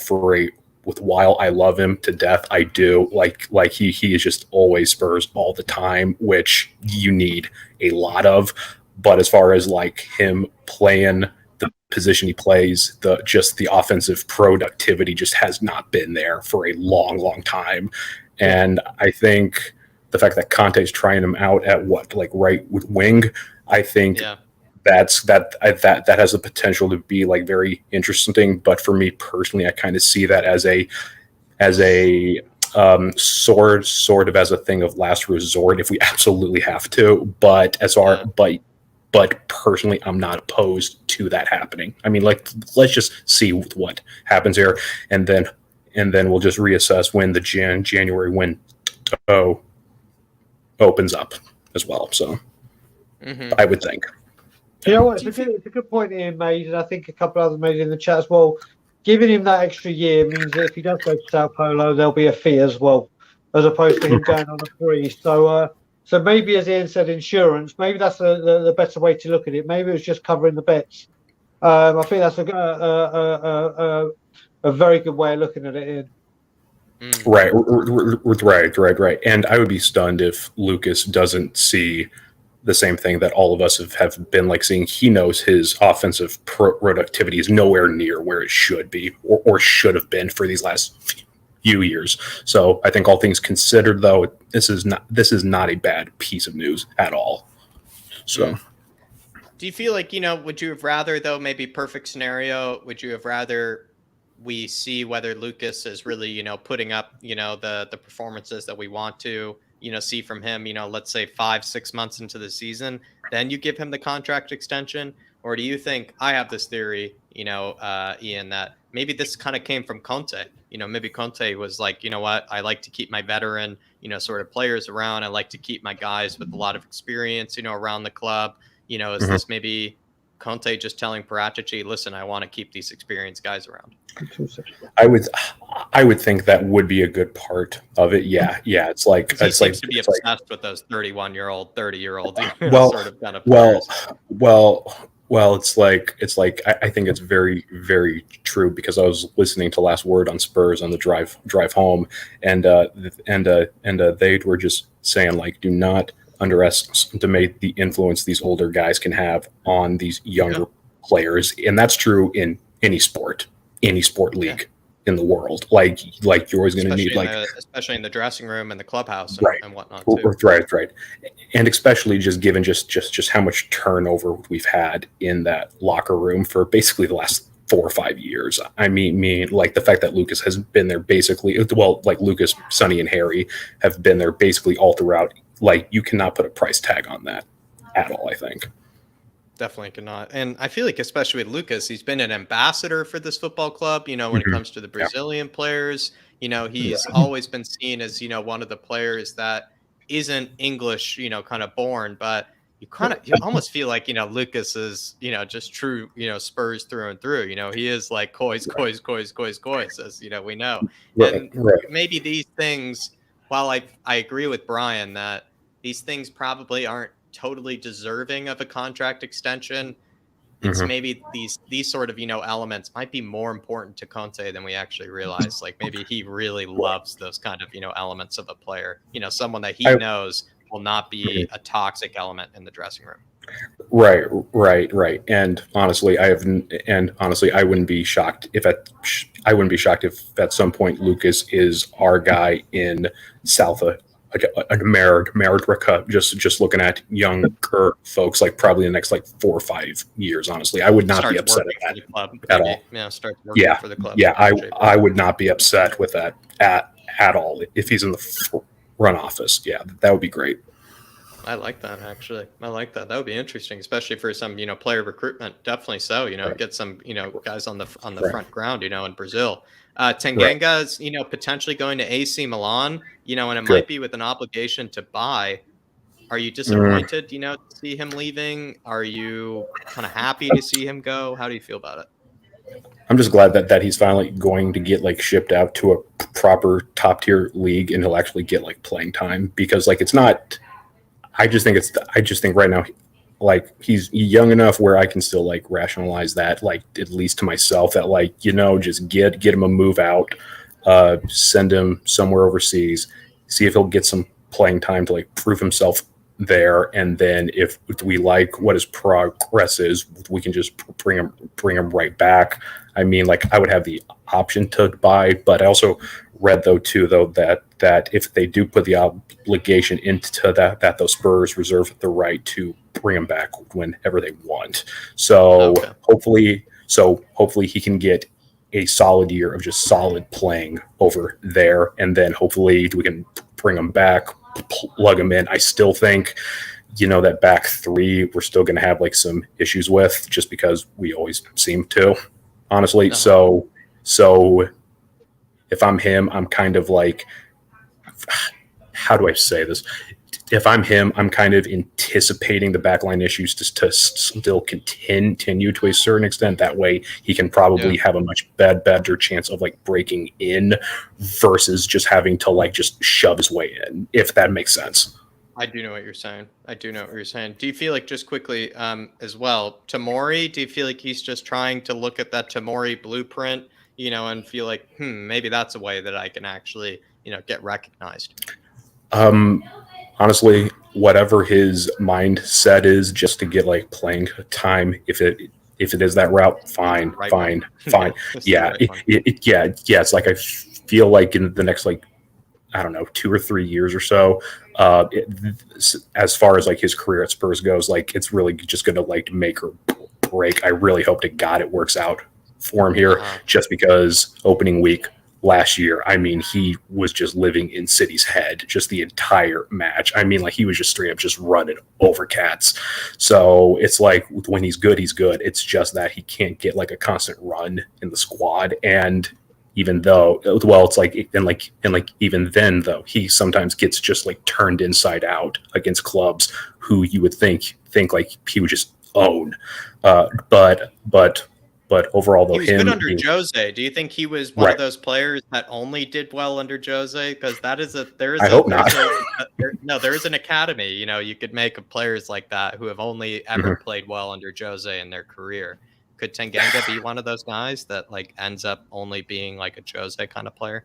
Speaker 10: while I love him to death, I do. Like he is just always Spurs all the time, which you need a lot of. But as far as like him playing the position he plays, the offensive productivity just has not been there for a long, long time. And I think the fact that Conte's trying him out at right with wing, I think that has the potential to be like very interesting. But for me personally, I kind of see that as a sort of as a thing of last resort if we absolutely have to. But but personally, I'm not opposed to that happening. I mean, like, let's just see what happens here, and then we'll just reassess when the January window opens up as well. So I would think.
Speaker 2: You know what? It's a good point Ian made, and I think a couple others made in the chat as well. Giving him that extra year means that if he does go to Sao Paulo, there'll be a fee as well, as opposed to him going on a free. So maybe, as Ian said, insurance. Maybe that's the better way to look at it. Maybe it was just covering the bets. I think that's a very good way of looking at it, Ian.
Speaker 10: Right. And I would be stunned if Lucas doesn't see the same thing that all of us have been like seeing. He knows his offensive productivity is nowhere near where it should be or should have been for these last few years. So I think all things considered, though, this is not a bad piece of news at all. So
Speaker 1: do you feel like, would you have rather, though, maybe perfect scenario, would you have rather we see whether Lucas is really, putting up, the performances that we want to, see from him, let's say 5-6 months into the season, then you give him the contract extension? Or do you think, I have this theory, Ian, that maybe this kind of came from Conte? Maybe Conte was like, you know what, I like to keep my veteran, sort of players around. I like to keep my guys with a lot of experience, around the club. Is this maybe Conte just telling Parrott, listen, I want to keep these experienced guys around?
Speaker 10: I would think that would be a good part of it. Yeah. It's like
Speaker 1: he seems to be obsessed with those 31-year-old, 30-year-old sort of kind of
Speaker 10: players. Well, it's like I think it's very, very true, because I was listening to Last Word on Spurs on the drive home, and they were just saying, like, do not underestimate the influence these older guys can have on these younger players, and that's true in any sport league in the world. Like you're always going to need,
Speaker 1: especially in the dressing room and the clubhouse and whatnot
Speaker 10: too. Right. And especially just given just how much turnover we've had in that locker room for basically the last 4 or 5 years. I mean, like the fact that Lucas has been there basically, like Lucas, Sonny, and Harry have been there basically all throughout. Like, you cannot put a price tag on that at all, I think.
Speaker 1: Definitely cannot. And I feel like, especially with Lucas, he's been an ambassador for this football club, when it comes to the Brazilian players. He's always been seen as, one of the players that isn't English, kind of born, but you almost feel like, Lucas is, just true, Spurs through and through. He is like Coys, as, we know. Maybe these these, while I agree with Brian that these things probably aren't totally deserving of a contract extension, it's maybe these sort of, elements might be more important to Conte than we actually realize. Like, maybe he really loves those kind of, elements of a player, someone that he knows will not be a toxic element in the dressing room.
Speaker 10: Right. And honestly, I wouldn't be shocked if at some point Lucas is our guy in South America, just looking at younger folks, like probably the next 4 or 5 years. Honestly, I would not be upset at that at all.
Speaker 1: Yeah, start working for the club.
Speaker 10: Yeah, I would not be upset with that at at all if he's in the front office. Yeah, that would be great.
Speaker 1: I like that, actually. I like that. That would be interesting, especially for some, player recruitment. Definitely so,
Speaker 10: Right.
Speaker 1: get some, guys on the
Speaker 10: Right.
Speaker 1: front ground, in Brazil. Tanganga is, potentially going to AC Milan, and it
Speaker 10: Good.
Speaker 1: might be with an obligation to buy. Are you disappointed, to see him leaving? Are you kind of happy to see him go? How do you feel about it?
Speaker 10: I'm just glad that he's finally going to get like shipped out to a proper top tier league and he'll actually get like playing time, because like it's not. I just think right now, like he's young enough where I can still like rationalize that, like at least to myself, that like just get him a move out, send him somewhere overseas, see if he'll get some playing time to like prove himself there, and then if we like what his progress is, we can just bring him right back. I mean, like I would have the option to buy, but I also read that if they do put the obligation into that those Spurs reserve the right to bring him back whenever they want. So hopefully he can get a solid year of just solid playing over there, and then hopefully we can bring him back, plug him in. I still think that back three we're still going to have like some issues with, just because we always seem to, honestly. So if I'm him, I'm kind of like, how do I say this? If I'm him, I'm kind of anticipating the backline issues to still continue to a certain extent. That way he can probably have a much better chance of like breaking in versus just having to like just shove his way in, if that makes sense.
Speaker 1: I do know what you're saying. Do you feel like, just quickly as well, Tomori, do you feel like he's just trying to look at that Tomori blueprint, and feel like, maybe that's a way that I can actually, get recognized?
Speaker 10: Honestly, whatever his mindset is, just to get like playing time, if it is that route, fine. Yeah, it's like I feel like in the next like, I don't know, 2 or 3 years or so, as far as like his career at Spurs goes, like it's really just going to like make or break. I really hope to God it works out for him here, just because opening week last year, I mean, he was just living in City's head just the entire match. I mean, like he was just straight up just running over cats. So it's like when he's good, he's good. It's just that he can't get like a constant run in the squad. And even though, well, it's like, and even then though, he sometimes gets just like turned inside out against clubs who you would think like he would just own. But overall, though,
Speaker 1: he was good under Jose. Do you think he was one of those players that only did well under Jose? Because there is an academy. You could make of players like that who have only ever played well under Jose in their career. Could Tanganga be one of those guys that like ends up only being like a Jose kind of player?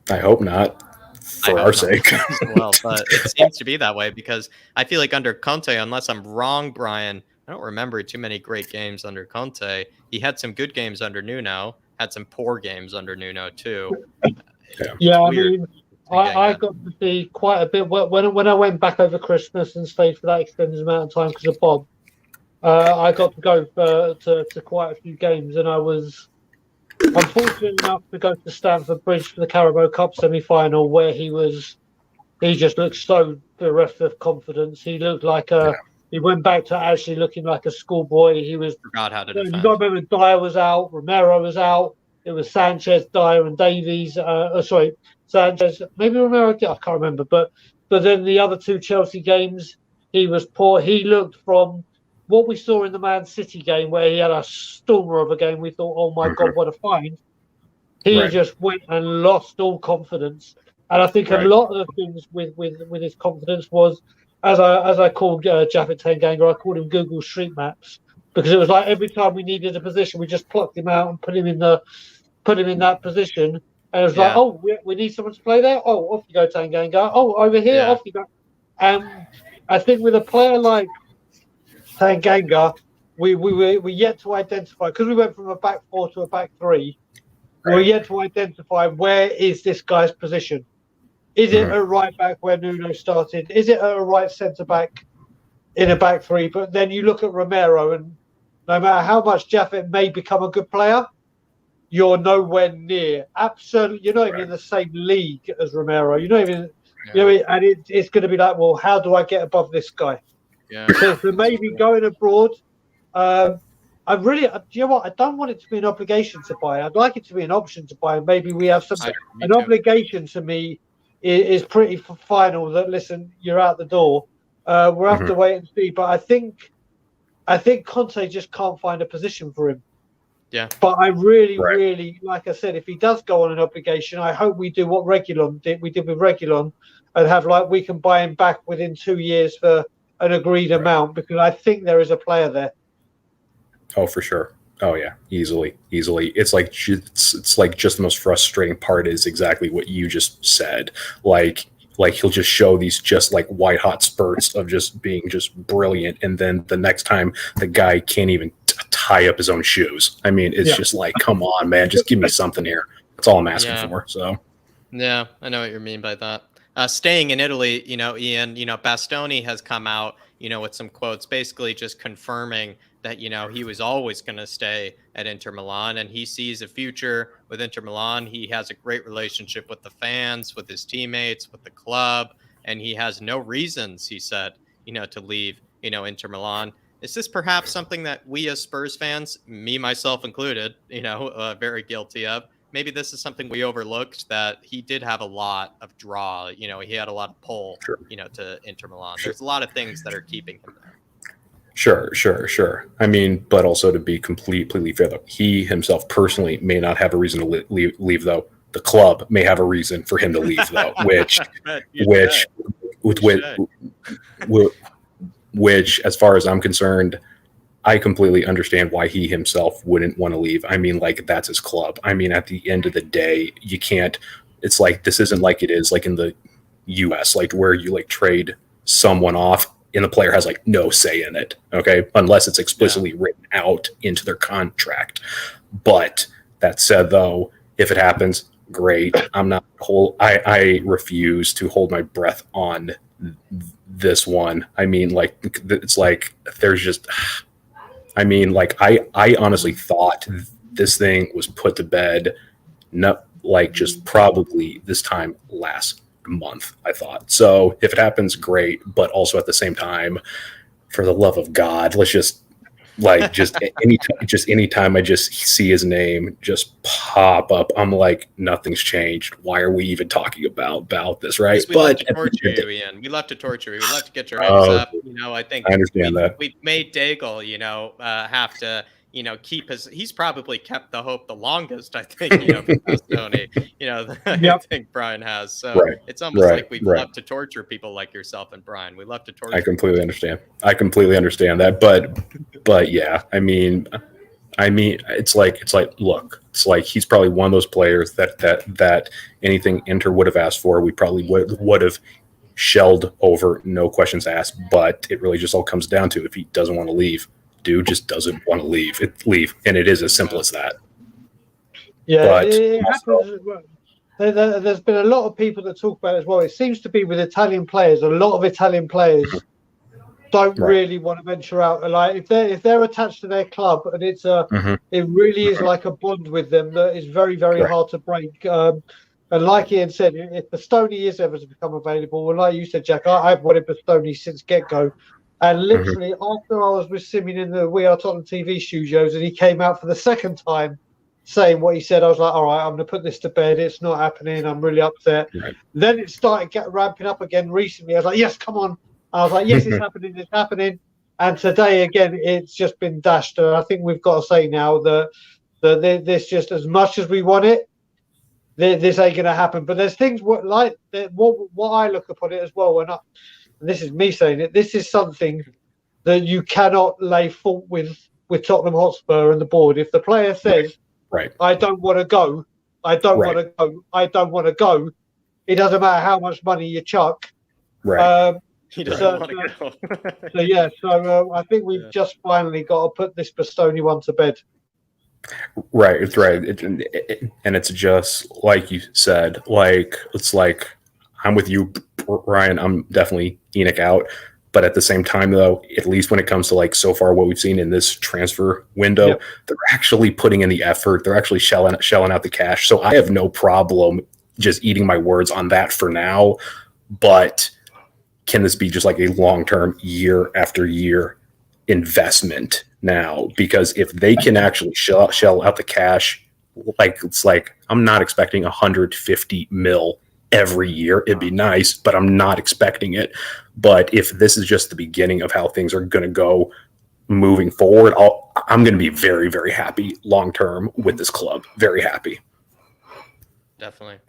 Speaker 10: I hope not, for our sake.
Speaker 1: Well, but it seems to be that way, because I feel like under Conte, unless I'm wrong, Brian, I don't remember too many great games under Conte. He had some good games under Nuno, had some poor games under Nuno too.
Speaker 2: Yeah, I mean, I got to see quite a bit when I went back over Christmas and stayed for that extended amount of time because of Bob. I got to go to quite a few games, and I was unfortunate enough to go to Stamford Bridge for the Carabao Cup semi-final, where he just looked so bereft of confidence. He looked like he went back to actually looking like a schoolboy. He was
Speaker 1: forgot how to defend.
Speaker 2: You got to remember, Dyer was out, Romero was out. It was Sanchez, Dyer, and Davies. Sanchez, maybe Romero. I can't remember. But then the other two Chelsea games, he was poor. He looked, from what we saw in the Man City game, where he had a stormer of a game. We thought, oh my God, what a find! He just went and lost all confidence. And I think a lot of the things with his confidence was, as I called Japhet Tanganga, I called him Google Street Maps, because it was like every time we needed a position, we just plucked him out and put him in that position. And it was like, oh, we need someone to play there. Oh, off you go, Tanganga. Oh, over here, off you go. And I think with a player like Tanganga, we yet to identify, because we went from a back four to a back three. We're yet to identify where is this guy's position. Is it a right back where Nuno started? Is it a right centre back in a back three? But then you look at Romero, and no matter how much Japhet may become a good player, you're nowhere near. Absolutely, you're not even in the same league as Romero. You're not even, and it's going to be like, well, how do I get above this guy?
Speaker 1: Yeah.
Speaker 2: So maybe going abroad. I really, do you know what? I don't want it to be an obligation to buy. I'd like it to be an option to buy. Maybe we have an obligation to me is pretty final. That listen, you're out the door. We'll have to wait and see. But I think Conte just can't find a position for him.
Speaker 1: Yeah.
Speaker 2: But I really, like I said, if he does go on an obligation, I hope we do what Reguilon did. We did with Reguilon, and have we can buy him back within 2 years for an agreed amount, because I think there is a player there.
Speaker 10: Oh, for sure. Oh yeah, easily. It's like just the most frustrating part is exactly what you just said. Like he'll just show these just like white hot spurts of just being just brilliant, and then the next time the guy can't even tie up his own shoes. I mean, it's just like, come on, man, just give me something here. That's all I'm asking for. So
Speaker 1: yeah, I know what you mean by that. Staying in Italy, Ian, Bastoni has come out, with some quotes, basically just confirming that, he was always going to stay at Inter Milan, and he sees a future with Inter Milan. He has a great relationship with the fans, with his teammates, with the club, and he has no reasons, he said, to leave, Inter Milan. Is this perhaps something that we as Spurs fans, me, myself included, very guilty of? Maybe this is something we overlooked, that he did have a lot of draw. He had a lot of pull, to Inter Milan. There's a lot of things that are keeping him there.
Speaker 10: Sure. I mean, but also to be completely fair, though, he himself personally may not have a reason to leave, though. The club may have a reason for him to leave, though, which, as far as I'm concerned, I completely understand why he himself wouldn't want to leave. I mean, that's his club. I mean, at the end of the day, you can't. It's like, this isn't like it is like in the U.S., where you trade someone off and the player has no say in it, okay, unless it's explicitly written out into their contract. But that said, though, if it happens, great. I refuse to hold my breath on this one. I mean, it's there's just. I mean, I honestly thought this thing was put to bed, just probably this time last month, I thought. So if it happens, great. But also at the same time, for the love of God, let's just anytime I just see his name just pop up, I'm like, nothing's changed. Why are we even talking about this, right?
Speaker 1: We love to torture you, Ian. We love to torture you. We love to get your hopes up. I think
Speaker 10: I understand that.
Speaker 1: We've made Daigle, have to, keep he's probably kept the hope the longest, I think, for Bastoni, I think Brian has. So it's almost like we love to torture people like yourself and Brian. We love to torture.
Speaker 10: I completely understand that. But yeah, I mean, it's like he's probably one of those players that anything Inter would have asked for, we probably would have shelled over, no questions asked. But it really just all comes down to, if he doesn't want to leave, dude just doesn't want to leave, and it is as simple as that.
Speaker 2: Yeah, but it happens as well. There's been a lot of people that talk about it as well. It seems to be with Italian players. A lot of Italian players don't really want to venture out. If they're attached to their club, and it really is like a bond with them that is very, very hard to break. And like Ian said, if Bastoni is ever to become available, well, like you said, Jack, I've wanted Bastoni since get-go. And literally, after I was with Simeon in the We Are Tottenham TV studios, and he came out for the second time saying what he said, I was like, all right, I'm going to put this to bed. It's not happening. I'm really upset. Right. Then it started ramping up again recently. I was like, yes, come on. I was like, yes, it's happening. And today, again, it's just been dashed. And I think we've got to say now that this, just as much as we want it, this ain't going to happen. But there's things what I look upon it as well, and this is me saying it, this is something that you cannot lay fault with Tottenham Hotspur and the board. If the player says, I don't want to go, it doesn't matter how much money you chuck.
Speaker 1: He doesn't want to go.
Speaker 2: So I think we've just finally got to put this Bastoni one to bed.
Speaker 10: Right, it's right. And it's just like you said, it's like, I'm with you, Ryan. I'm definitely Enoch out. But at the same time, though, at least when it comes to like so far what we've seen in this transfer window, they're actually putting in the effort. They're actually shelling out the cash. So I have no problem just eating my words on that for now. But can this be just like a long-term, year after year investment now? Because if they can actually shell out the cash, like it's like I'm not expecting 150 mil every year. It'd be nice, but I'm not expecting it. But if this is just the beginning of how things are going to go moving forward, I'm going to be very, very happy long term with this club. Very happy.
Speaker 1: Definitely.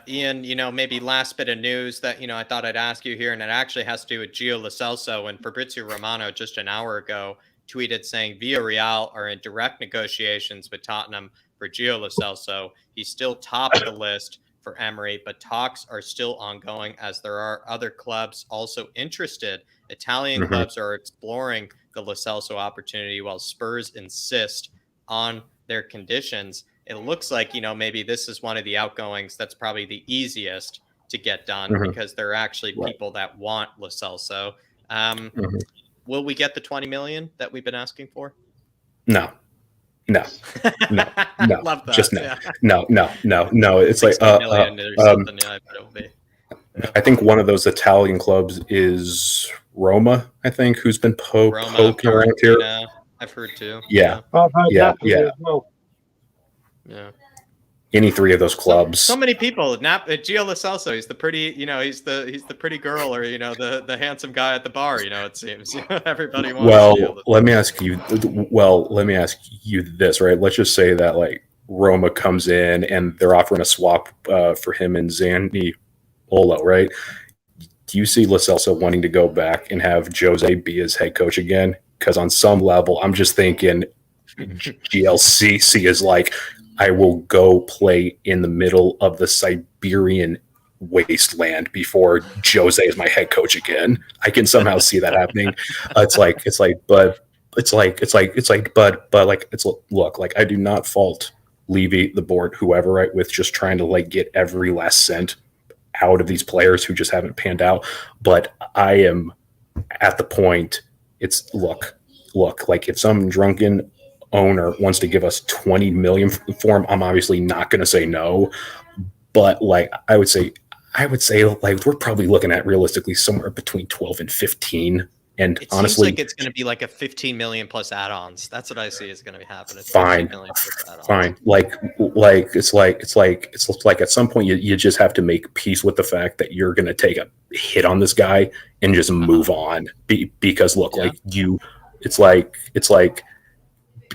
Speaker 1: Ian, maybe last bit of news that, I thought I'd ask you here, and it actually has to do with Gio Lo Celso. And Fabrizio Romano just an hour ago tweeted saying Villarreal are in direct negotiations with Tottenham for Gio Lo Celso. He's still top of the list for Emery, but talks are still ongoing as there are other clubs also interested. Italian clubs are exploring the Lo Celso opportunity while Spurs insist on their conditions. It looks like, maybe this is one of the outgoings that's probably the easiest to get done because there are actually people that want Lo Celso. Will we get the 20 million that we've been asking for?
Speaker 10: No. Love that. Just no.
Speaker 1: Yeah.
Speaker 10: No. It's like
Speaker 1: million or something. It'll be. Yeah.
Speaker 10: I think one of those Italian clubs is Roma. I think who's been poking around here.
Speaker 1: I've heard too.
Speaker 10: Yeah.
Speaker 2: Well.
Speaker 1: Yeah.
Speaker 10: Any three of those clubs.
Speaker 1: So many people. Gio Lo Celso. He's the pretty. He's the pretty girl, or the handsome guy at the bar. It seems everybody wants.
Speaker 10: Well, let me ask you. This, right? Let's just say that like Roma comes in and they're offering a swap for him and Zaniolo, right? Do you see Lo Celso wanting to go back and have Jose be his head coach again? Because on some level, I'm just thinking GLCC is like, I will go play in the middle of the Siberian wasteland before Jose is my head coach again. I can somehow see that happening. Look, like I do not fault Levy, the board, whoever, right, with just trying to like get every last cent out of these players who just haven't panned out. But I am at the point. It's look, like if some drunken owner wants to give us 20 million for him, I'm obviously not going to say no, but like I would say like we're probably looking at realistically somewhere between 12 and 15. And
Speaker 1: it
Speaker 10: honestly,
Speaker 1: seems like it's going to be like a 15 million plus add-ons. That's what I see is going to be happening.
Speaker 10: Fine. Like it's like at some point you just have to make peace with the fact that you're going to take a hit on this guy and just move on. Because look,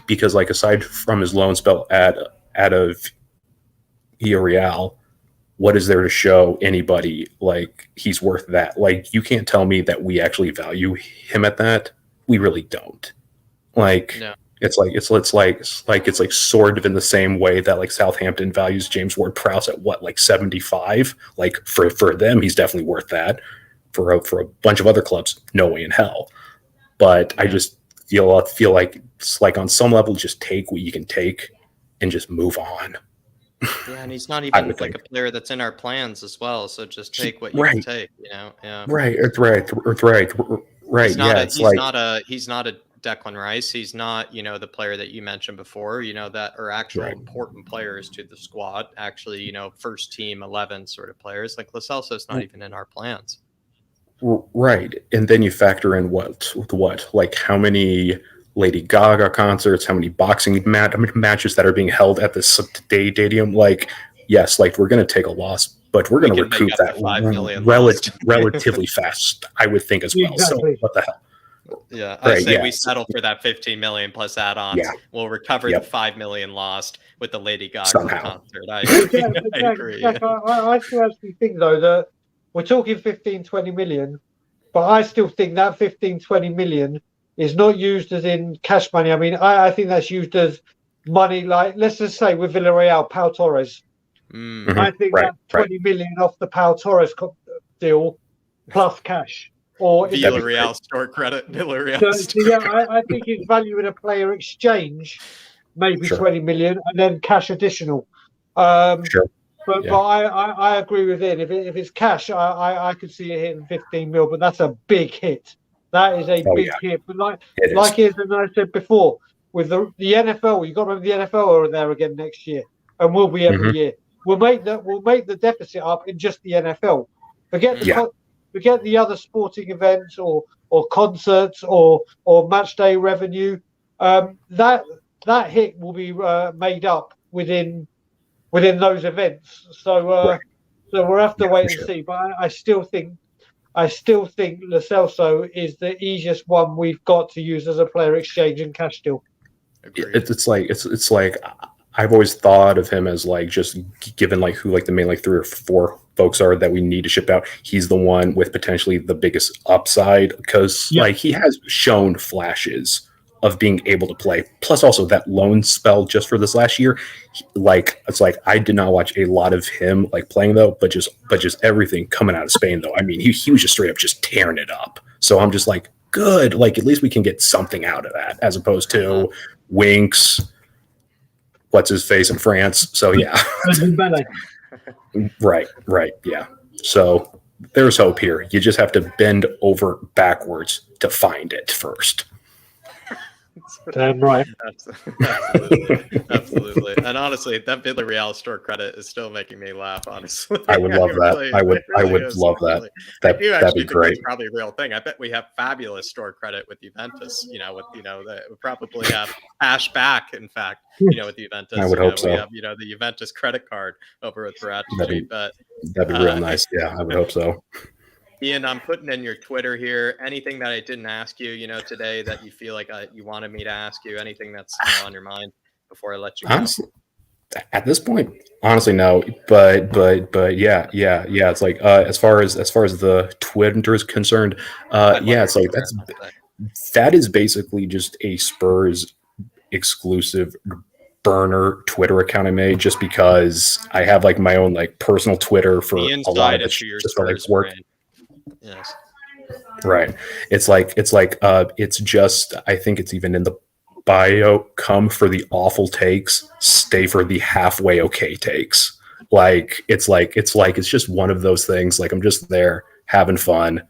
Speaker 10: because like aside from his loan spell out of Villarreal, what is there to show anybody like he's worth that? Like you can't tell me that we actually value him at that. We really don't. Like no. It's like sort of in the same way that like Southampton values James Ward-Prowse at what, like 75. Like for them, he's definitely worth that. For a bunch of other clubs, no way in hell. But I just feel like it's like on some level, just take what you can take and just move on.
Speaker 1: Yeah, and he's not even like a player that's in our plans as well. So just take what you can take. Yeah.
Speaker 10: Right.
Speaker 1: He's not a Declan Rice. He's not, the player that you mentioned before, that are actual important players to the squad. Actually, first team 11 sort of players. Like Lo Celso's not even in our plans.
Speaker 10: Right. And then you factor in what, like how many Lady Gaga concerts, how many boxing matches that are being held at the stadium. Like, yes, like we're going to take a loss, but we're going to recoup that relatively fast, I would think as well.
Speaker 2: Exactly.
Speaker 10: So what the hell?
Speaker 1: Yeah, I say we settle for that 15 million plus add-ons. Yeah. We'll recover the 5 million lost with the Lady Gaga concert. I agree.
Speaker 2: I still actually think though that we're talking 15-20 million, but I still think that 15-20 million is not used as in cash money. I mean, I think that's used as money. Like, let's just say with Villarreal, Pau Torres. I think that 20 million off the Pau Torres deal plus cash. Or
Speaker 1: Villarreal store credit.
Speaker 2: I think it's value in a player exchange, maybe 20 million, and then cash additional. But I agree with it. If it's cash, I could see it hitting 15 mil, but that's a big hit. That is a big hit. But like as I said before, with the NFL, you've got to remember the NFL are there again next year, and will be every year. We'll make the deficit up in just the NFL. Forget the other sporting events or concerts or match day revenue. That hit will be made up within those events. So we'll have to wait and see. But I still think Lo Celso is the easiest one we've got to use as a player exchange and cash deal.
Speaker 10: It's like I've always thought of him as like, just given like who like the main like 3 or 4 folks are that we need to ship out, he's the one with potentially the biggest upside, because like he has shown flashes of being able to play. Plus also that loan spell just for this last year, like it's like I did not watch a lot of him like playing though, but just everything coming out of Spain though. I mean, he was just straight up just tearing it up. So I'm just like, good, like at least we can get something out of that, as opposed to Winks, what's his face in France. So yeah. right, yeah. So there's hope here. You just have to bend over backwards to find it first.
Speaker 2: Damn right.
Speaker 1: Absolutely. And honestly, that Villarreal store credit is still making me laugh, honestly.
Speaker 10: I would love that. I would love that. That'd be great.
Speaker 1: It's probably a real thing. I bet we have fabulous store credit with Juventus, we probably have cash back, in fact, with Juventus.
Speaker 10: I would hope so.
Speaker 1: We have, the Juventus credit card over with Parrott.
Speaker 10: That'd be real nice. Yeah, I would hope so.
Speaker 1: Ian, I'm putting in your Twitter here. Anything that I didn't ask you, today that you feel like you wanted me to ask you? Anything that's on your mind before I let you go?
Speaker 10: Honestly, at this point, no. But yeah. It's like as far as the Twitter is concerned, it's like that is basically just a Spurs exclusive burner Twitter account I made, just because I have like my own like personal Twitter for a lot of it, just for like work. Brain.
Speaker 1: Yes.
Speaker 10: Right. It's just, I think it's even in the bio, come for the awful takes, stay for the halfway okay takes. It's just one of those things. Like I'm just there having fun.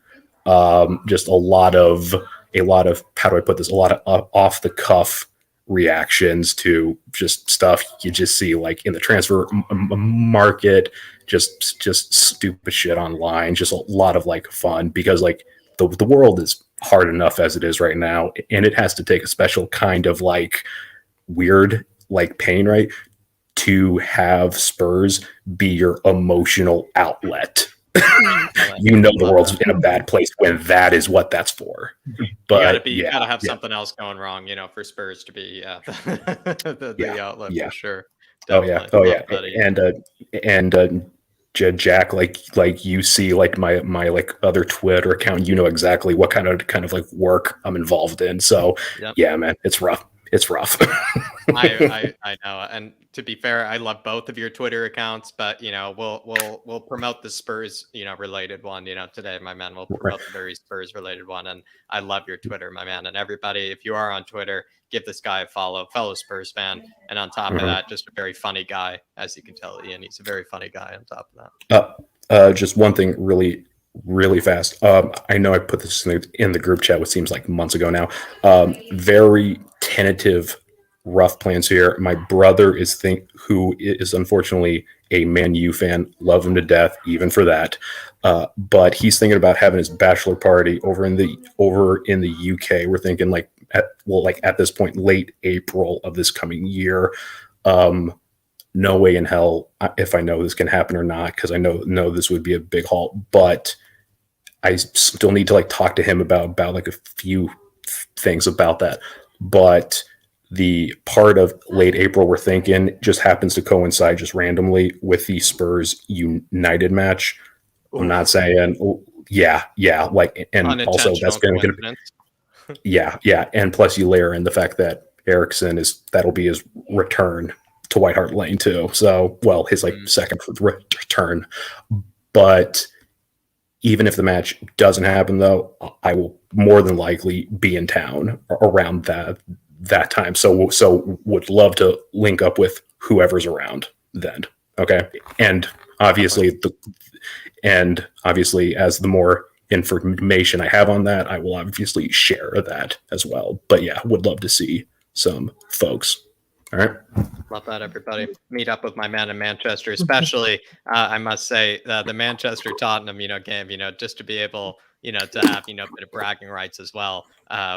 Speaker 10: Just a lot of, how do I put this? A lot of off the cuff reactions to just stuff you just see like in the transfer market, just stupid shit online, just a lot of like fun, because like the world is hard enough as it is right now, and it has to take a special kind of like weird like pain, right, to have Spurs be your emotional outlet. The world's in a bad place when that is what that's for. But
Speaker 1: you gotta have something else going wrong, for Spurs to be the outlet for sure. Definitely.
Speaker 10: And Jack, like you see like my like other Twitter account, exactly what kind of like work I'm involved in. So yeah, man, it's rough.
Speaker 1: I know. And to be fair, I love both of your Twitter accounts, but we'll promote the Spurs related one today, my man. We'll promote the very Spurs related one. And I love your Twitter, my man. And everybody, if you are on Twitter, give this guy a follow, fellow Spurs fan. And on top of that, just a very funny guy, as you can tell, Ian. He's a very funny guy on top of
Speaker 10: that. Just one thing really fast. I know I put this in the group chat, what seems like months ago now. Very tentative, rough plans here. My brother who is unfortunately a Man U fan, love him to death, even for that. But he's thinking about having his bachelor party over in the UK. We're thinking at this point, late April of this coming year. No way in hell if I know this can happen or not, because I know this would be a big haul. But I still need to like talk to him about like a few things about that. But the part of late April we're thinking just happens to coincide just randomly with the Spurs United match. I'm not saying, like, and also that's going to be, and plus you layer in the fact that Eriksson that'll be his return to White Hart Lane too. So, well, his like second return. But even if the match doesn't happen, though, I will more than likely be in town around that time. So would love to link up with whoever's around then. Okay, and obviously as the more information I have on that, I will obviously share that as well. But yeah, would love to see some folks. All right.
Speaker 1: Love that, everybody. Meet up with my man in Manchester, especially, I must say, the Manchester Tottenham, game, just to be able, to have, a bit of bragging rights as well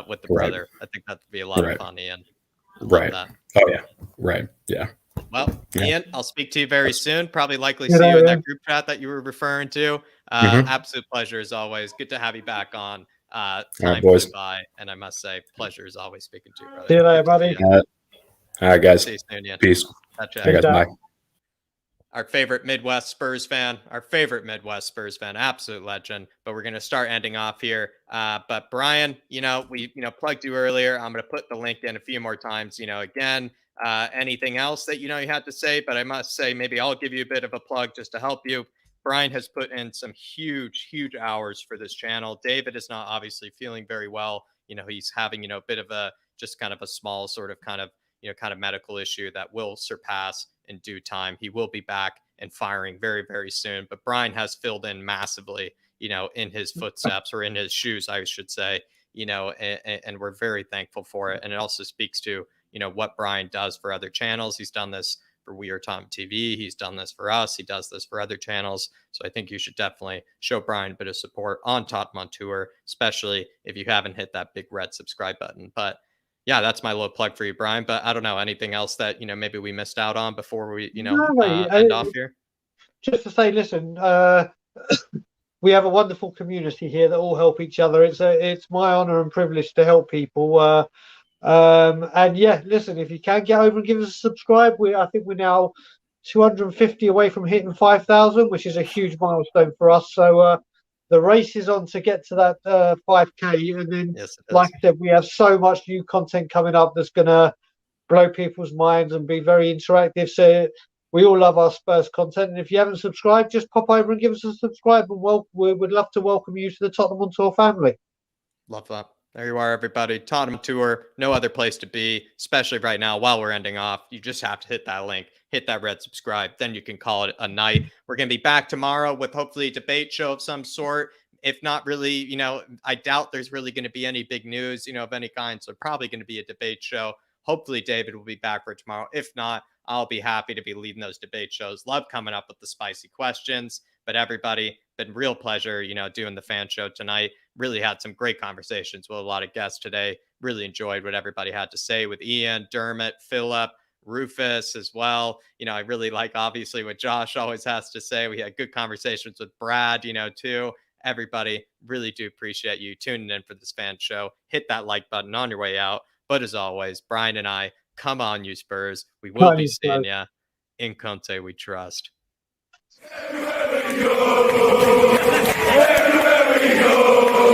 Speaker 1: with the brother. I think that would be a lot of fun, Ian.
Speaker 10: Right.
Speaker 1: That.
Speaker 10: Oh, yeah. Right. Yeah.
Speaker 1: Well, Ian, I'll speak to you very soon. Probably likely see you in that group chat that you were referring to. Absolute pleasure as always. Good to have you back on. Time
Speaker 10: boys.
Speaker 1: by, and I must say, pleasure as always speaking to you, brother.
Speaker 2: See you later, buddy.
Speaker 10: All right, guys.
Speaker 1: See you soon, Ian.
Speaker 10: Peace.
Speaker 1: All
Speaker 10: right, guys. Bye.
Speaker 1: Our favorite Midwest Spurs fan, absolute legend. But we're going to start ending off here. But Brian, we plugged you earlier. I'm going to put the link in a few more times. Again, anything else that you had to say? But I must say, maybe I'll give you a bit of a plug just to help you. Brian has put in some huge hours for this channel. David is not obviously feeling very well. He's having a bit of a just kind of a small sort of kind of medical issue that will surpass in due time. He will be back and firing very, very soon. But Brian has filled in massively, in his footsteps, or in his shoes, I should say, and we're very thankful for it. And it also speaks to, what Brian does for other channels. He's done this for We Are Tom TV. He's done this for us. He does this for other channels. So I think you should definitely show Brian a bit of support on Tottenham on Tour, especially if you haven't hit that big red subscribe button. But yeah, that's my little plug for you, Brian. But I don't know, anything else that, maybe we missed out on before we, end off here?
Speaker 2: Just to say, listen, we have a wonderful community here that all help each other. It's my honor and privilege to help people. And yeah, listen, if you can get over and give us a subscribe, I think we're now 250 away from hitting 5,000, which is a huge milestone for us. So the race is on to get to that 5K. And then, like I said, we have so much new content coming up that's going to blow people's minds and be very interactive. So we all love our Spurs content. And if you haven't subscribed, just pop over and give us a subscribe. And we would love to welcome you to the Tottenham on Tour family.
Speaker 1: Love that. There you are, everybody. Tottenham Tour, no other place to be, especially right now while we're ending off. You just have to hit that link, hit that red subscribe. Then you can call it a night. We're going to be back tomorrow with hopefully a debate show of some sort. If not really, I doubt there's really going to be any big news, of any kind. So probably going to be a debate show. Hopefully David will be back for tomorrow. If not, I'll be happy to be leading those debate shows. Love coming up with the spicy questions. But everybody, been real pleasure, doing the fan show tonight. Really had some great conversations with a lot of guests today. Really enjoyed what everybody had to say with Ian, Dermot, Philip, Rufus as well. I really like, obviously, what Josh always has to say. We had good conversations with Brad, too. Everybody, really do appreciate you tuning in for this fan show. Hit that like button on your way out. But as always, Brian and I, come on, you Spurs. We will be seeing ya. In Conte we trust. Everywhere we go.